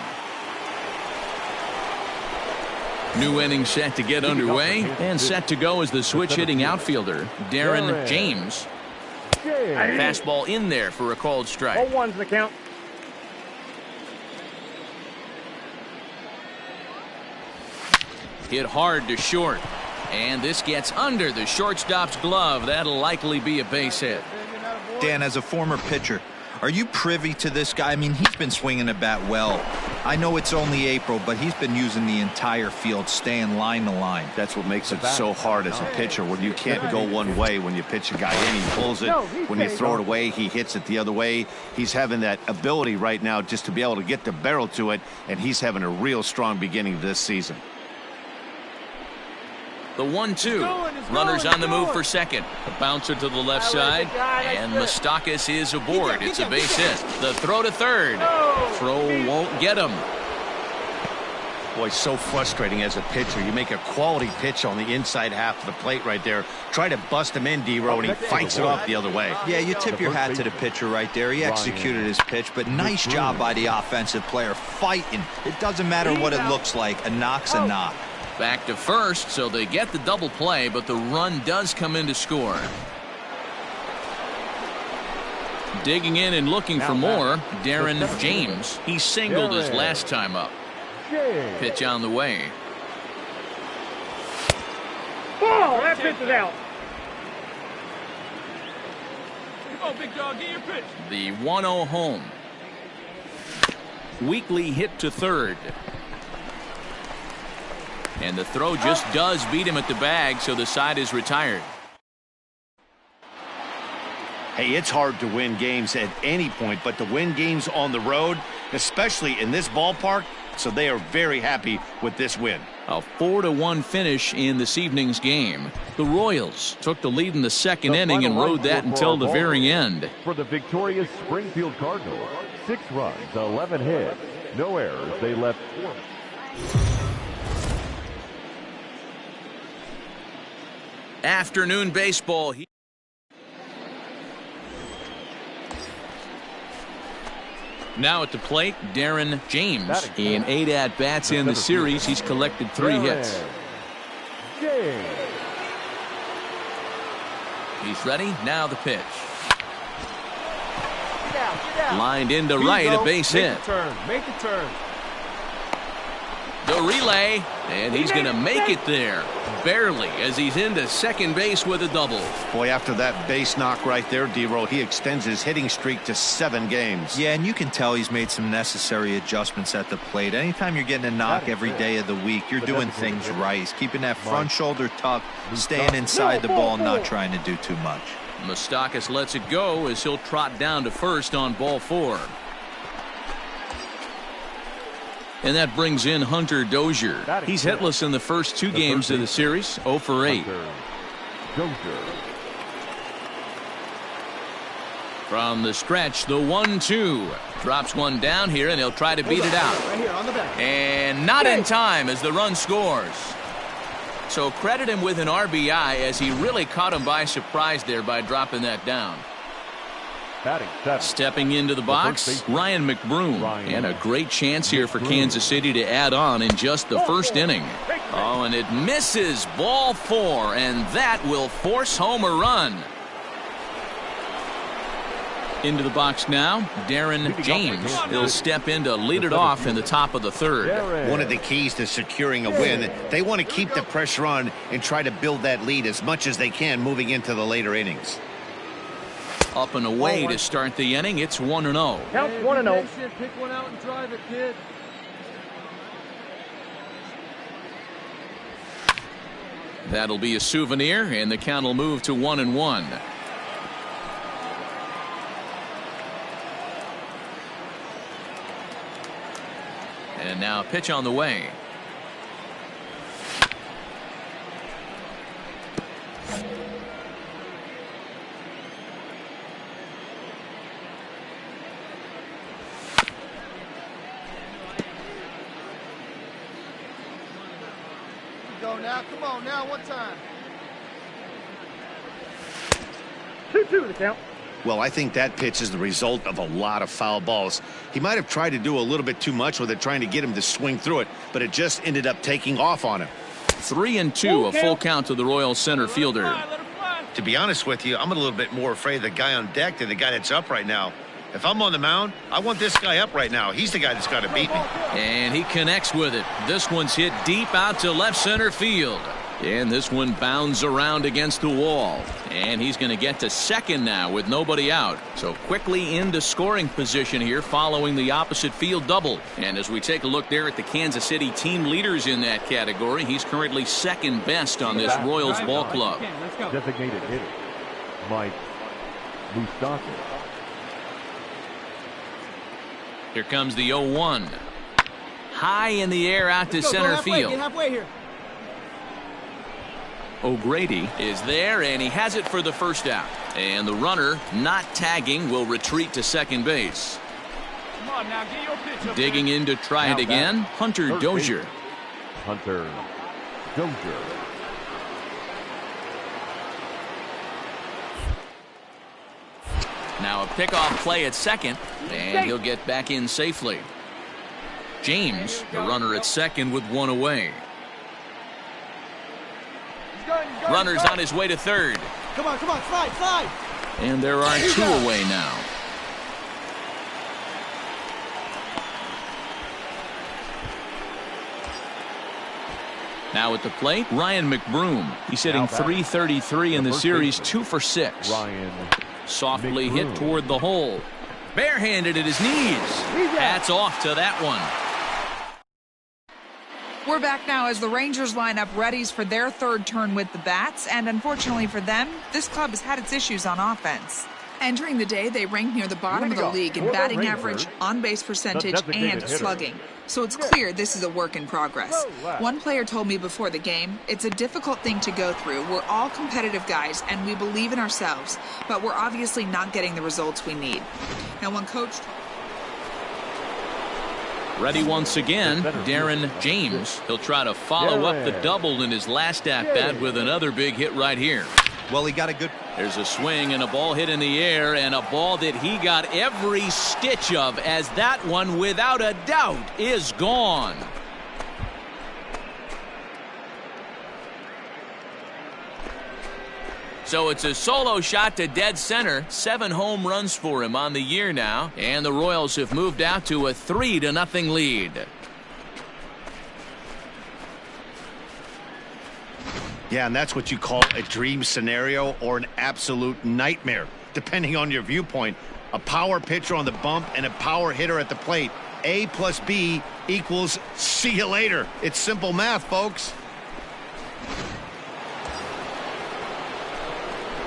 S1: New inning set to get underway, and set to go as the switch-hitting outfielder, Darren James. Fastball in there for a called strike.
S7: 0-1's the count.
S1: Hit hard to short. And this gets under the shortstop's glove. That'll likely be a base hit.
S3: Dan, as a former pitcher, are you privy to this guy? I mean, he's been swinging the bat well. I know it's only April, but he's been using the entire field, staying line to line.
S2: That's what makes it so hard as a pitcher when you can't go one way. When you pitch a guy in, he pulls it. When you throw it away, he hits it the other way. He's having that ability right now just to be able to get the barrel to it, and he's having a real strong beginning this season.
S1: The 1-2. Runners on the move for second. A bouncer to the left side. And Moustakas is aboard. It's a base hit. The throw to third. Throw won't get him.
S2: Boy, so frustrating as a pitcher. You make a quality pitch on the inside half of the plate right there. Try to bust him in, D-Row, and he fights it off the other way.
S3: Yeah, you tip your hat to the pitcher right there. He executed his pitch, but nice job by the offensive player fighting. It doesn't matter what it looks like. A knock's a knock.
S1: Back to first, so they get the double play, but the run does come in to score. Digging in and looking for more, Darren James. He singled his last time up. Pitch on the way.
S7: Ball! That pitch is out.
S5: Oh, big dog, get your pitch.
S1: The 1-0 home. Weekly hit to third. And the throw just does beat him at the bag, so the side is retired.
S2: Hey, it's hard to win games at any point, but to win games on the road, especially in this ballpark, so they are very happy with this win.
S1: A 4-1 finish in this evening's game. The Royals took the lead in the second inning and rode that until the very end.
S4: For the victorious Springfield Cardinals, 6 runs, 11 hits, no errors. They left 4.
S1: Afternoon baseball. Now at the plate, Darren James. In 8 at-bats in the series, he's collected 3 hits. He's ready. Now the pitch. Lined into right, a base hit.
S8: Make the turn.
S1: The relay, and he's going to make it there. Barely, as he's into second base with a double.
S2: Boy, after that base knock right there, D-Row, he extends his hitting streak to 7 games.
S3: Yeah, and you can tell he's made some necessary adjustments at the plate. Anytime you're getting a knock every day of the week, you're doing things right. He's keeping that front shoulder tucked, staying inside the ball, not trying to do too much.
S1: Moustakas lets it go as he'll trot down to first on ball 4. And that brings in Hunter Dozier. He's hitless in the first 2 games of the series, 0 for 8. From the stretch, the 1-2. Drops one down here, and he'll try to beat it out. And not in time as the run scores. So credit him with an RBI as he really caught him by surprise there by dropping that down. Stepping into the box, Ryan McBroom. And a great chance here for Kansas City to add on in just the first inning. Oh, and it misses, ball 4, and that will force home a run. Into the box now, Darren James. He'll step in to lead it off in the top of the 3rd.
S2: One of the keys to securing a win, they want to keep the pressure on and try to build that lead as much as they can moving into the later innings.
S1: Up and away to start the inning. It's 1-0.
S7: Count 1-0.
S8: Pick one out and drive it, kid.
S1: That'll be a souvenir, and the count will move to 1-1. And now a pitch on the way.
S6: Go now, come on now, one time.
S7: 2-2 the count.
S2: Well, I think that pitch is the result of a lot of foul balls. He might have tried to do a little bit too much with it, trying to get him to swing through it, but it just ended up taking off on him.
S1: 3-2, a full count to the Royal center fielder.
S2: To be honest with you, I'm a little bit more afraid of the guy on deck than the guy that's up right now. If I'm on the mound, I want this guy up right now. He's the guy that's got to beat me.
S1: And he connects with it. This one's hit deep out to left center field. And this one bounds around against the wall. And he's going to get to second now with nobody out. So quickly into scoring position here following the opposite field double. And as we take a look there at the Kansas City team leaders in that category, he's currently second best on this Royals ball club.
S4: Designated hitter, Mike Moustakas.
S1: Here comes the 0-1. High in the air out to center field.
S6: Get halfway here.
S1: O'Grady is there, and he has it for the first out. And the runner, not tagging, will retreat to second base.
S5: Come on now, get your pitch up.
S1: Digging in to try it again, Hunter Dozier.
S4: Hunter Dozier.
S1: Now a pickoff play at second, and he'll get back in safely. James, the runner at second with one away. Runner's on his way to third.
S8: Come on, slide.
S1: And there are two away now. Now at the plate, Ryan McBroom. He's hitting .333 in the series, 2 for 6.
S4: Ryan
S1: Softly
S4: McBroom.
S1: hit toward the hole. Barehanded at his knees. That's off to that one.
S11: We're back now as the Rangers line up readies for their third turn with the bats, and unfortunately for them, this club has had its issues on offense. Entering the day, they ranked near the bottom of the league in batting average, on-base percentage, and slugging. So it's clear this is a work in progress. One player told me before the game, it's a difficult thing to go through. We're all competitive guys, and we believe in ourselves, but we're obviously not getting the results we need. Now, when coach...
S1: Ready once again, Darren James. He'll try to follow up the double in his last at-bat with another big hit right here.
S3: Well, he got a good...
S1: There's a swing and a ball hit in the air, and a ball that he got every stitch of, as that one, without a doubt, is gone. So it's a solo shot to dead center. 7 home runs for him on the year now, and the Royals have moved out to a 3-0 lead.
S2: Yeah, and that's what you call a dream scenario or an absolute nightmare, depending on your viewpoint. A power pitcher on the bump and a power hitter at the plate. A plus B equals see you later. It's simple math, folks.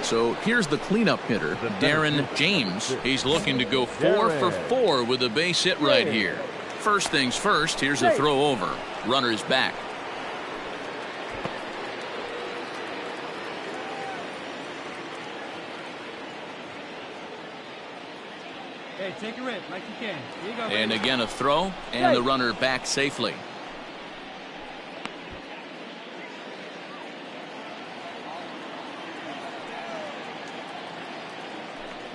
S1: So here's the cleanup hitter, Darren James. He's looking to go 4 for 4 with a base hit right here. First things first, here's a throw over. Runner's back.
S5: Hey, take a rip like you can. Here you go.
S1: And again a throw, and the runner back safely.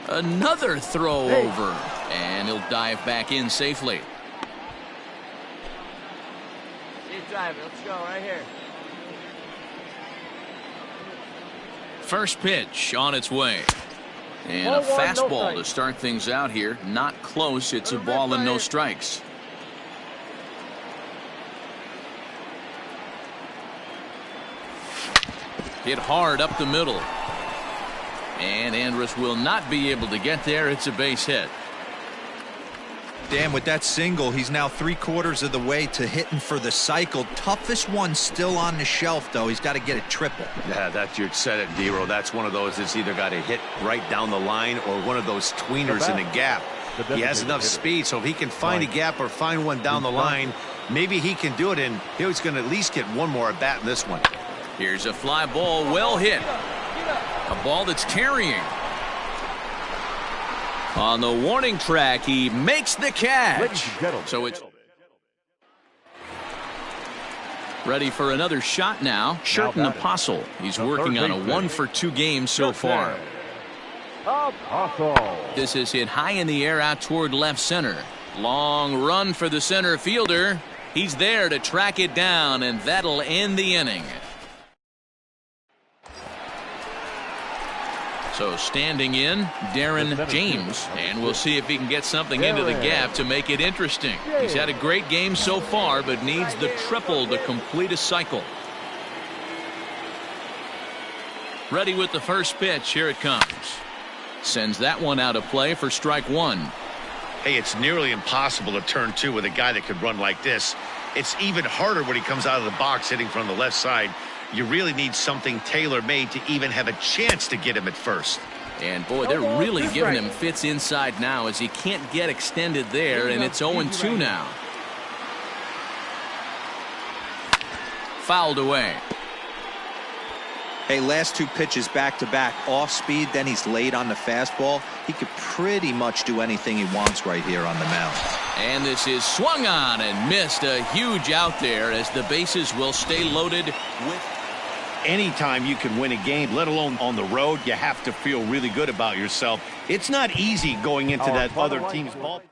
S1: Another throw over, and he'll dive back in safely.
S6: Keep driving. Let's go right here.
S1: First pitch on its way. And a fastball to start things out here. Not close. It's a ball and no strikes. Hit hard up the middle. And Andrus will not be able to get there. It's a base hit.
S3: Dan, with that single, he's now 3/4 of the way to hitting for the cycle. Toughest one still on the shelf, though. He's got to get a triple.
S2: Yeah, that's you said it, D-Row. That's one of those that's either got to hit right down the line or one of those tweeners in the gap. He has enough speed, so if he can find a gap or find one down the line, maybe he can do it, and he's going to at least get one more at bat in this one.
S1: Here's a fly ball, well hit. A ball that's carrying. On the warning track, he makes the catch. So it's ready for another shot now. Sherton Apostle. He's working on a 1 for 2 game so far. This is hit high in the air out toward left center. Long run for the center fielder. He's there to track it down, and that'll end the inning. So standing in, Darren James, and we'll see if he can get something into the gap to make it interesting. He's had a great game so far, but needs the triple to complete a cycle. Ready with the first pitch. Here it comes. Sends that one out of play for strike 1.
S2: Hey, it's nearly impossible to turn 2 with a guy that could run like this. It's even harder when he comes out of the box hitting from the left side. You really need something tailor-made to even have a chance to get him at first.
S1: And boy, they're really giving him fits inside now as he can't get extended there, and it's 0-2 now. Fouled away.
S3: Hey, last 2 pitches back-to-back, off speed, then he's late on the fastball. He could pretty much do anything he wants right here on the mound.
S1: And this is swung on and missed. A huge out there as the bases will stay loaded with.
S2: Anytime you can win a game, let alone on the road, you have to feel really good about yourself. It's not easy going into that other team's ball.